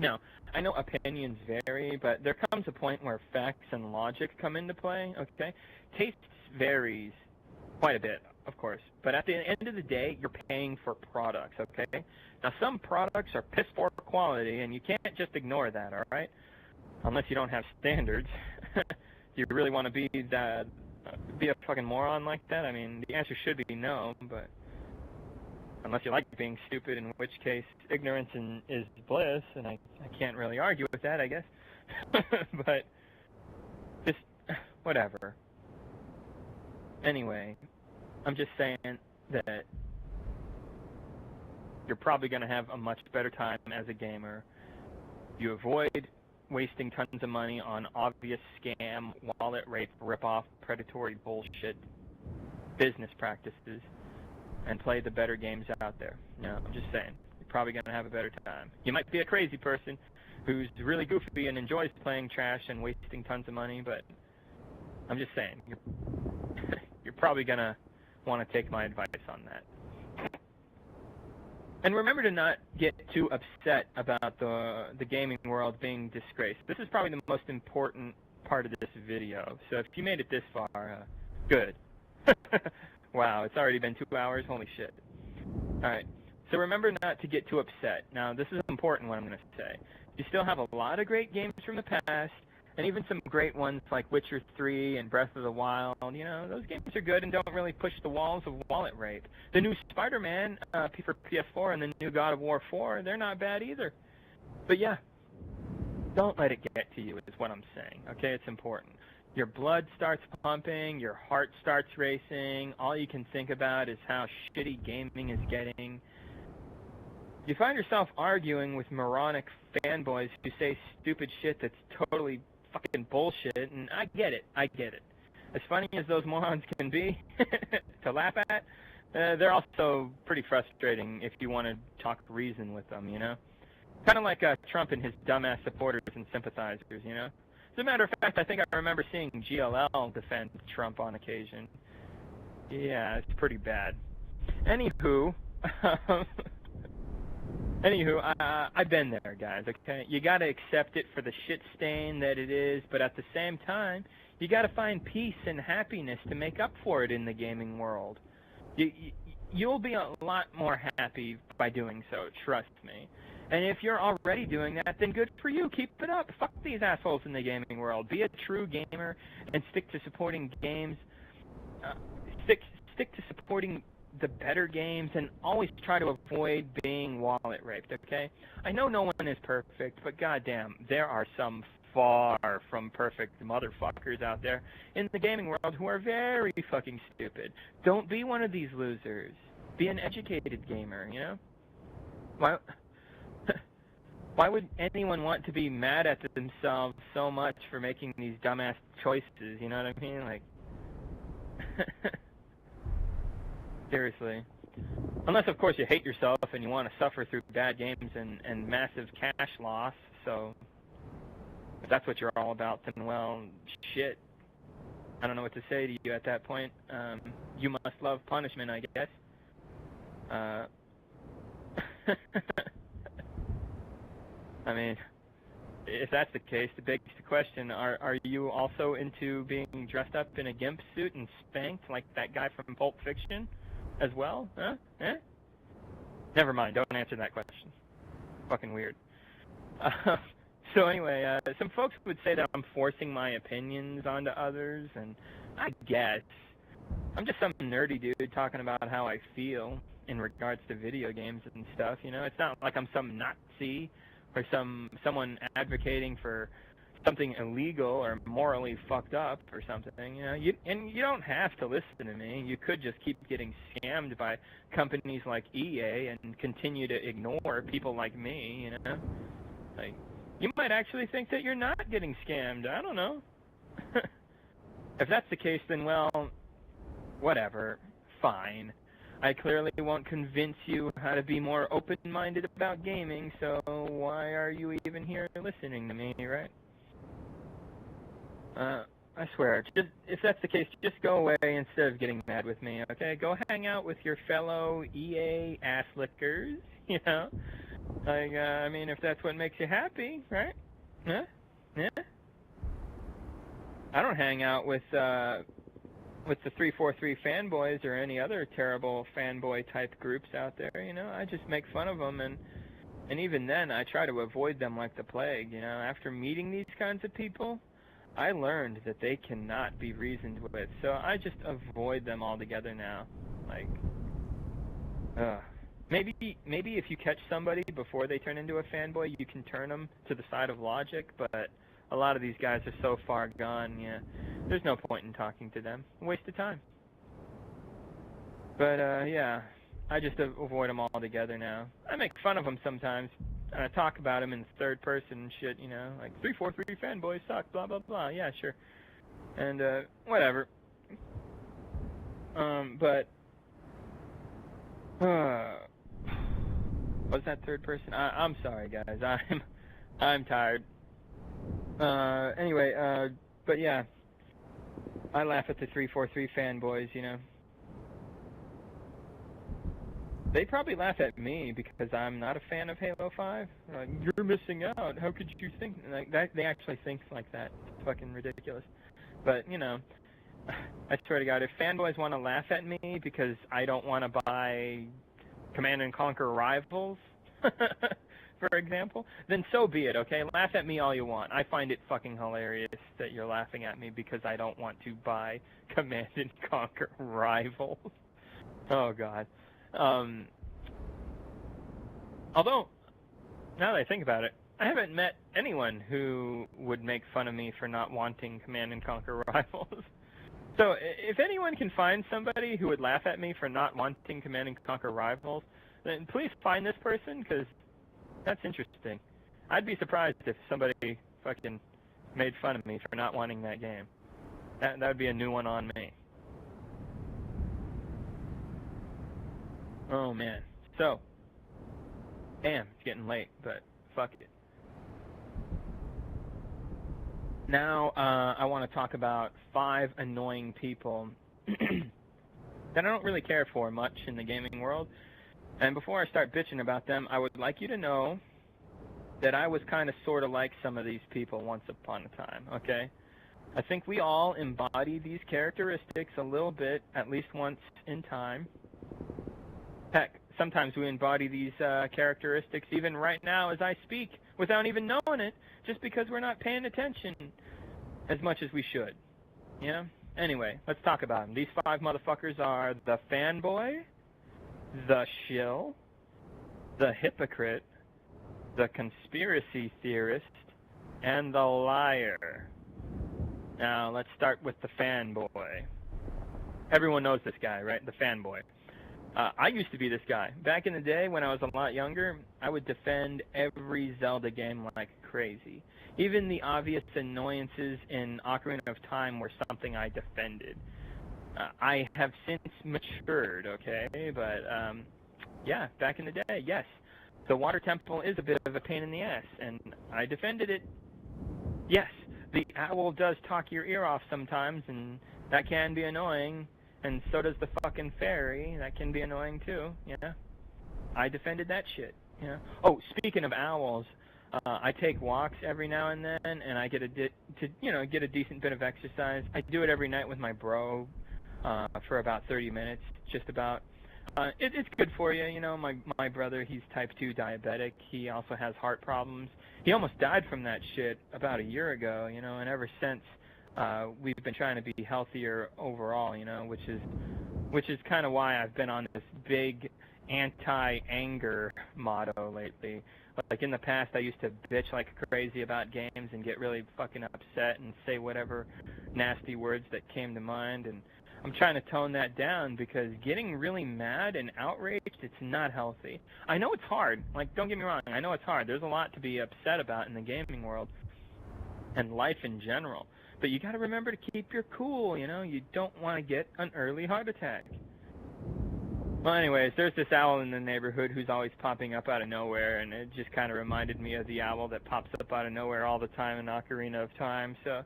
Now, I know opinions vary, but there comes a point where facts and logic come into play, okay? Taste varies quite a bit, of course, but at the end of the day, you're paying for products, okay? Now, some products are piss-poor quality, and you can't just ignore that, all right? Unless you don't have standards. Do you really want to be a fucking moron like that? I mean, the answer should be no, but unless you like being stupid, in which case ignorance is bliss, and I can't really argue with that, I guess. But just whatever. Anyway, I'm just saying that you're probably going to have a much better time as a gamer. You avoid wasting tons of money on obvious scam, wallet rape, rip-off, predatory bullshit, business practices, and play the better games out there. I'm just saying, you're probably going to have a better time. You might be a crazy person who's really goofy and enjoys playing trash and wasting tons of money, but I'm just saying, you're probably going to want to take my advice on that. And remember to not get too upset about the gaming world being disgraced. This is probably the most important part of this video. So if you made it this far, good. Wow, it's already been 2 hours? Holy shit. Alright, so remember not to get too upset. Now, this is important what I'm going to say. You still have a lot of great games from the past, And even some great ones like Witcher 3 and Breath of the Wild, you know, those games are good and don't really push the walls of wallet rape. The new Spider-Man for PS4 and the new God of War 4, they're not bad either. But yeah, don't let it get to you is what I'm saying, okay? It's important. Your blood starts pumping, your heart starts racing, all you can think about is how shitty gaming is getting. You find yourself arguing with moronic fanboys who say stupid shit that's totally fucking bullshit, and I get it. As funny as those morons can be to laugh at, they're also pretty frustrating if you want to talk reason with them, you know? Kind of like Trump and his dumbass supporters and sympathizers, you know? As a matter of fact, I think I remember seeing GLL defend Trump on occasion. Yeah, it's pretty bad. Anywho, I've been there, guys, okay? You gotta accept it for the shit stain that it is, but at the same time, you gotta find peace and happiness to make up for it in the gaming world. You'll be a lot more happy by doing so, trust me. And if you're already doing that, then good for you. Keep it up. Fuck these assholes in the gaming world. Be a true gamer and stick to supporting games. Stick to supporting the better games and always try to avoid being wallet raped, okay? I know no one is perfect, but goddamn, there are some far from perfect motherfuckers out there in the gaming world who are very fucking stupid. Don't be one of these losers. Be an educated gamer, you know? Why would anyone want to be mad at themselves so much for making these dumbass choices, you know what I mean? Like, seriously. Unless, of course, you hate yourself and you want to suffer through bad games and massive cash loss, so if that's what you're all about, then, well, shit. I don't know what to say to you at that point. You must love punishment, I guess. I mean, if that's the case, it begs the question, are you also into being dressed up in a gimp suit and spanked like that guy from Pulp Fiction as well? Huh? Eh? Never mind, don't answer that question. Fucking weird. So anyway, some folks would say that I'm forcing my opinions onto others, and I guess. I'm just some nerdy dude talking about how I feel in regards to video games and stuff, you know? It's not like I'm some Nazi or someone advocating for something illegal or morally fucked up or something, you know. You don't have to listen to me. You could just keep getting scammed by companies like EA and continue to ignore people like me, you know. Like, you might actually think that you're not getting scammed. I don't know. If that's the case, then, well, whatever. Fine. I clearly won't convince you how to be more open-minded about gaming, so why are you even here listening to me, right? I swear, if that's the case, just go away instead of getting mad with me, okay? Go hang out with your fellow EA ass-lickers, you know? Like, I mean, if that's what makes you happy, right? Huh? Yeah? I don't hang out with the 343 fanboys or any other terrible fanboy type groups out there, you know. I just make fun of them, and even then I try to avoid them like the plague, you know. After meeting these kinds of people, I learned that they cannot be reasoned with, so I just avoid them altogether now. Like, maybe if you catch somebody before they turn into a fanboy, you can turn them to the side of logic, but a lot of these guys are so far gone, yeah. There's no point in talking to them. A waste of time. But, yeah, I just avoid them altogether now. I make fun of them sometimes. I talk about them in third person and shit, you know, like 343 fanboys suck, blah, blah, blah. Yeah, sure. And, whatever. But, was that third person? I'm sorry, guys. I'm tired. Anyway, but yeah. I laugh at the 343 fanboys, you know. They probably laugh at me because I'm not a fan of Halo 5. Like, you're missing out. How could you think like that? They actually think like that. It's fucking ridiculous. But, you know, I swear to God, if fanboys want to laugh at me because I don't want to buy Command & Conquer Rivals, for example, then so be it, okay? Laugh at me all you want. I find it fucking hilarious that you're laughing at me because I don't want to buy Command and Conquer Rivals. Oh, God. Although, now that I think about it, I haven't met anyone who would make fun of me for not wanting Command and Conquer Rivals. So, if anyone can find somebody who would laugh at me for not wanting Command and Conquer Rivals, then please find this person, because that's interesting. I'd be surprised if somebody fucking made fun of me for not wanting that game. That would be a new one on me. Oh, man. So, damn, it's getting late, but fuck it. Now, I want to talk about 5 annoying people that I don't really care for much in the gaming world. And before I start bitching about them, I would like you to know that I was kind of sort of like some of these people once upon a time, okay? I think we all embody these characteristics a little bit, at least once in time. Heck, sometimes we embody these characteristics even right now as I speak, without even knowing it, just because we're not paying attention as much as we should. Yeah? Anyway, let's talk about them. These 5 motherfuckers are the fanboy, the shill, the hypocrite, the conspiracy theorist, and the liar. Now, let's start with the fanboy. Everyone knows this guy, right? The fanboy. I used to be this guy. Back in the day, when I was a lot younger, I would defend every Zelda game like crazy. Even the obvious annoyances in Ocarina of Time were something I defended. I have since matured, okay? But, yeah, back in the day, yes. The water temple is a bit of a pain in the ass, and I defended it. Yes, the owl does talk your ear off sometimes, and that can be annoying. And so does the fucking fairy. That can be annoying too, yeah. I defended that shit, yeah. Oh, speaking of owls, I take walks every now and then, and I get a decent bit of exercise. I do it every night with my bro for about 30 minutes, just about. It's good for you, you know. My brother, he's type 2 diabetic. He also has heart problems. He almost died from that shit about a year ago, you know, and ever since, we've been trying to be healthier overall, you know, which is kind of why I've been on this big anti-anger motto lately. Like in the past, I used to bitch like crazy about games and get really fucking upset and say whatever nasty words that came to mind, and I'm trying to tone that down because getting really mad and outraged, it's not healthy. I know it's hard. Like, don't get me wrong. I know it's hard. There's a lot to be upset about in the gaming world and life in general. But you got to remember to keep your cool, you know. You don't want to get an early heart attack. Well, anyways, there's this owl in the neighborhood who's always popping up out of nowhere, and it just kind of reminded me of the owl that pops up out of nowhere all the time in Ocarina of Time. So,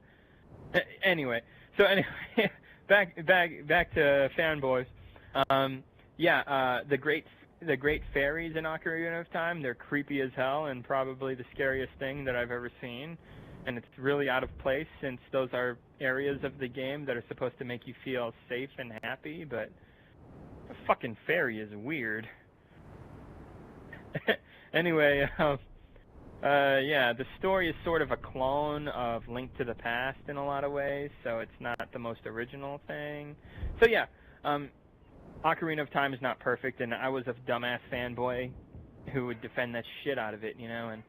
anyway, back to fanboys. The great fairies in Ocarina of Time, they're creepy as hell and probably the scariest thing that I've ever seen. And it's really out of place since those are areas of the game that are supposed to make you feel safe and happy, but the fucking fairy is weird. Anyway, the story is sort of a clone of Link to the Past in a lot of ways, so it's not the most original thing. So yeah, Ocarina of Time is not perfect, and I was a dumbass fanboy who would defend that shit out of it, you know, and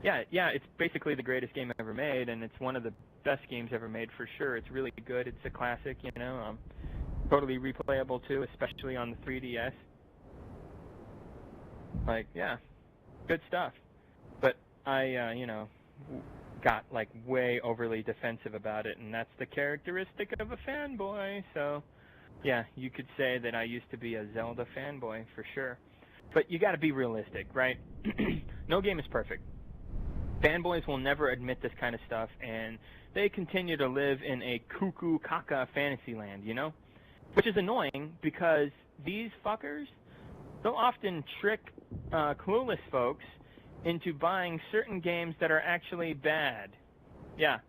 yeah, it's basically the greatest game ever made, and it's one of the best games ever made for sure. It's really good. It's a classic, you know, totally replayable too, especially on the 3DS. Like, yeah, good stuff. But I, got like way overly defensive about it, and that's the characteristic of a fanboy. So, yeah, you could say that I used to be a Zelda fanboy for sure. But you got to be realistic, right? No game is perfect. Fanboys will never admit this kind of stuff, and they continue to live in a cuckoo caca fantasy land, you know? Which is annoying because these fuckers, they'll often trick clueless folks into buying certain games that are actually bad. Yeah.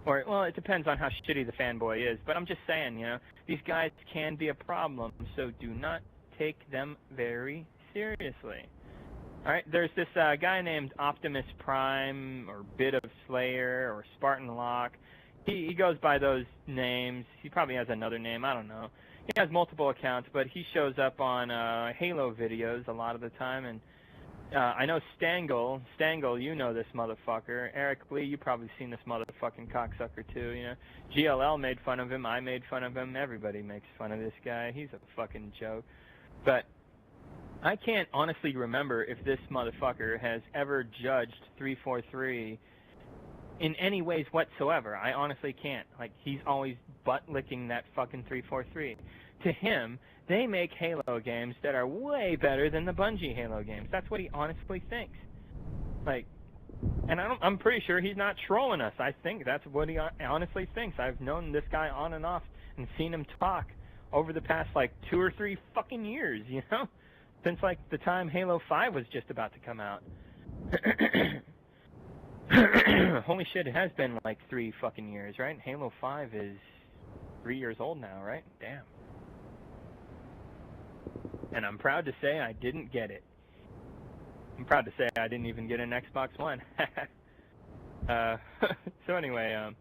Or, well, it depends on how shitty the fanboy is, but I'm just saying, you know, these guys can be a problem, so do not take them very seriously. All right, there's this guy named Optimus Prime or Bit of Slayer or Spartan Lock. He goes by those names. He probably has another name. I don't know. He has multiple accounts, but he shows up on Halo videos a lot of the time. And I know Stangle, you know this motherfucker. Eric Lee, you probably seen this motherfucking cocksucker too. You know, GLL made fun of him. I made fun of him. Everybody makes fun of this guy. He's a fucking joke. But I can't honestly remember if this motherfucker has ever judged 343 in any ways whatsoever. I honestly can't. Like, he's always butt-licking that fucking 343. To him, they make Halo games that are way better than the Bungie Halo games. That's what he honestly thinks. Like, and I'm pretty sure he's not trolling us. I think that's what he honestly thinks. I've known this guy on and off and seen him talk over the past, like, 2 or 3 fucking years, you know? Since, like, the time Halo 5 was just about to come out. Holy shit, it has been, like, 3 fucking years, right? Halo 5 is 3 years old now, right? Damn. And I'm proud to say I didn't get it. I'm proud to say I didn't even get an Xbox One. So anyway,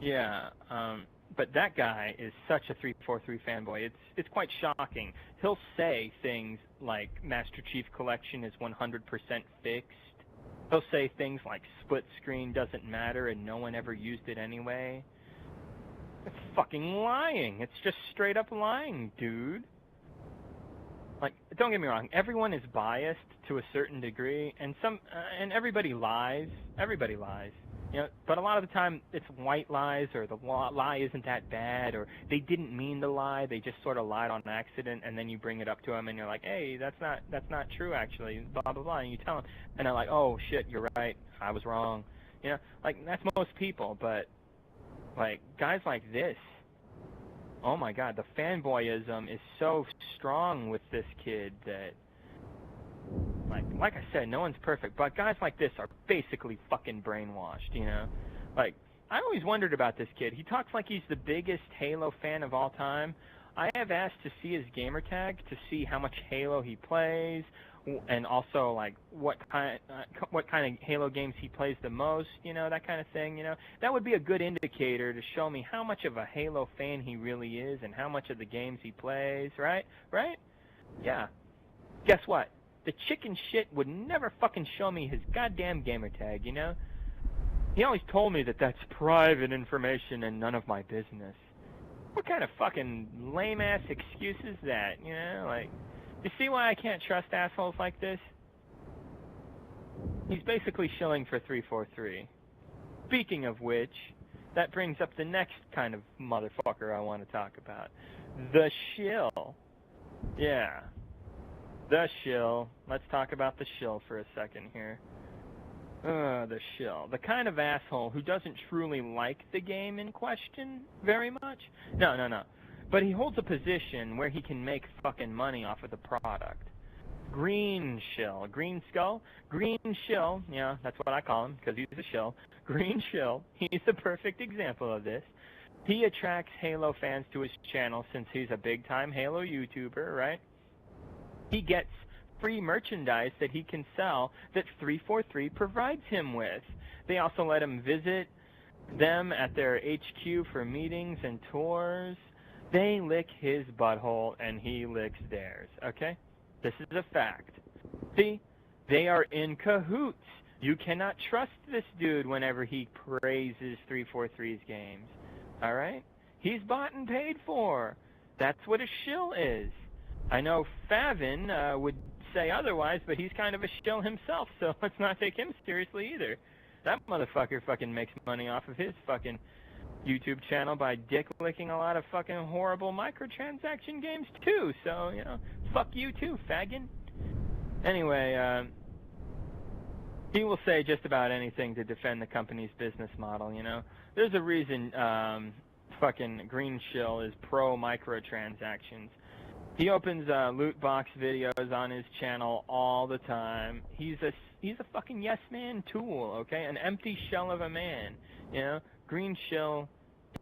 yeah, but that guy is such a 343 fanboy. It's quite shocking. He'll say things like Master Chief Collection is 100% fixed. He'll say things like split screen doesn't matter and no one ever used it anyway. It's fucking lying. It's just straight up lying, dude. Like, don't get me wrong. Everyone is biased to a certain degree, and and everybody lies. Everybody lies. You know, but a lot of the time it's white lies, or the lie isn't that bad, or they didn't mean to lie, they just sort of lied on accident, and then you bring it up to them and you're like, hey, that's not true actually, blah blah blah, and you tell them, and they're like, oh shit, you're right, I was wrong. You know, like, that's most people. But like, guys like this, oh my god, the fanboyism is so strong with this kid that, like I said, no one's perfect, but guys like this are basically fucking brainwashed, you know? Like, I always wondered about this kid. He talks like he's the biggest Halo fan of all time. I have asked to see his gamer tag to see how much Halo he plays, and also, like, what kind of Halo games he plays the most, you know, that kind of thing, you know? That would be a good indicator to show me how much of a Halo fan he really is and how much of the games he plays, right? Right? Yeah. Guess what? The chicken shit would never fucking show me his goddamn gamer tag, you know? He always told me that that's private information and none of my business. What kind of fucking lame-ass excuse is that, you know? Like, you see why I can't trust assholes like this? He's basically shilling for 343. Speaking of which, that brings up the next kind of motherfucker I want to talk about. The shill. Yeah. The shill. Let's talk about the shill for a second here. The shill. The kind of asshole who doesn't truly like the game in question very much. No. But he holds a position where he can make fucking money off of the product. Green shill. Green skull? Green shill. Yeah, that's what I call him because he's a shill. Green shill. He's the perfect example of this. He attracts Halo fans to his channel since he's a big-time Halo YouTuber, right? He gets free merchandise that he can sell that 343 provides him with. They also let him visit them at their HQ for meetings and tours. They lick his butthole and he licks theirs, okay? This is a fact. See, they are in cahoots. You cannot trust this dude whenever he praises 343's games, all right? He's bought and paid for. That's what a shill is. I know Favin would say otherwise, but he's kind of a shill himself, so let's not take him seriously either. That motherfucker fucking makes money off of his fucking YouTube channel by dick-licking a lot of fucking horrible microtransaction games too, so, you know, fuck you too, faggot. Anyway, he will say just about anything to defend the company's business model, you know. There's a reason fucking Green Shill is pro-microtransactions. He opens loot box videos on his channel all the time. He's a fucking yes man tool, okay? An empty shell of a man, you know? Green shill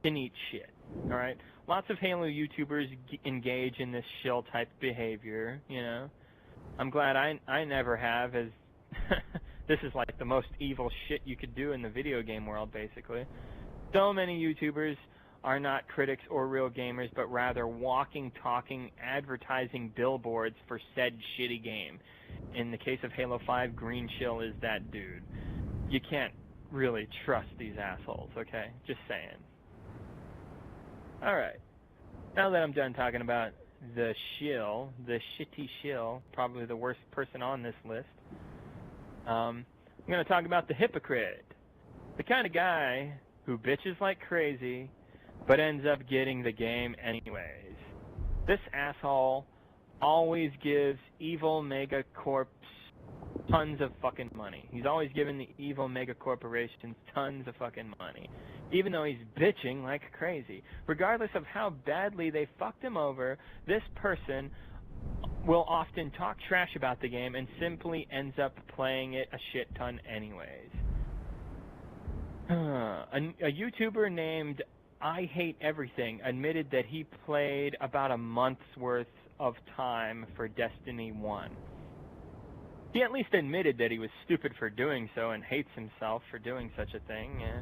can eat shit, all right? Lots of Halo YouTubers engage in this shill type behavior, you know? I'm glad I never have, as this is like the most evil shit you could do in the video game world, basically. So many YouTubers are not critics or real gamers, but rather walking, talking, advertising billboards for said shitty game. In the case of Halo 5, Green Chill is that dude. You can't really trust these assholes, okay? Just saying. Alright. Now that I'm done talking about the shill, the shitty shill, probably the worst person on this list, I'm going to talk about the hypocrite. The kind of guy who bitches like crazy, but ends up getting the game anyways. This asshole always gives evil megacorps tons of fucking money. He's always giving the evil megacorporations tons of fucking money, even though he's bitching like crazy. Regardless of how badly they fucked him over, this person will often talk trash about the game and simply ends up playing it a shit ton anyways. A YouTuber named I Hate Everything admitted that he played about a month's worth of time for Destiny 1. He at least admitted that he was stupid for doing so and hates himself for doing such a thing. Yeah.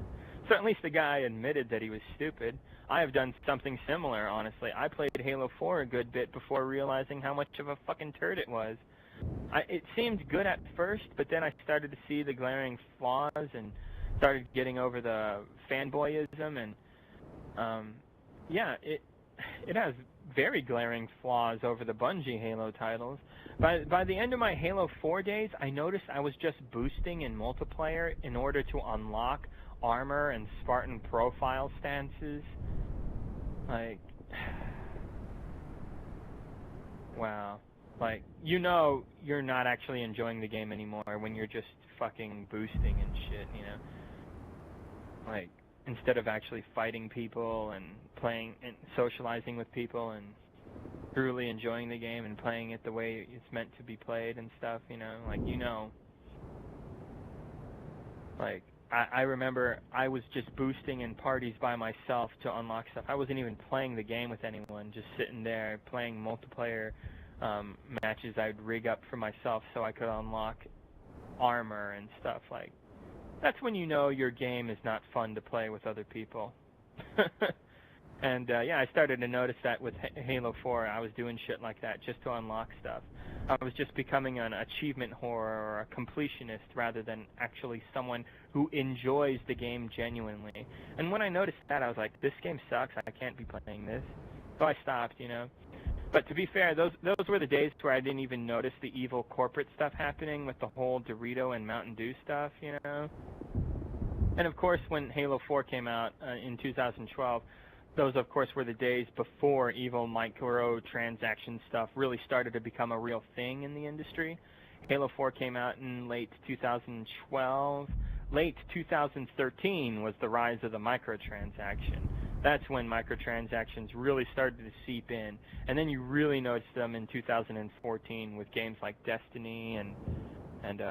So at least the guy admitted that he was stupid. I have done something similar, honestly. I played Halo 4 a good bit before realizing how much of a fucking turd it was. It seemed good at first, but then I started to see the glaring flaws and started getting over the fanboyism, and yeah, it has very glaring flaws over the Bungie Halo titles. By the end of my Halo 4 days, I noticed I was just boosting in multiplayer in order to unlock armor and Spartan profile stances. Like, wow. Like, you know you're not actually enjoying the game anymore when you're just fucking boosting and shit, you know? Like, instead of actually fighting people and playing and socializing with people and truly enjoying the game and playing it the way it's meant to be played and stuff, you know? Like, you know. Like, I remember I was just boosting in parties by myself to unlock stuff. I wasn't even playing the game with anyone, just sitting there playing multiplayer matches I'd rig up for myself so I could unlock armor and stuff. Like, that's when you know your game is not fun to play with other people. And yeah, I started to notice that with Halo 4. I was doing shit like that just to unlock stuff. I was just becoming an achievement whore or a completionist rather than actually someone who enjoys the game genuinely. And when I noticed that, I was like, this game sucks. I can't be playing this. So I stopped, you know. But to be fair, those were the days where I didn't even notice the evil corporate stuff happening with the whole Dorito and Mountain Dew stuff, you know. And of course, when Halo 4 came out in 2012, those, of course, were the days before evil microtransaction stuff really started to become a real thing in the industry. Halo 4 came out in late 2012. Late 2013 was the rise of the microtransaction. That's when microtransactions really started to seep in. And then you really noticed them in 2014 with games like Destiny and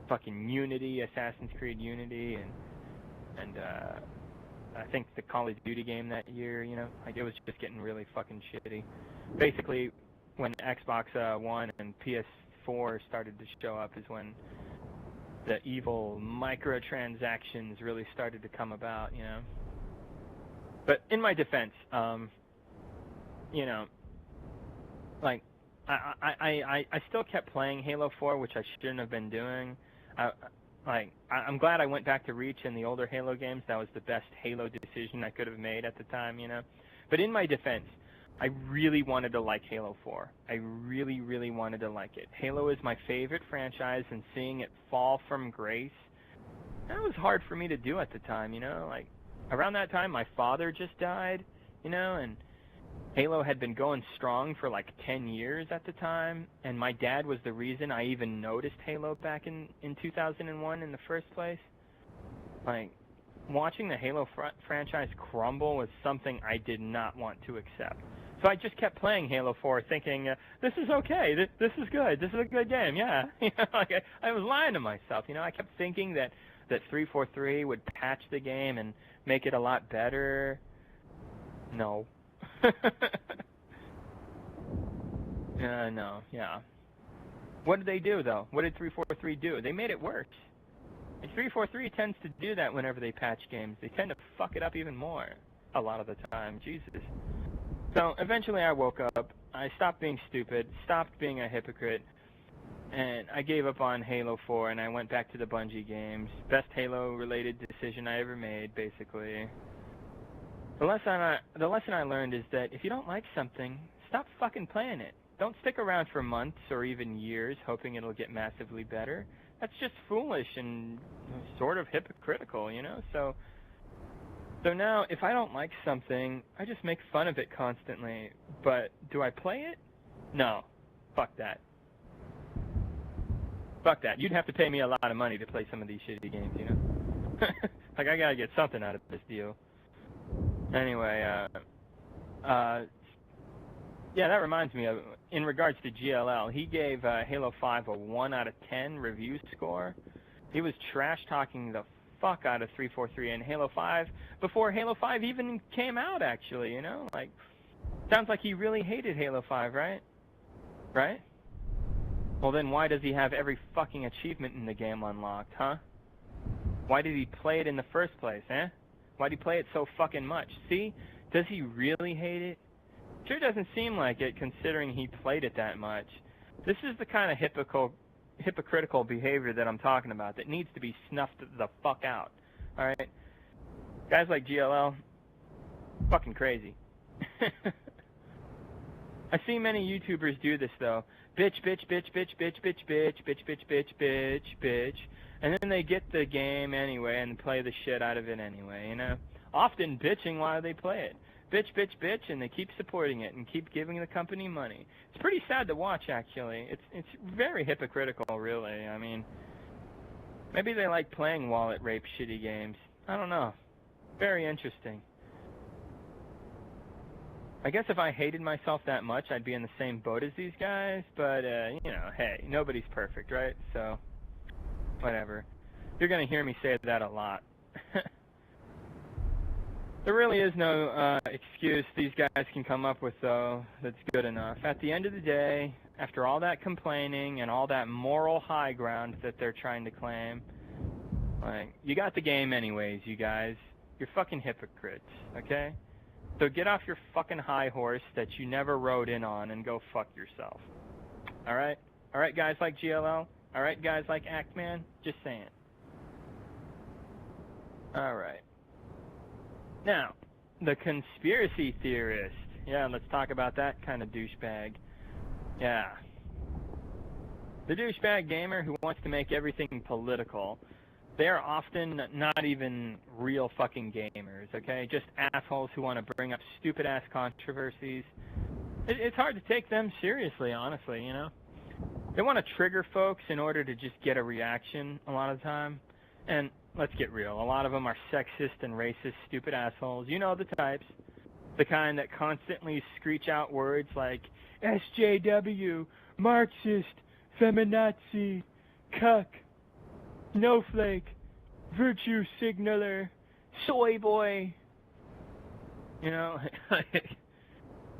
fucking Unity, Assassin's Creed Unity, and I think the Call of Duty game that year, you know, like it was just getting really fucking shitty. Basically, when Xbox One and PS4 started to show up is when the evil microtransactions really started to come about, you know. But in my defense, you know, like, I still kept playing Halo 4, which I shouldn't have been doing. I'm glad I went back to Reach and the older Halo games. That was the best Halo decision I could have made at the time, you know. But in my defense, I really wanted to like Halo 4. I really, really wanted to like it. Halo is my favorite franchise, and seeing it fall from grace, that was hard for me to do at the time, you know. Like, around that time, my father just died, you know, and Halo had been going strong for like 10 years at the time, and my dad was the reason I even noticed Halo back in 2001 in the first place. Like, watching the Halo franchise crumble was something I did not want to accept. So I just kept playing Halo 4 thinking, this is okay, this is good, this is a good game, yeah. You know, like I was lying to myself, you know. I kept thinking that 343 would patch the game and make it a lot better. No. No, yeah. What did they do, though? What did 343 do? They made it worse. Like 343 tends to do that whenever they patch games. They tend to fuck it up even more a lot of the time. Jesus. So eventually I woke up. I stopped being stupid, stopped being a hypocrite, and I gave up on Halo 4 and I went back to the Bungie games. Best Halo-related decision I ever made, basically. The lesson I learned is that if you don't like something, stop fucking playing it. Don't stick around for months or even years hoping it'll get massively better. That's just foolish and sort of hypocritical, you know? So now, if I don't like something, I just make fun of it constantly. But do I play it? No. Fuck that. Fuck that. You'd have to pay me a lot of money to play some of these shitty games, you know? Like, I gotta get something out of this deal. Anyway, yeah, that reminds me of, in regards to GLL, he gave Halo 5 a 1 out of 10 review score. He was trash-talking the fuck out of 343 and Halo 5 before Halo 5 even came out, actually, you know? Like, sounds like he really hated Halo 5, right? Right? Well, then why does he have every fucking achievement in the game unlocked, huh? Why did he play it in the first place, eh? Why'd he play it so fucking much? See? Does he really hate it? Sure doesn't seem like it, considering he played it that much. This is the kind of hypocritical behavior that I'm talking about that needs to be snuffed the fuck out. Alright? Guys like GLL, fucking crazy. I see many YouTubers do this, though. Bitch, bitch, bitch, bitch, bitch, bitch, bitch, bitch, bitch, bitch, bitch, bitch. And then they get the game anyway and play the shit out of it anyway, you know? Often bitching while they play it. Bitch, bitch, bitch, and they keep supporting it and keep giving the company money. It's pretty sad to watch, actually. It's very hypocritical, really. I mean, maybe they like playing wallet rape shitty games. I don't know. Very interesting. I guess if I hated myself that much, I'd be in the same boat as these guys, but, you know, hey, nobody's perfect, right? So, whatever. You're going to hear me say that a lot. There really is no excuse these guys can come up with, though, that's good enough. At the end of the day, after all that complaining and all that moral high ground that they're trying to claim, like, you got the game anyways, you guys. You're fucking hypocrites, okay? So get off your fucking high horse that you never rode in on and go fuck yourself. Alright? Alright, guys like GLL? Alright, guys like Actman? Just saying. Alright. Now, the conspiracy theorist. Yeah, let's talk about that kind of douchebag. Yeah. The douchebag gamer who wants to make everything political. They're often not even real fucking gamers, okay? Just assholes who want to bring up stupid-ass controversies. It's hard to take them seriously, honestly, you know? They want to trigger folks in order to just get a reaction a lot of the time. And let's get real, a lot of them are sexist and racist, stupid assholes. You know the types. The kind that constantly screech out words like SJW, Marxist, feminazi, cuck, snowflake, virtue signaler, soy boy. You know,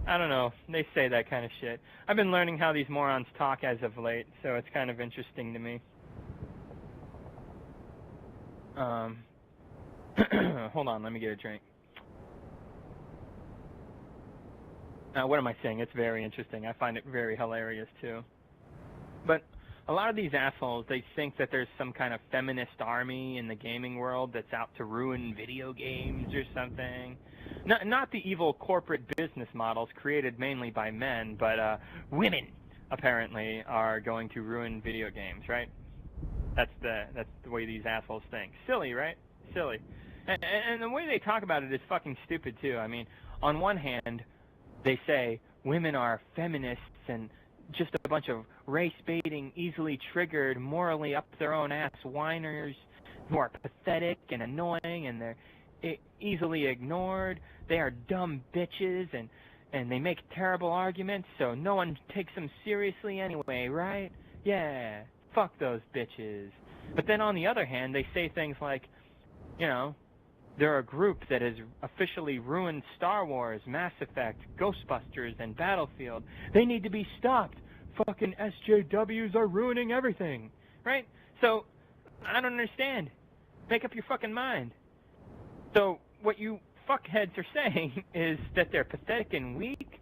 I don't know. They say that kind of shit. I've been learning how these morons talk as of late, so it's kind of interesting to me. Hold on, let me get a drink. What am I saying? It's very interesting. I find it very hilarious, too. But a lot of these assholes, they think that there's some kind of feminist army in the gaming world that's out to ruin video games or something. Not the evil corporate business models created mainly by men, but women, apparently, are going to ruin video games, right? That's the way these assholes think. Silly, right? Silly. And the way they talk about it is fucking stupid, too. I mean, on one hand, they say women are feminists and just a bunch of race-baiting, easily triggered, morally up-their-own-ass whiners who are pathetic and annoying, and they're easily ignored. They are dumb bitches, and they make terrible arguments, so no one takes them seriously anyway, right? Yeah, fuck those bitches. But then on the other hand, they say things like, you know, They're a group that has officially ruined Star Wars, Mass Effect, Ghostbusters, and Battlefield. They need to be stopped. Fucking SJWs are ruining everything, right? So, I don't understand. Make up your fucking mind. So, what you fuckheads are saying is that they're pathetic and weak,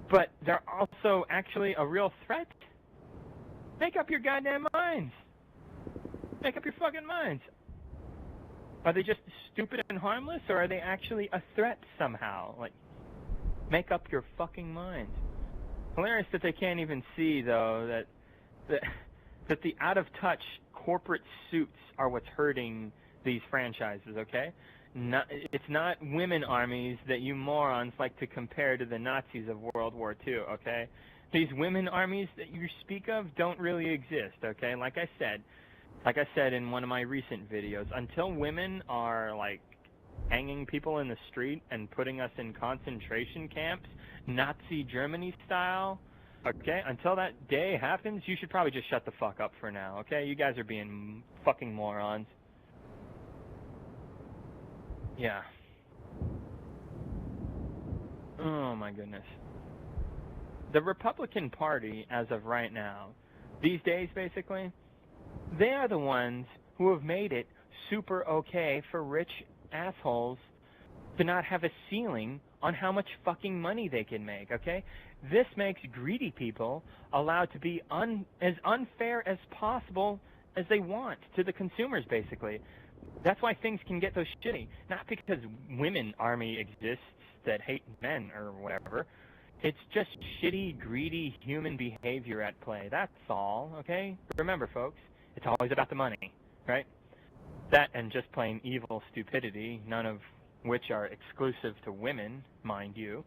but they're also actually a real threat? Make up your goddamn minds. Make up your fucking minds. Are they just stupid and harmless, or are they actually a threat somehow? Like, make up your fucking minds. Hilarious that they can't even see, though, that the out-of-touch corporate suits are what's hurting these franchises, okay? It's not women armies that you morons like to compare to the Nazis of World War II, okay? These women armies that you speak of don't really exist, okay? Like I said in one of my recent videos, until women are, like, hanging people in the street and putting us in concentration camps, Nazi Germany style, okay? Until that day happens, you should probably just shut the fuck up for now, okay? You guys are being fucking morons. Yeah. Oh my goodness. The Republican Party, as of right now, these days basically, they are the ones who have made it super okay for rich assholes to not have a ceiling on how much fucking money they can make, okay? This makes greedy people allowed to be as unfair as possible as they want to the consumers, basically. That's why things can get so shitty. Not because women army exists that hate men or whatever. It's just shitty, greedy human behavior at play. That's all, okay? Remember, folks, it's always about the money, right? That and just plain evil stupidity, none of which are exclusive to women, mind you.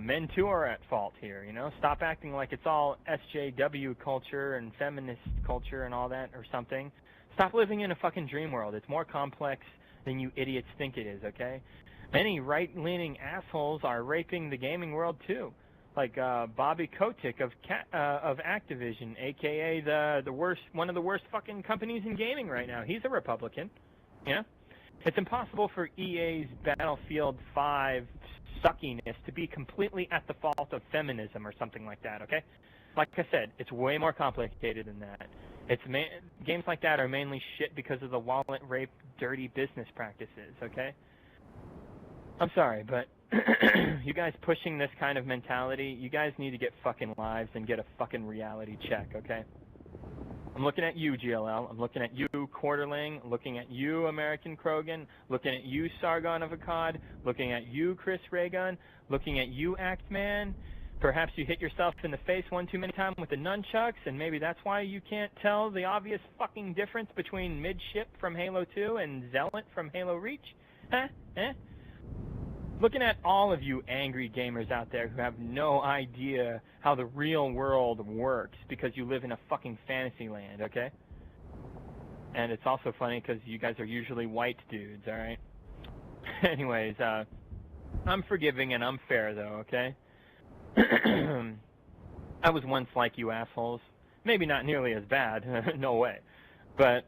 Men, too, are at fault here, you know? Stop acting like it's all SJW culture and feminist culture and all that or something. Stop living in a fucking dream world. It's more complex than you idiots think it is, okay? Many right-leaning assholes are raping the gaming world, too. Like Bobby Kotick of Activision, a.k.a. the worst, one of the worst fucking companies in gaming right now. He's a Republican, you know? It's impossible for EA's Battlefield 5 suckiness to be completely at the fault of feminism or something like that, okay? Like I said, it's way more complicated than that. Games like that are mainly shit because of the wallet rape, dirty business practices, okay? I'm sorry, but you guys pushing this kind of mentality, you guys need to get fucking lives and get a fucking reality check, okay? I'm looking at you, GLL. I'm looking at you, Quarterling. Looking at you, American Krogan. Looking at you, Sargon of Akkad. Looking at you, Chris Raygun. Looking at you, Actman. Perhaps you hit yourself in the face one too many times with the nunchucks, and maybe that's why you can't tell the obvious fucking difference between Midship from Halo 2 and Zealot from Halo Reach? Huh? Eh? Looking at all of you angry gamers out there who have no idea how the real world works because you live in a fucking fantasy land, okay? And it's also funny because you guys are usually white dudes, alright? Anyways, I'm forgiving and I'm fair though, okay? I was once like you assholes. Maybe not nearly as bad, no way. But,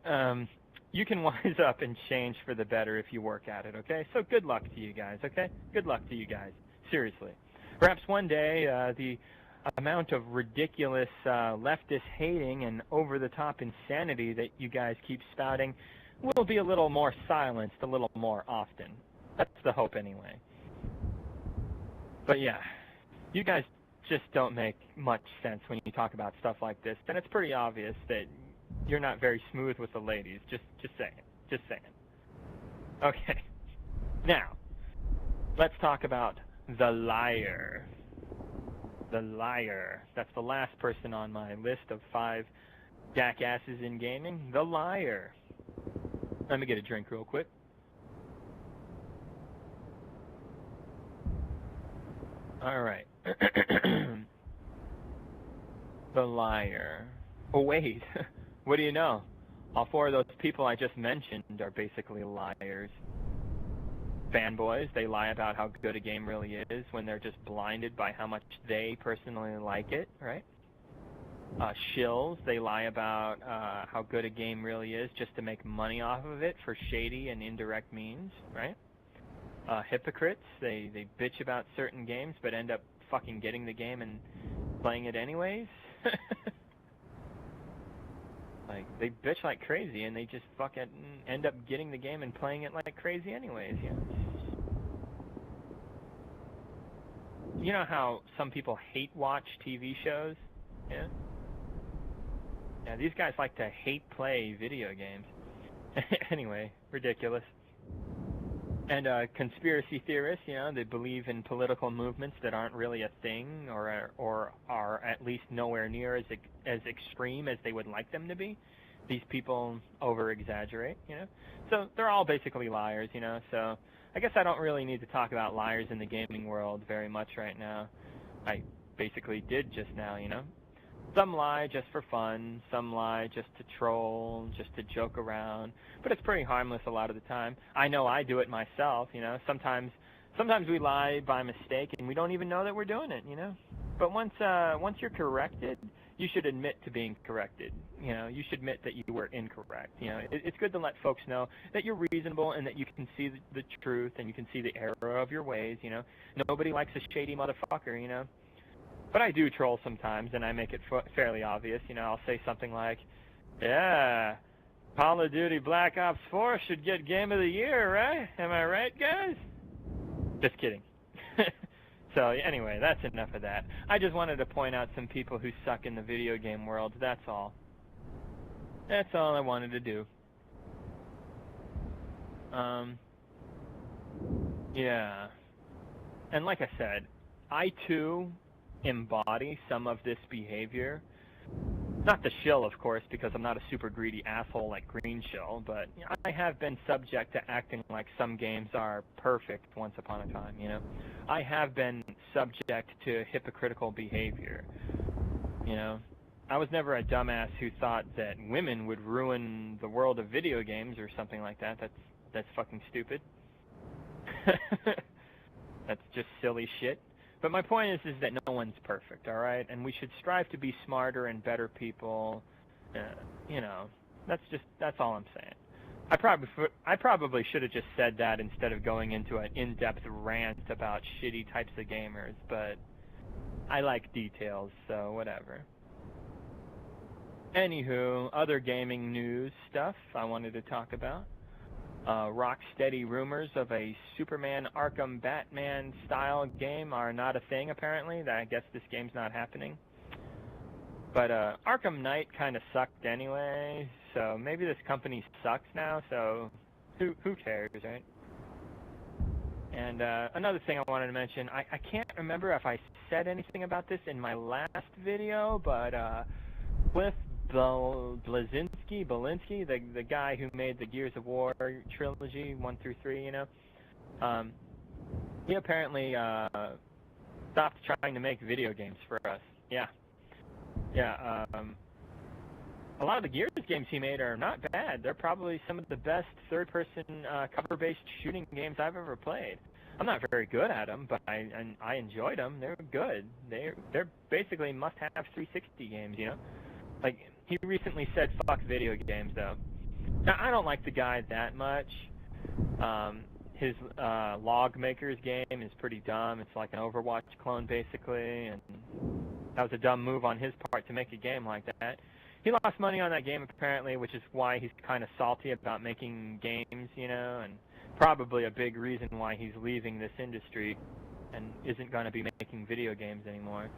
you can wise up and change for the better if you work at it, okay? So good luck to you guys, okay? Good luck to you guys. Seriously. Perhaps one day, the amount of ridiculous leftist hating and over-the-top insanity that you guys keep spouting will be a little more silenced a little more often. That's the hope anyway. But yeah, you guys just don't make much sense when you talk about stuff like this, and it's pretty obvious that you're not very smooth with the ladies. Just saying. Just saying. Okay. Now, let's talk about the liar. The liar. That's the last person on my list of 5 jackasses in gaming. The liar. Let me get a drink real quick. All right. The liar. Oh, wait. What do you know? All 4 of those people I just mentioned are basically liars. Fanboys, they lie about how good a game really is when they're just blinded by how much they personally like it, right? Shills, they lie about how good a game really is just to make money off of it for shady and indirect means, right? Hypocrites, they bitch about certain games but end up fucking getting the game and playing it anyways. Like, they bitch like crazy and they just fucking end up getting the game and playing it like crazy anyways, you know? You know how some people hate watch TV shows? Yeah? Yeah, these guys like to hate play video games. Anyway, ridiculous. And conspiracy theorists, you know, they believe in political movements that aren't really a thing, or are at least nowhere near as extreme as they would like them to be. These people over-exaggerate, you know. So they're all basically liars, you know. So I guess I don't really need to talk about liars in the gaming world very much right now. I basically did just now, you know. Some lie just for fun, some lie just to troll, just to joke around, but it's pretty harmless a lot of the time. I know I do it myself, you know. Sometimes we lie by mistake and we don't even know that we're doing it, you know. But once you're corrected, you should admit to being corrected. You know, you should admit that you were incorrect. You know, it's good to let folks know that you're reasonable and that you can see the truth and you can see the error of your ways, you know. Nobody likes a shady motherfucker, you know. But I do troll sometimes, and I make it fairly obvious. You know, I'll say something like, yeah, Call of Duty Black Ops 4 should get Game of the Year, right? Am I right, guys? Just kidding. So, anyway, that's enough of that. I just wanted to point out some people who suck in the video game world. That's all. That's all I wanted to do. Yeah. And like I said, I, too, embody some of this behavior. Not the shill, of course, because I'm not a super greedy asshole like Green Shill, but I have been subject to acting like some games are perfect once upon a time, you know. I have been subject to hypocritical behavior, you know. I was never a dumbass who thought that women would ruin the world of video games or something like that. That's fucking stupid. That's just silly shit. But my point is that no one's perfect, all right? And we should strive to be smarter and better people. You know, that's all I'm saying. I probably should have just said that instead of going into an in-depth rant about shitty types of gamers, but I like details, so whatever. Anywho, other gaming news stuff I wanted to talk about. Rocksteady rumors of a Superman Arkham Batman style game are not a thing, apparently. I guess this game's not happening. But Arkham Knight kind of sucked anyway, so maybe this company sucks now, so who cares, right? And another thing I wanted to mention, I can't remember if I said anything about this in my last video, but Cliff Bleszinski, the guy who made the Gears of War trilogy 1 through 3, you know, he apparently stopped trying to make video games for us. Yeah. A lot of the Gears games he made are not bad. They're probably some of the best third-person cover-based shooting games I've ever played. I'm not very good at them, but I enjoyed them. They're good. They're basically must-have 360 games, you know. Like, he recently said, fuck video games, though. Now, I don't like the guy that much. His Logmakers game is pretty dumb. It's like an Overwatch clone, basically, and that was a dumb move on his part to make a game like that. He lost money on that game, apparently, which is why he's kind of salty about making games, you know, and probably a big reason why he's leaving this industry and isn't going to be making video games anymore.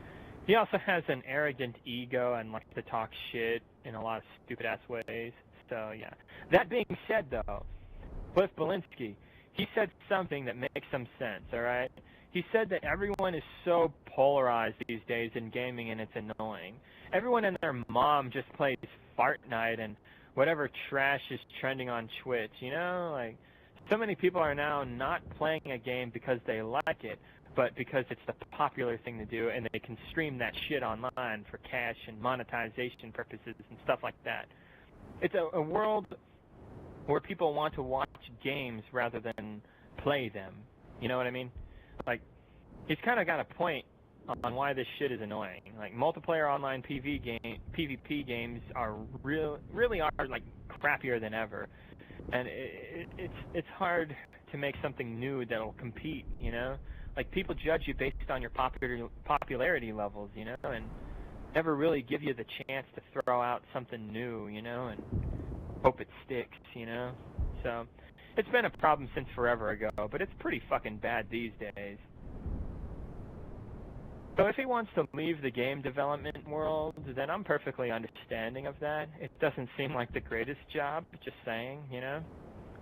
He also has an arrogant ego and likes to talk shit in a lot of stupid-ass ways. So, yeah. That being said, though, Cliff Bleszinski, he said something that makes some sense, all right? He said that everyone is so polarized these days in gaming, and it's annoying. Everyone and their mom just plays Fortnite and whatever trash is trending on Twitch, you know? Like, so many people are now not playing a game because they like it, but because it's the popular thing to do, and they can stream that shit online for cash and monetization purposes and stuff like that. It's a world where people want to watch games rather than play them. You know what I mean? Like, he's kind of got a point on why this shit is annoying. Like multiplayer online PvP games are really are like crappier than ever, and it's hard to make something new that'll compete. You know, like people judge you based on your popularity levels. You know, and never really give you the chance to throw out something new. You know, and hope it sticks. You know, so it's been a problem since forever ago, but it's pretty fucking bad these days. So if he wants to leave the game development world, then I'm perfectly understanding of that. It doesn't seem like the greatest job, just saying, you know?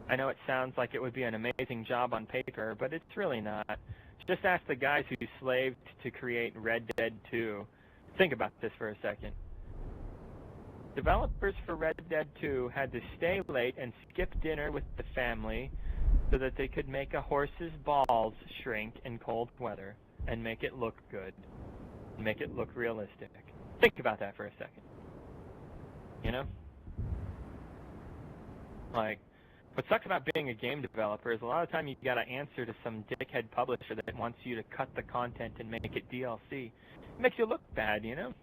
I know it sounds like it would be an amazing job on paper, but it's really not. Just ask the guys who slaved to create Red Dead 2. Think about this for a second. Developers for Red Dead 2 had to stay late and skip dinner with the family so that they could make a horse's balls shrink in cold weather and make it look good, make it look realistic. Think about that for a second. You know? Like, what sucks about being a game developer is a lot of time you gotta answer to some dickhead publisher that wants you to cut the content and make it DLC. It makes you look bad, you know?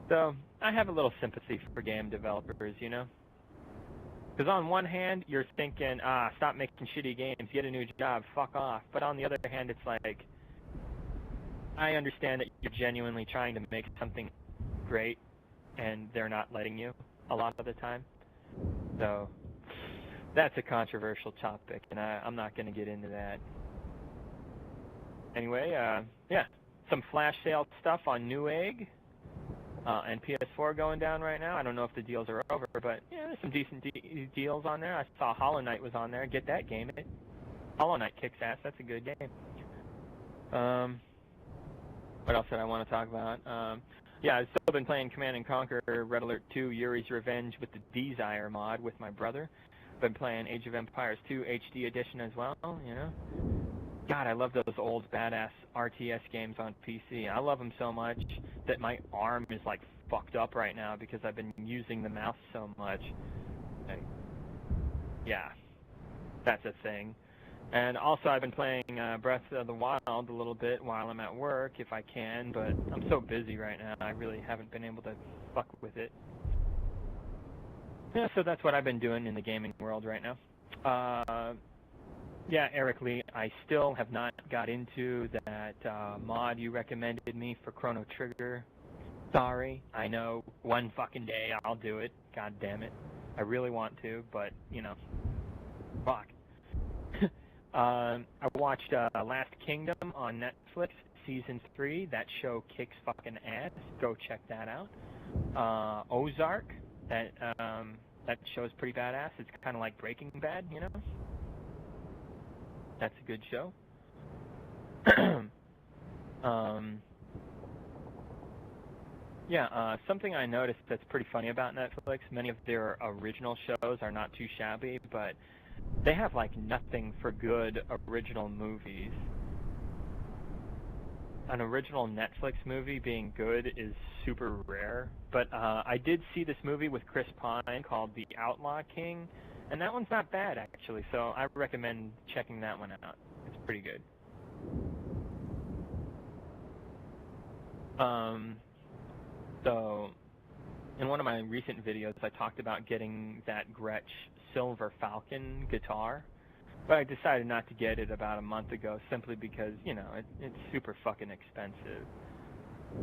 So, I have a little sympathy for game developers, you know? Because on one hand, you're thinking, stop making shitty games, get a new job, fuck off. But on the other hand, it's like, I understand that you're genuinely trying to make something great, and they're not letting you a lot of the time. So, that's a controversial topic, and I'm not going to get into that. Anyway, yeah, some flash sale stuff on Newegg. And PS4 going down right now. I don't know if the deals are over, but yeah, there's some decent deals on there. I saw Hollow Knight was on there. Get that game. Hollow Knight kicks ass. That's a good game. What else did I want to talk about? Yeah, I've still been playing Command & Conquer Red Alert 2 Yuri's Revenge with the Desire mod with my brother. Been playing Age of Empires 2 HD Edition as well, you know. God, I love those old badass RTS games on PC. I love them so much that my arm is like fucked up right now because I've been using the mouse so much. Like, yeah, that's a thing. And also I've been playing Breath of the Wild a little bit while I'm at work if I can, but I'm so busy right now I really haven't been able to fuck with it. Yeah, so that's what I've been doing in the gaming world right now. Yeah, Eric Lee, I still have not got into that mod you recommended me for Chrono Trigger. Sorry, I know one fucking day I'll do it. God damn it. I really want to, but, you know, fuck. I watched Last Kingdom on Netflix, Season 3. That show kicks fucking ass. Go check that out. Ozark, that show's pretty badass. It's kind of like Breaking Bad, you know? That's a good show. Yeah, something I noticed that's pretty funny about Netflix, many of their original shows are not too shabby, but they have like nothing for good original movies. An original Netflix movie being good is super rare, but I did see this movie with Chris Pine called The Outlaw King, and that one's not bad, actually, so I recommend checking that one out. It's pretty good. So, in one of my recent videos, I talked about getting that Gretsch Silver Falcon guitar, but I decided not to get it about a month ago simply because, you know, it's super fucking expensive.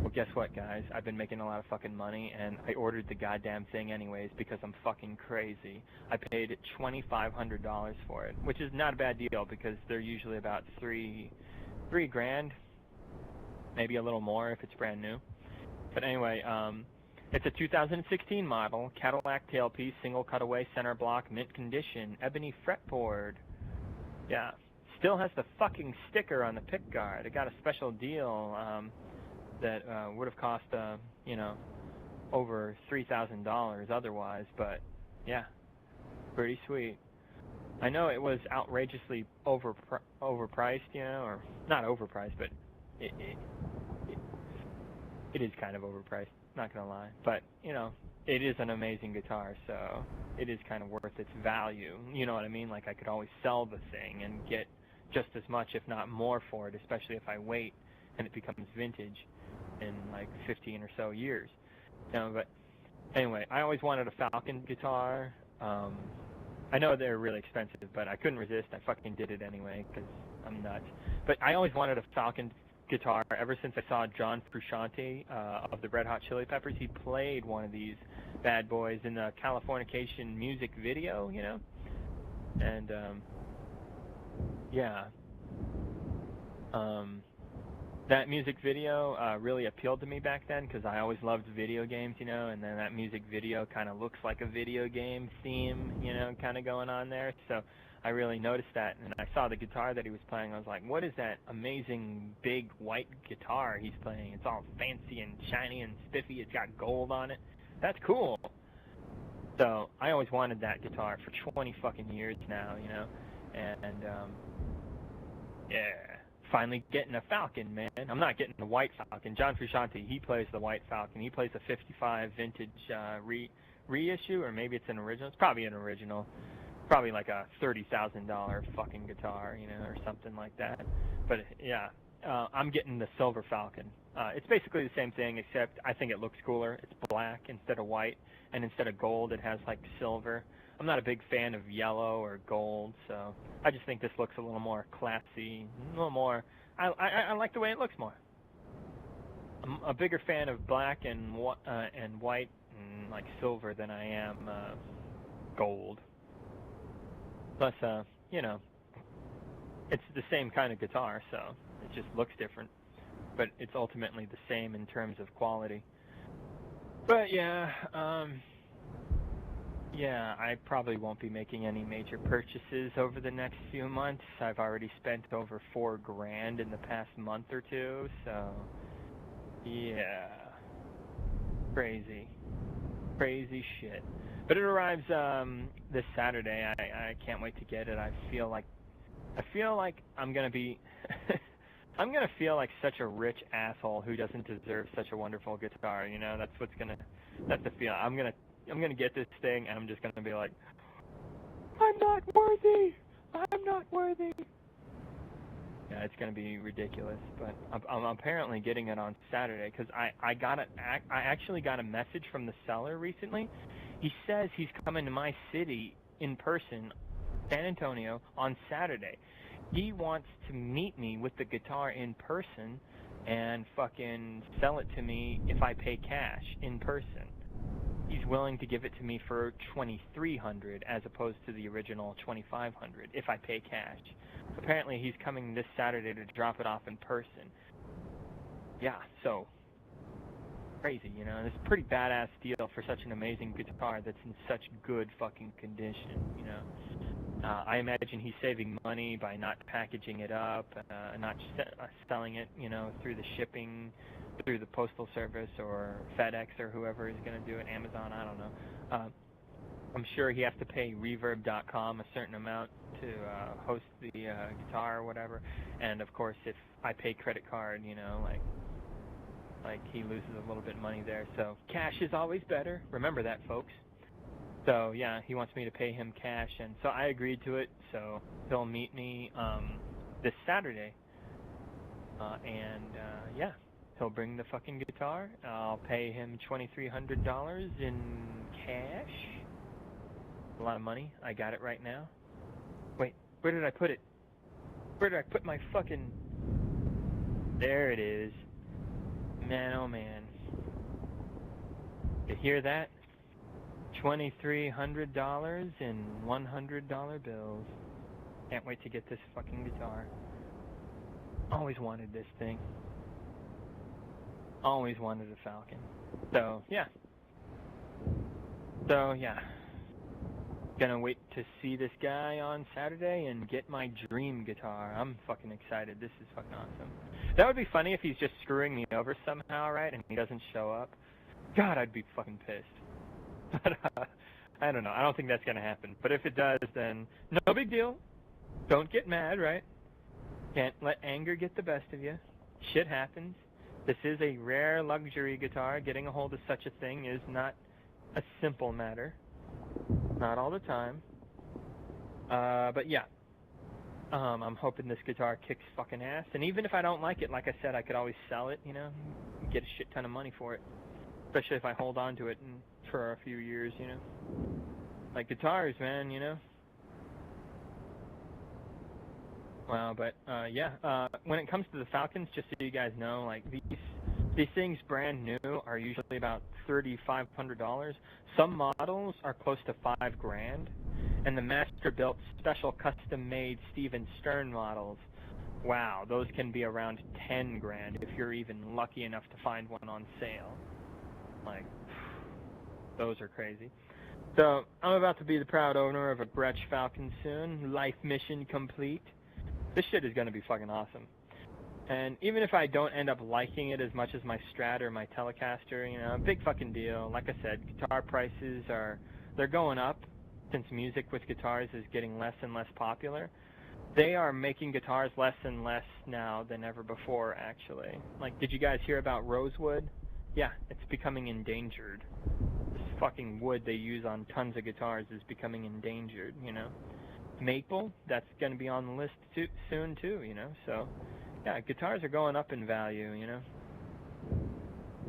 Well, guess what, guys? I've been making a lot of fucking money, and I ordered the goddamn thing anyways because I'm fucking crazy. I paid $2,500 for it, which is not a bad deal because they're usually about $3 grand, maybe a little more if it's brand new. But anyway, it's a 2016 model, Cadillac tailpiece, single cutaway, center block, mint condition, ebony fretboard. Yeah, still has the fucking sticker on the pickguard. I got a special deal. That would have cost, you know, over $3,000 otherwise, but yeah, pretty sweet. I know it was outrageously overpriced, you know, or not overpriced, but it is kind of overpriced, not gonna lie. But, you know, it is an amazing guitar, so it is kind of worth its value. You know what I mean? Like, I could always sell the thing and get just as much, if not more, for it, especially if I wait and it becomes vintage in like 15 or so years. But anyway, I always wanted a Falcon guitar. I know they're really expensive, but I couldn't resist. I fucking did it anyway because I'm nuts. But I always wanted a Falcon guitar ever since I saw John Frusciante of the Red Hot Chili Peppers. He played one of these bad boys in the Californication music video, and yeah. That music video really appealed to me back then because I always loved video games, and then that music video kind of looks like a video game theme, kind of going on there. So I really noticed that, and I saw the guitar that he was playing. I was like, what is that amazing big white guitar he's playing? It's all fancy and shiny and spiffy. It's got gold on it. That's cool. So I always wanted that guitar for 20 fucking years now, and yeah. Finally getting a Falcon, man. I'm not getting the white Falcon. John Frusciante, he plays the white Falcon. He plays a 55 vintage reissue, or maybe it's an original. It's probably an original. Probably like a $30,000 fucking guitar, or something like that. But yeah, I'm getting the silver Falcon. It's basically the same thing, except I think it looks cooler. It's black instead of white, and instead of gold, it has like silver. I'm not a big fan of yellow or gold, so I just think this looks a little more classy, a little more. I like the way it looks more. I'm a bigger fan of black and white and like silver than I am gold. Plus, it's the same kind of guitar, so it just looks different, but it's ultimately the same in terms of quality. But yeah. Yeah, I probably won't be making any major purchases over the next few months. I've already spent over $4,000 in the past month or two, so yeah, crazy shit. But it arrives this Saturday. I can't wait to get it. I feel like I'm gonna be I'm gonna feel like such a rich asshole who doesn't deserve such a wonderful guitar. That's the feel. I'm gonna get this thing, and I'm just gonna be like, I'm not worthy. Yeah, it's gonna be ridiculous. But I'm apparently getting it on Saturday because I actually got a message from the seller recently. He says he's coming to my city in person, San Antonio, on Saturday. He wants to meet me with the guitar in person and fucking sell it to me if I pay cash in person. He's willing to give it to me for $2,300 as opposed to the original $2,500 if I pay cash. Apparently he's coming this Saturday to drop it off in person. Yeah, so crazy, It's a pretty badass deal for such an amazing guitar that's in such good fucking condition, I imagine he's saving money by not packaging it up, not selling it, through the shipping, through the postal service or FedEx or whoever is going to do it, Amazon, I don't know. I'm sure he has to pay Reverb.com a certain amount to host the guitar or whatever. And of course, if I pay credit card, like he loses a little bit of money there. So cash is always better. Remember that, folks. So yeah, he wants me to pay him cash, and so I agreed to it. So he'll meet me this Saturday, and yeah. He'll bring the fucking guitar. I'll pay him $2,300 in cash. A lot of money. I got it right now. Wait, where did I put it? Where did I put my fucking... There it is. Man, oh man. You hear that? $2,300 in $100 bills. Can't wait to get this fucking guitar. Always wanted this thing. Always wanted a Falcon. So yeah. Gonna wait to see this guy on Saturday and get my dream guitar. I'm fucking excited. This is fucking awesome. That would be funny if he's just screwing me over somehow, right? And he doesn't show up. God, I'd be fucking pissed. But I don't know. I don't think that's gonna happen. But if it does, then no big deal. Don't get mad, right? Can't let anger get the best of you. Shit happens. This is a rare luxury guitar. Getting a hold of such a thing is not a simple matter. Not all the time. But yeah. I'm hoping this guitar kicks fucking ass. And even if I don't like it, like I said, I could always sell it, you know, get a shit ton of money for it. Especially if I hold on to it for a few years, you know. Like guitars, man, you know. Wow, but yeah. When it comes to the Falcons, just so you guys know, like these things brand new are usually about $3,500. Some models are close to $5,000, and the master-built, special, custom-made Steven Stern models, wow, those can be around $10,000 if you're even lucky enough to find one on sale. Like, those are crazy. So I'm about to be the proud owner of a Gretsch Falcon soon. Life mission complete. This shit is gonna be fucking awesome. And even if I don't end up liking it as much as my Strat or my Telecaster, you know, big fucking deal. Like I said, guitar prices they're going up since music with guitars is getting less and less popular. They are making guitars less and less now than ever before, actually. Like, did you guys hear about rosewood? Yeah, it's becoming endangered. This fucking wood they use on tons of guitars is becoming endangered, you know. Maple, that's going to be on the list soon too, you know. So, yeah, guitars are going up in value, you know.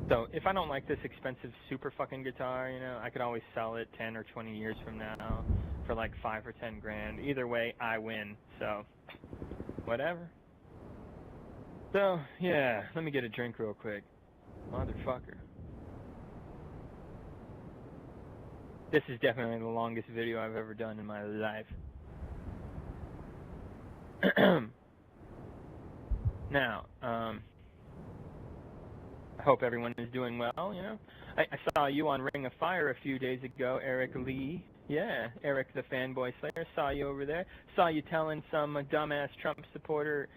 So, if I don't like this expensive super fucking guitar, you know, I could always sell it 10 or 20 years from now for like 5 or 10 grand. Either way, I win. So, whatever. So, yeah, let me get a drink real quick. Motherfucker. This is definitely the longest video I've ever done in my life. Now, I hope everyone is doing well, you know. I saw you on Ring of Fire a few days ago, Eric Lee. Yeah, Eric the Fanboy Slayer. Saw you over there. Saw you telling some dumbass Trump supporter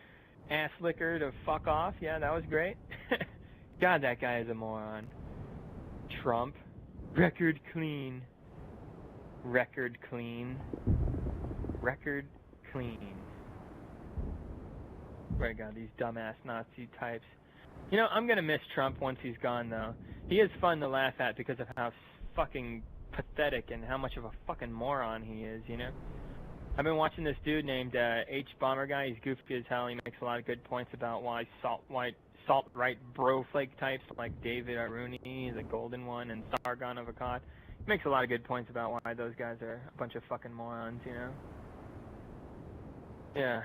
ass licker to fuck off. Yeah, that was great. God, that guy is a moron. Trump. Record clean. Record clean. Record clean. My God, these dumbass Nazi types. You know, I'm going to miss Trump once he's gone, though. He is fun to laugh at because of how fucking pathetic and how much of a fucking moron he is, you know? I've been watching this dude named H. Bomber Guy. He's goofy as hell. He makes a lot of good points about why salt-right bro-flake types like David Aruni, the Golden One, and Sargon of Akkad. He makes a lot of good points about why those guys are a bunch of fucking morons, you know? Yeah.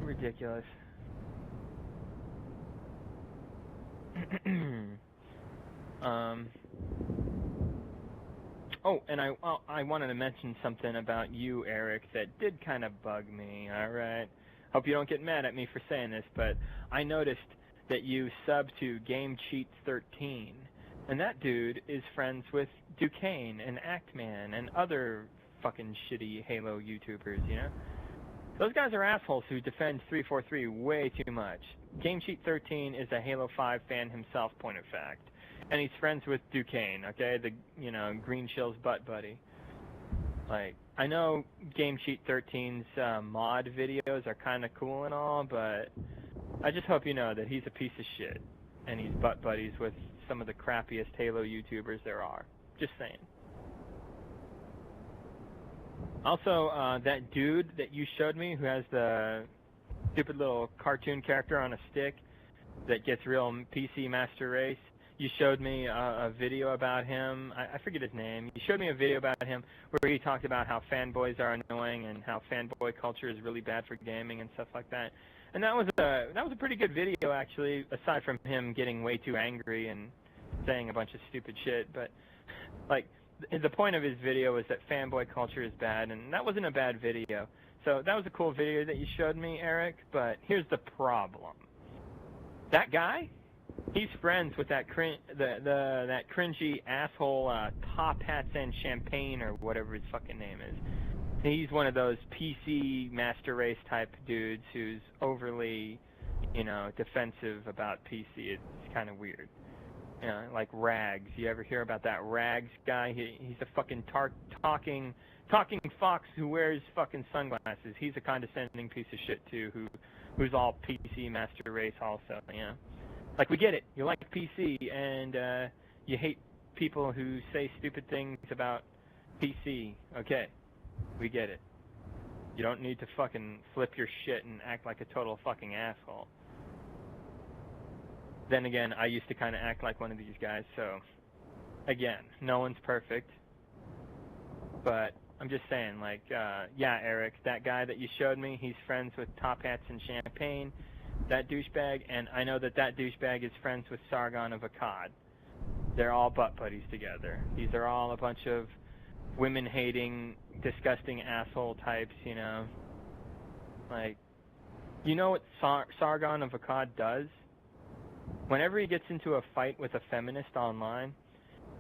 Ridiculous. Oh, and I wanted to mention something about you, Eric, that did kind of bug me, alright? Hope you don't get mad at me for saying this, but I noticed that you subbed to Game Cheat 13, and that dude is friends with Duquesne and Actman and other fucking shitty Halo YouTubers, you know? Those guys are assholes who defend 343 way too much. Game Cheat 13 is a Halo 5 fan himself, point of fact. And he's friends with Duquesne, okay? The, you know, Green Chill's butt buddy. Like, I know Game Cheat 13's mod videos are kind of cool and all, but I just hope you know that he's a piece of shit. And he's butt buddies with some of the crappiest Halo YouTubers there are. Just saying. Also, that dude that you showed me who has the stupid little cartoon character on a stick that gets real PC Master Race, you showed me a video about him. I forget his name. You showed me a video about him where he talked about how fanboys are annoying and how fanboy culture is really bad for gaming and stuff like that. And that was a pretty good video, actually, aside from him getting way too angry and saying a bunch of stupid shit. But, like, the point of his video was that fanboy culture is bad, and that wasn't a bad video. So that was a cool video that you showed me, Eric, but here's the problem. That guy, he's friends with that that cringy asshole Top Hats and Champagne or whatever his fucking name is. He's one of those PC Master Race type dudes who's overly, you know, defensive about PC. It's kind of weird. You know, like Rags. You ever hear about that Rags guy? He's a fucking talking fox who wears fucking sunglasses. He's a condescending piece of shit too, who's all PC Master Race also. You know, like we get it. You like PC and you hate people who say stupid things about PC. Okay, we get it. You don't need to fucking flip your shit and act like a total fucking asshole. Then again, I used to kind of act like one of these guys, so again, no one's perfect. But I'm just saying, like, yeah, Eric, that guy that you showed me, he's friends with Top Hats and Champagne, that douchebag, and I know that that douchebag is friends with Sargon of Akkad. They're all butt buddies together. These are all a bunch of women-hating, disgusting asshole types, you know. Like, you know what Sargon of Akkad does? Whenever he gets into a fight with a feminist online,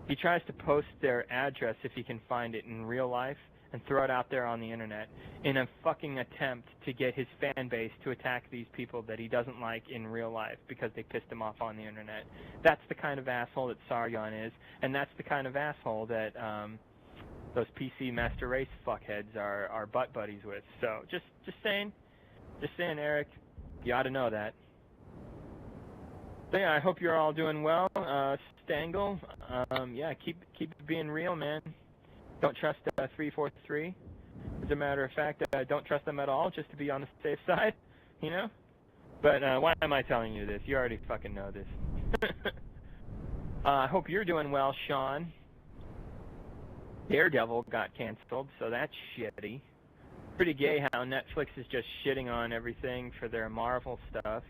he tries to post their address if he can find it in real life and throw it out there on the internet in a fucking attempt to get his fan base to attack these people that he doesn't like in real life because they pissed him off on the internet. That's the kind of asshole that Sargon is, and that's the kind of asshole that those PC Master Race fuckheads are butt buddies with. So just saying, Eric, you ought to know that. So yeah, I hope you're all doing well. Stangle, yeah, keep being real, man. Don't trust 343. As a matter of fact, don't trust them at all, just to be on the safe side, you know? But why am I telling you this? You already fucking know this. I hope you're doing well, Sean. Daredevil got canceled, so that's shitty. Pretty gay how Netflix is just shitting on everything for their Marvel stuff.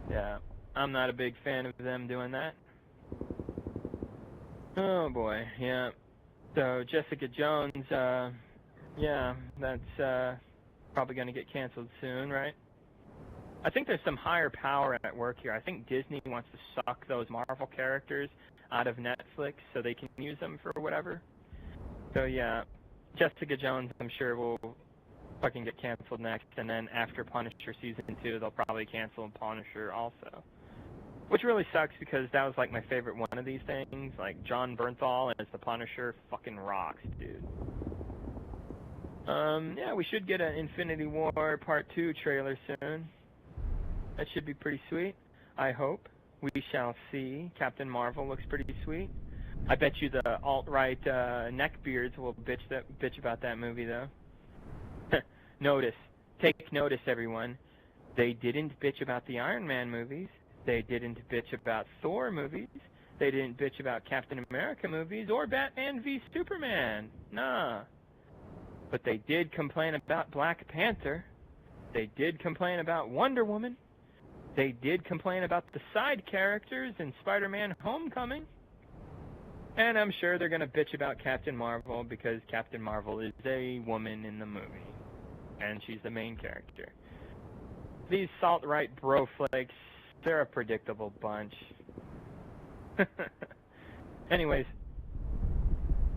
Yeah, I'm not a big fan of them doing that. Oh boy, yeah. So Jessica Jones, yeah, that's probably going to get canceled soon, right? I think there's some higher power at work here. I think Disney wants to suck those Marvel characters out of Netflix so they can use them for whatever. So yeah, Jessica Jones, I'm sure will fucking get canceled next, and then after Punisher season 2, they'll probably cancel Punisher also. Which really sucks because that was like my favorite one of these things. Like John Bernthal as the Punisher fucking rocks, dude. Yeah, we should get an Infinity War Part 2 trailer soon. That should be pretty sweet. I hope. We shall see. Captain Marvel looks pretty sweet. I bet you the alt-right neckbeards will bitch about that movie though. Notice. Take notice, everyone. They didn't bitch about the Iron Man movies. They didn't bitch about Thor movies. They didn't bitch about Captain America movies or Batman v Superman. Nah. But they did complain about Black Panther. They did complain about Wonder Woman. They did complain about the side characters in Spider-Man Homecoming. And I'm sure they're going to bitch about Captain Marvel because Captain Marvel is a woman in the movie. And she's the main character. These salt-right bro flakes, they're a predictable bunch. Anyways,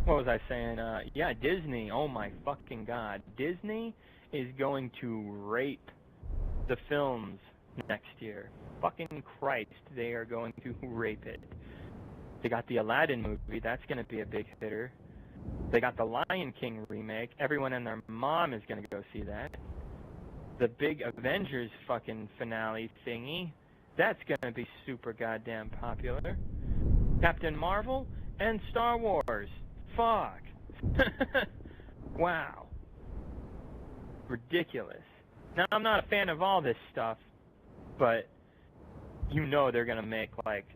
what was I saying? Yeah, Disney, oh my fucking god. Disney is going to rape the films next year. Fucking Christ, they are going to rape it. They got the Aladdin movie, that's going to be a big hitter. They got the Lion King remake, everyone and their mom is going to go see that. The big Avengers fucking finale thingy, that's going to be super goddamn popular. Captain Marvel and Star Wars. Fuck. Wow. Ridiculous. Now, I'm not a fan of all this stuff, but you know they're going to make, like,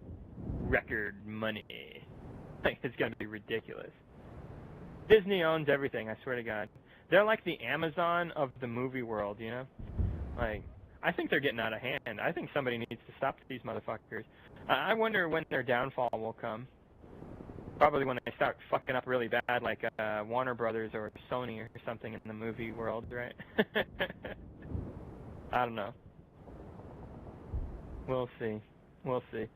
record money. Like, it's going to be ridiculous. Disney owns everything, I swear to God. They're like the Amazon of the movie world, you know? Like, I think they're getting out of hand. I think somebody needs to stop these motherfuckers. I wonder when their downfall will come. Probably when they start fucking up really bad, like Warner Brothers or Sony or something in the movie world, right? I don't know. We'll see. We'll see.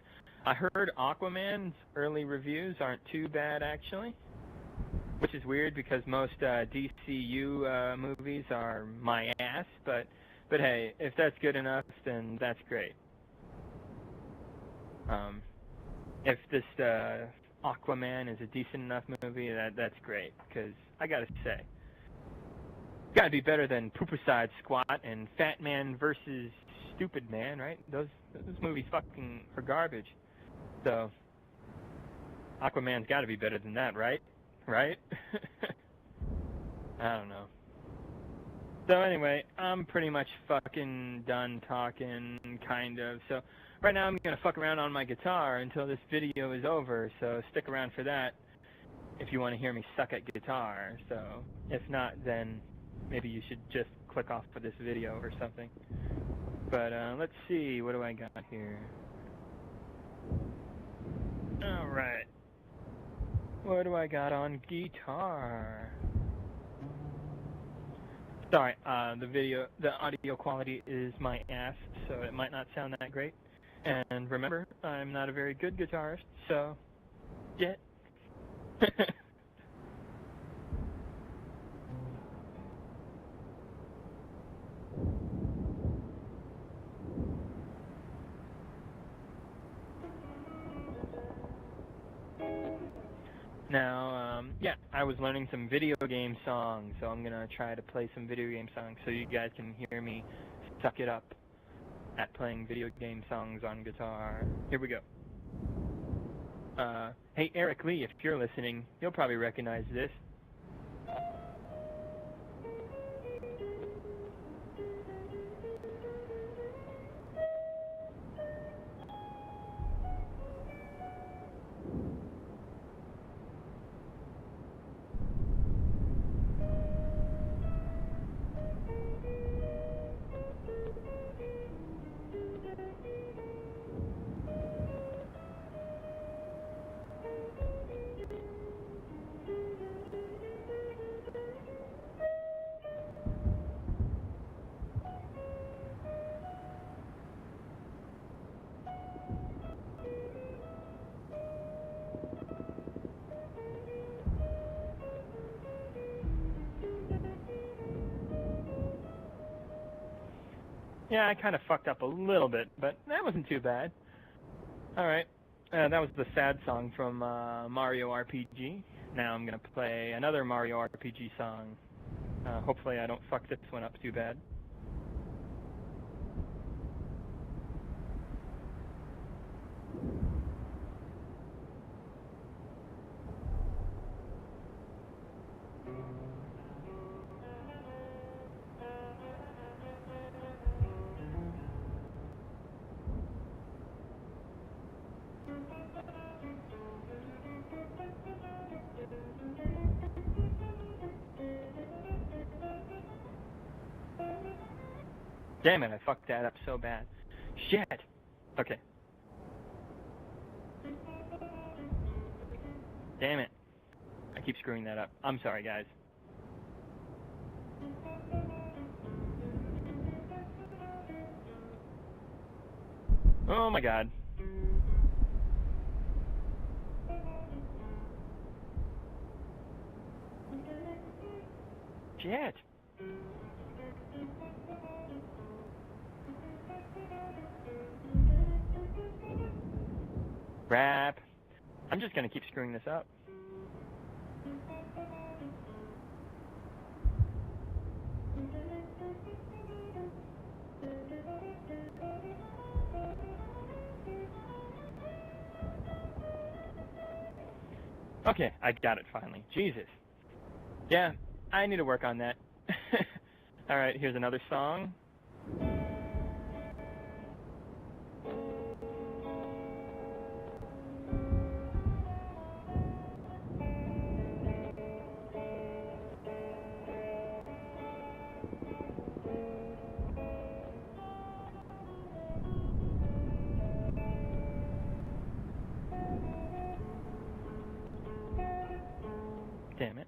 I heard Aquaman's early reviews aren't too bad, actually. Which is weird because most DCU movies are my ass, but hey, if that's good enough, then that's great. If this Aquaman is a decent enough movie, that's great, because I gotta say, gotta be better than Poopicide Squat and Fat Man versus Stupid Man, right? Those movies fucking are garbage. So Aquaman's gotta be better than that, right? Right? I don't know. So anyway, I'm pretty much fucking done talking, kind of. So right now I'm gonna fuck around on my guitar until this video is over. So stick around for that if you want to hear me suck at guitar. So if not, then maybe you should just click off of this video or something. But let's see, what do I got here? All right, what do I got on guitar? Sorry, the audio quality is my ass, so it might not sound that great. And remember, I'm not a very good guitarist, so yeah. Now, yeah, I was learning some video game songs, so I'm gonna try to play some video game songs so you guys can hear me suck it up at playing video game songs on guitar. Here we go. Hey, Eric Lee, if you're listening, you'll probably recognize this. Yeah, I kind of fucked up a little bit, but that wasn't too bad. Alright, that was the sad song from Mario RPG. Now I'm going to play another Mario RPG song. Hopefully I don't fuck this one up too bad. Damn it, I fucked that up so bad. Shit! Okay. Damn it. I keep screwing that up. I'm sorry, guys. Oh my god. Shit! Crap. I'm just gonna keep screwing this up. Okay, I got it finally. Jesus. Yeah, I need to work on that. Alright, here's another song. Damn it.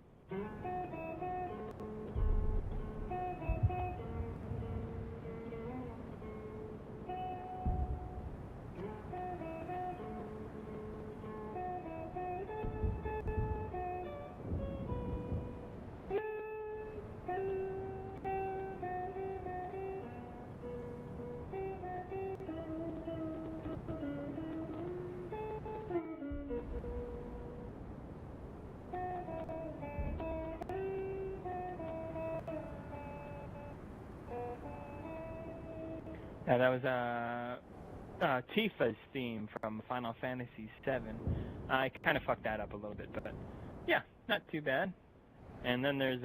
Yeah, that was Tifa's theme from Final Fantasy VII. I kind of fucked that up a little bit, but yeah, not too bad. And then there's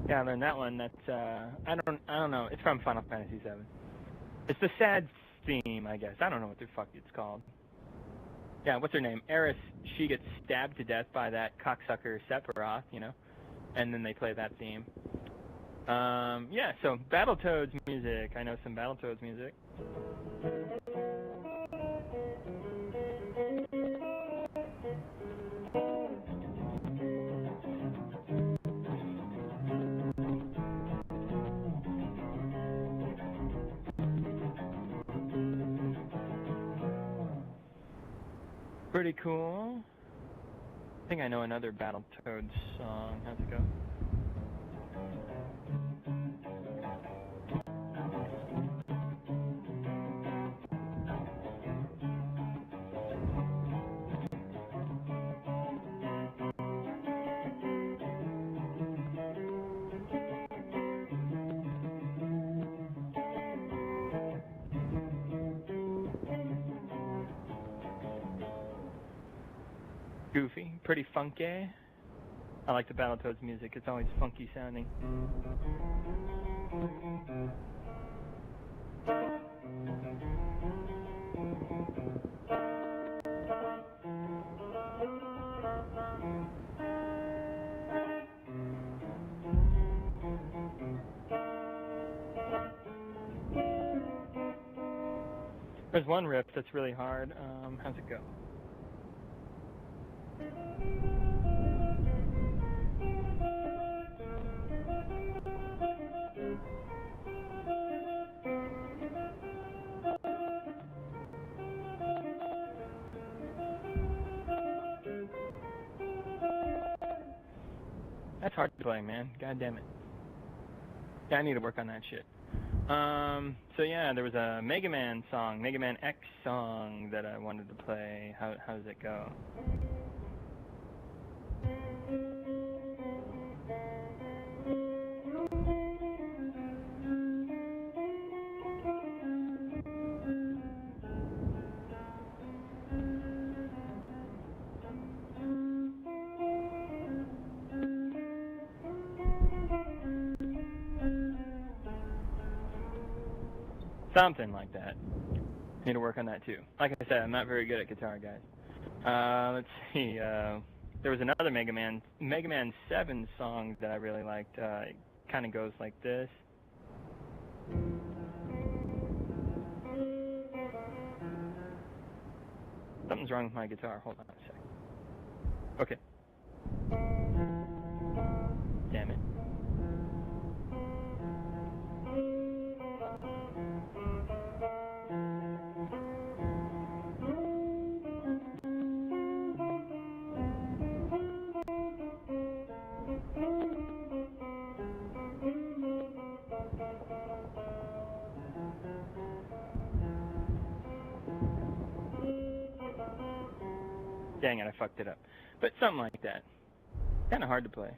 Yeah, I learned that one. That's I don't know. It's from Final Fantasy VII. It's the sad theme, I guess. I don't know what the fuck it's called. Yeah, what's her name? Eris. She gets stabbed to death by that cocksucker Sephiroth, you know, and then they play that theme. Yeah. So Battletoads music. I know some Battletoads music. Pretty cool. I think I know another Battletoads song. How's it go? Goofy. Pretty funky. I like the Battletoads music. It's always funky sounding. There's one riff that's really hard. How's it go? That's hard to play, man. God damn it. Yeah, I need to work on that shit. So yeah, there was a Mega Man song, Mega Man X song that I wanted to play. How does it go? Something like that. Need to work on that too. Like I said, I'm not very good at guitar, guys. Let's see. There was another Mega Man 7 song that I really liked. It kind of goes like this. Something's wrong with my guitar. Hold on a sec. Okay. Damn it. Dang it, I fucked it up. But something like that. Kind of hard to play.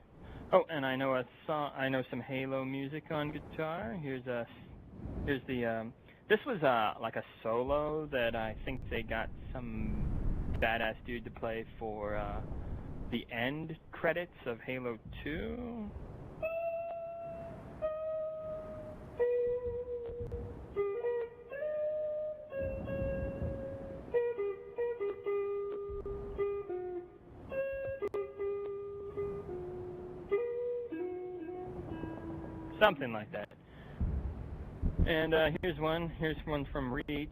Oh, and I know a song. I know some Halo music on guitar. Here's the. This was like a solo that I think they got some badass dude to play for the end credits of Halo 2. Something like that. And here's one. Here's one from Reach.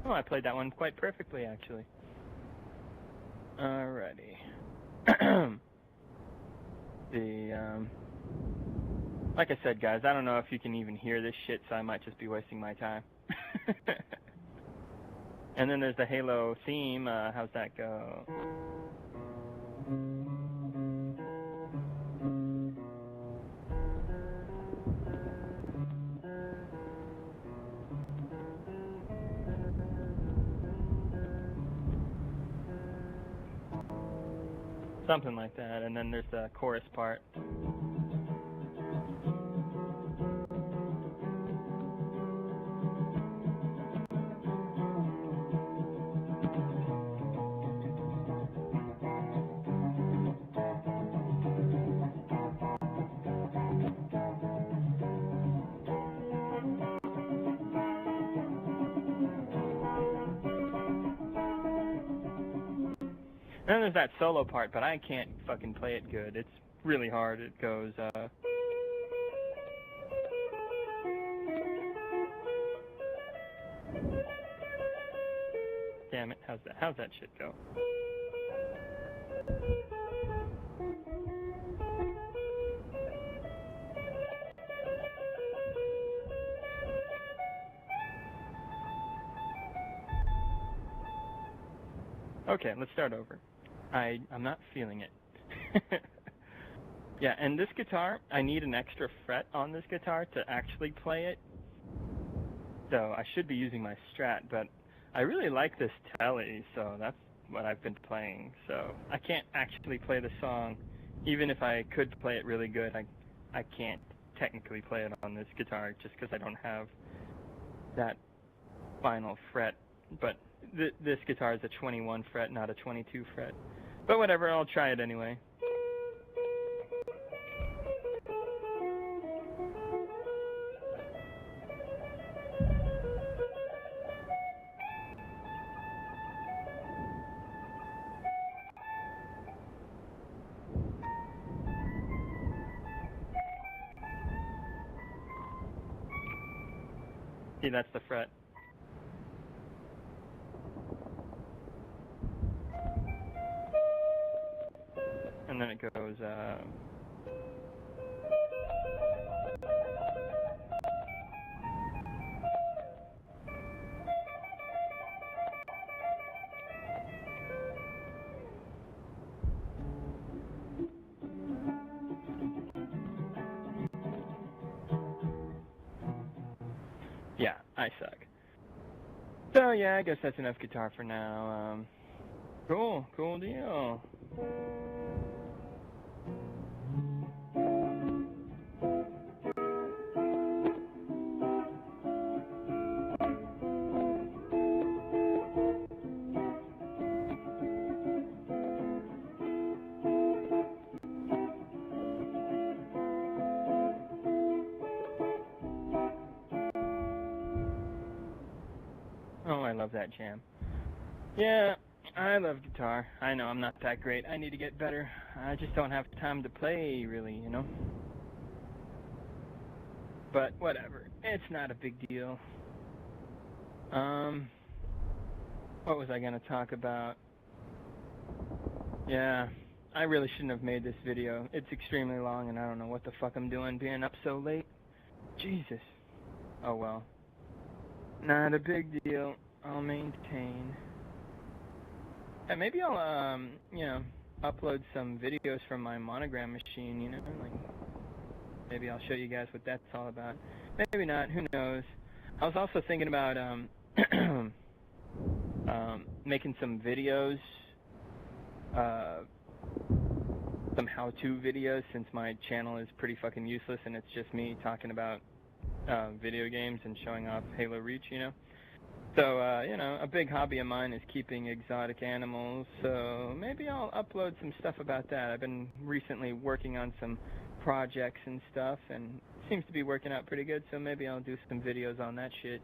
Oh, I played that one quite perfectly, actually. Alrighty. Like I said, guys, I don't know if you can even hear this shit, so I might just be wasting my time. And then there's the Halo theme. How's that go? Something like that, and then there's the chorus part. And then there's that solo part, but I can't fucking play it good. It's really hard. It goes, damn it, how's that shit go? Okay, let's start over. I'm not feeling it. Yeah, and this guitar, I need an extra fret on this guitar to actually play it. So I should be using my Strat, but I really like this Telly, so that's what I've been playing. So I can't actually play the song. Even if I could play it really good, I can't technically play it on this guitar just because I don't have that final fret. But this guitar is a 21 fret, not a 22 fret. But whatever, I'll try it anyway. See, that's the fret. And then it goes, yeah, I suck. So yeah, I guess that's enough guitar for now. Cool deal. Oh, I love that jam. Yeah, I love guitar. I know I'm not that great. I need to get better. I just don't have time to play, really, you know? But whatever. It's not a big deal. What was I going to talk about? Yeah, I really shouldn't have made this video. It's extremely long, and I don't know what the fuck I'm doing being up so late. Jesus. Oh, well. Not a big deal. I'll maintain. Yeah, maybe I'll, you know, upload some videos from my monogram machine, you know, like, maybe I'll show you guys what that's all about. Maybe not, who knows. I was also thinking about, making some videos, some how-to videos, since my channel is pretty fucking useless and it's just me talking about, video games and showing off Halo Reach, you know. So, you know, a big hobby of mine is keeping exotic animals, so maybe I'll upload some stuff about that. I've been recently working on some projects and stuff, and it seems to be working out pretty good, so maybe I'll do some videos on that shit.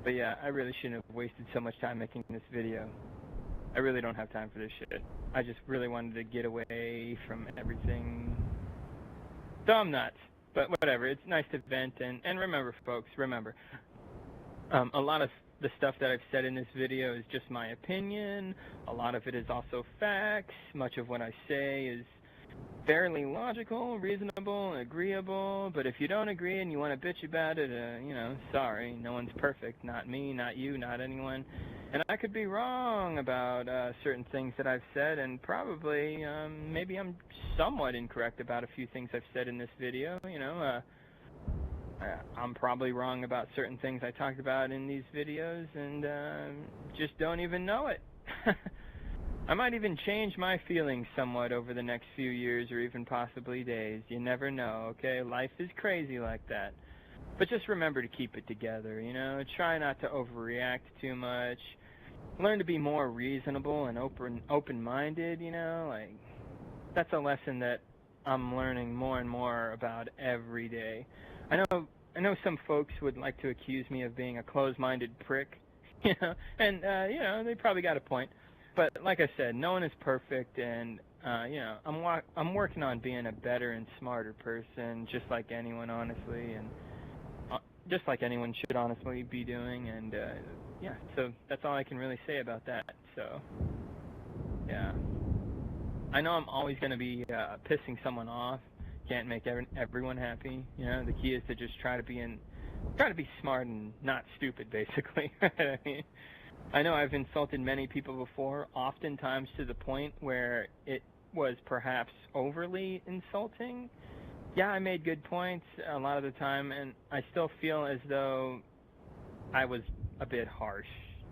But yeah, I really shouldn't have wasted so much time making this video. I really don't have time for this shit. I just really wanted to get away from everything. So I'm nuts. But whatever, it's nice to vent, and remember, folks, remember, a lot of the stuff that I've said in this video is just my opinion. A lot of it is also facts. Much of what I say is fairly logical, reasonable, and agreeable. But if you don't agree and you want to bitch about it, you know, sorry, no one's perfect. Not me, not you, not anyone. And I could be wrong about certain things that I've said, and probably, maybe I'm somewhat incorrect about a few things I've said in this video, you know. I'm probably wrong about certain things I talked about in these videos, and just don't even know it. I might even change my feelings somewhat over the next few years or even possibly days. You never know, okay? Life is crazy like that. But just remember to keep it together, you know? Try not to overreact too much. Learn to be more reasonable and open-minded, you know? Like, that's a lesson that I'm learning more and more about every day. I know some folks would like to accuse me of being a closed-minded prick, you know? And, you know, they probably got a point. But like I said, no one is perfect, and you know, I'm working on being a better and smarter person, just like anyone, honestly, and just like anyone should honestly be doing. And yeah, so that's all I can really say about that. So yeah, I know I'm always going to be pissing someone off. Can't make everyone happy. You know, the key is to just try to be smart and not stupid, basically. I mean, I know I've insulted many people before, oftentimes to the point where it was perhaps overly insulting. Yeah, I made good points a lot of the time, and I still feel as though I was a bit harsh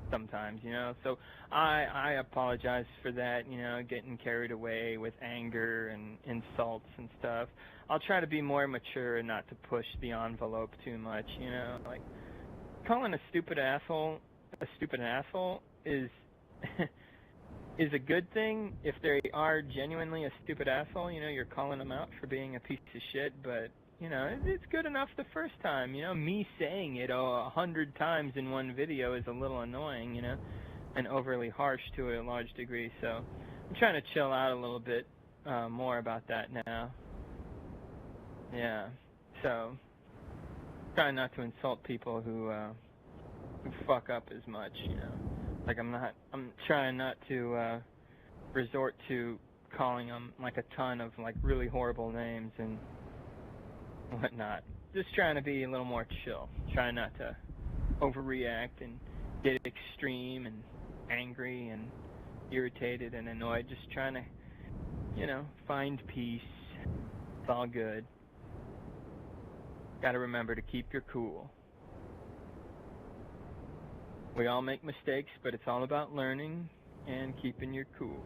sometimes, you know. So I apologize for that, you know, getting carried away with anger and insults and stuff. I'll try to be more mature and not to push the envelope too much, you know. Like, calling a stupid asshole is is a good thing if they are genuinely a stupid asshole. You know, you're calling them out for being a piece of shit, but you know, it's good enough the first time. You know, me saying it 100 times in one video is a little annoying, you know, and overly harsh to a large degree. So I'm trying to chill out a little bit more about that now. Yeah, so trying not to insult people who fuck up as much, you know. Like, I'm trying not to resort to calling them like a ton of like really horrible names and whatnot. Just trying to be a little more chill. Trying not to overreact and get extreme and angry and irritated and annoyed. Just trying to, you know, find peace. It's all good. Gotta remember to keep your cool. We all make mistakes, but it's all about learning and keeping your cool.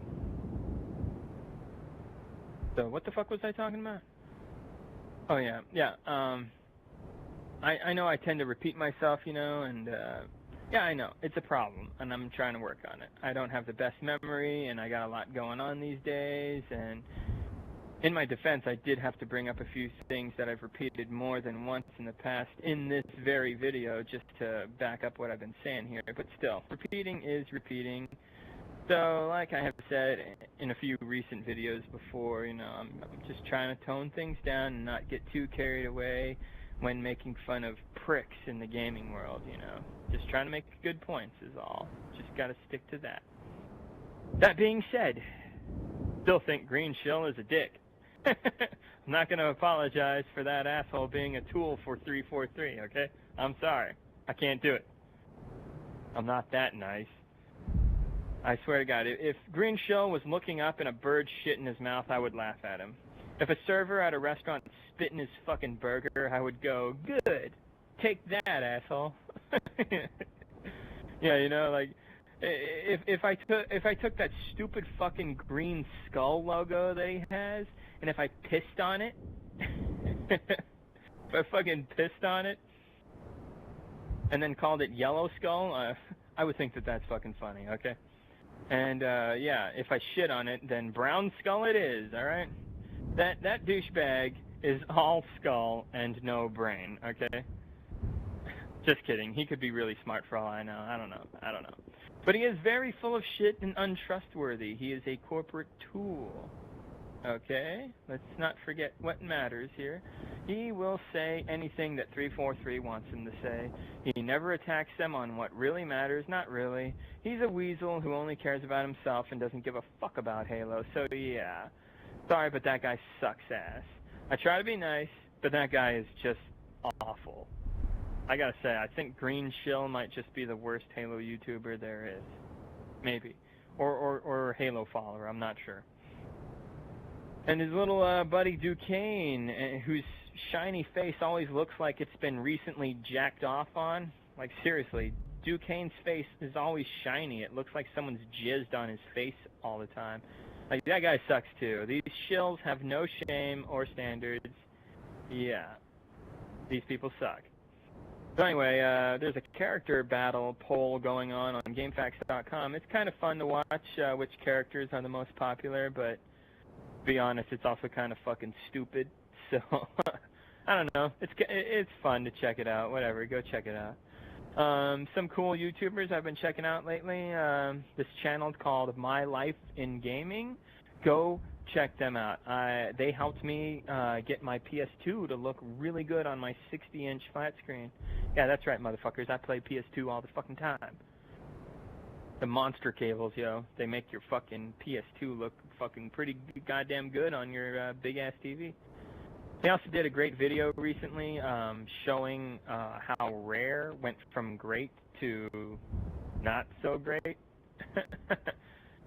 So what the fuck was I talking about? Oh yeah. I know I tend to repeat myself, you know, and yeah, I know it's a problem, and I'm trying to work on it. I don't have the best memory, and I got a lot going on these days, and in my defense, I did have to bring up a few things that I've repeated more than once in the past in this very video just to back up what I've been saying here. But still, repeating is repeating. So, like I have said in a few recent videos before, you know, I'm just trying to tone things down and not get too carried away when making fun of pricks in the gaming world, you know. Just trying to make good points is all. Just gotta stick to that. That being said, still think Green Shill is a dick. I'm not going to apologize for that asshole being a tool for 343, okay? I'm sorry. I can't do it. I'm not that nice. I swear to God, if Green Shill was looking up and a bird shit in his mouth, I would laugh at him. If a server at a restaurant spit in his fucking burger, I would go, good. Take that, asshole. Yeah, you know, like, if I took that stupid fucking green skull logo that he has, and if I pissed on it, if I fucking pissed on it, and then called it Yellow Skull, I would think that that's fucking funny, okay? And yeah, if I shit on it, then Brown Skull it is, all right? That douchebag is all skull and no brain, okay? Just kidding. He could be really smart for all I know. I don't know. But he is very full of shit and untrustworthy. He is a corporate tool. Okay? Let's not forget what matters here. He will say anything that 343 wants him to say. He never attacks them on what really matters. Not really. He's a weasel who only cares about himself and doesn't give a fuck about Halo. So yeah. Sorry, but that guy sucks ass. I try to be nice, but that guy is just awful. I gotta say, I think Green Shill might just be the worst Halo YouTuber there is. Maybe. Or Halo follower, I'm not sure. And his little buddy Duquesne, whose shiny face always looks like it's been recently jacked off on. Like, seriously, Duquesne's face is always shiny. It looks like someone's jizzed on his face all the time. Like, that guy sucks too. These shills have no shame or standards. Yeah. These people suck. So anyway, there's a character battle poll going on GameFAQs.com. It's kind of fun to watch which characters are the most popular, but to be honest, it's also kind of fucking stupid. So, I don't know. It's fun to check it out. Whatever, go check it out. Some cool YouTubers I've been checking out lately. This channel called My Life in Gaming. Go check them out. They helped me get my PS2 to look really good on my 60-inch flat screen. Yeah, that's right, motherfuckers. I play PS2 all the fucking time. The monster cables, yo. They make your fucking PS2 look fucking pretty goddamn good on your big-ass TV. They also did a great video recently showing how Rare went from great to not so great.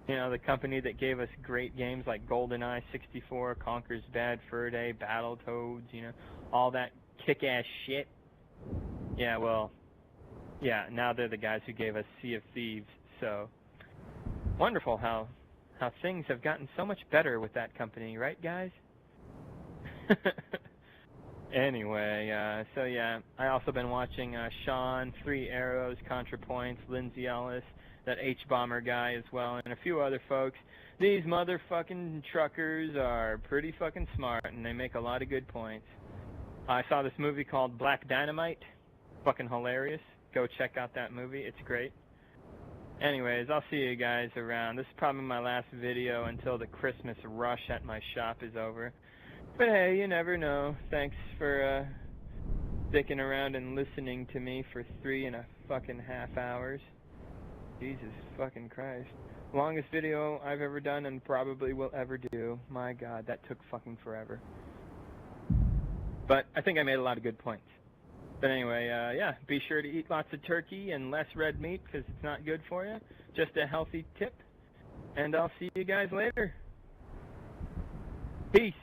You know, the company that gave us great games like GoldenEye 64, Conker's Bad Fur Day, Battletoads, you know, all that kick-ass shit. Yeah, well, yeah, now they're the guys who gave us Sea of Thieves. So, wonderful how things have gotten so much better with that company, right, guys? Anyway, so yeah, I also been watching Sean, 3 Arrows, ContraPoints, Lindsay Ellis, that H-Bomber guy as well, and a few other folks. These motherfucking truckers are pretty fucking smart, and they make a lot of good points. I saw this movie called Black Dynamite. Fucking hilarious. Go check out that movie. It's great. Anyways, I'll see you guys around. This is probably my last video until the Christmas rush at my shop is over. But hey, you never know. Thanks for sticking around and listening to me for 3.5 hours. Jesus fucking Christ. Longest video I've ever done and probably will ever do. My God, that took fucking forever. But I think I made a lot of good points. But anyway, yeah, be sure to eat lots of turkey and less red meat because it's not good for you. Just a healthy tip. And I'll see you guys later. Peace.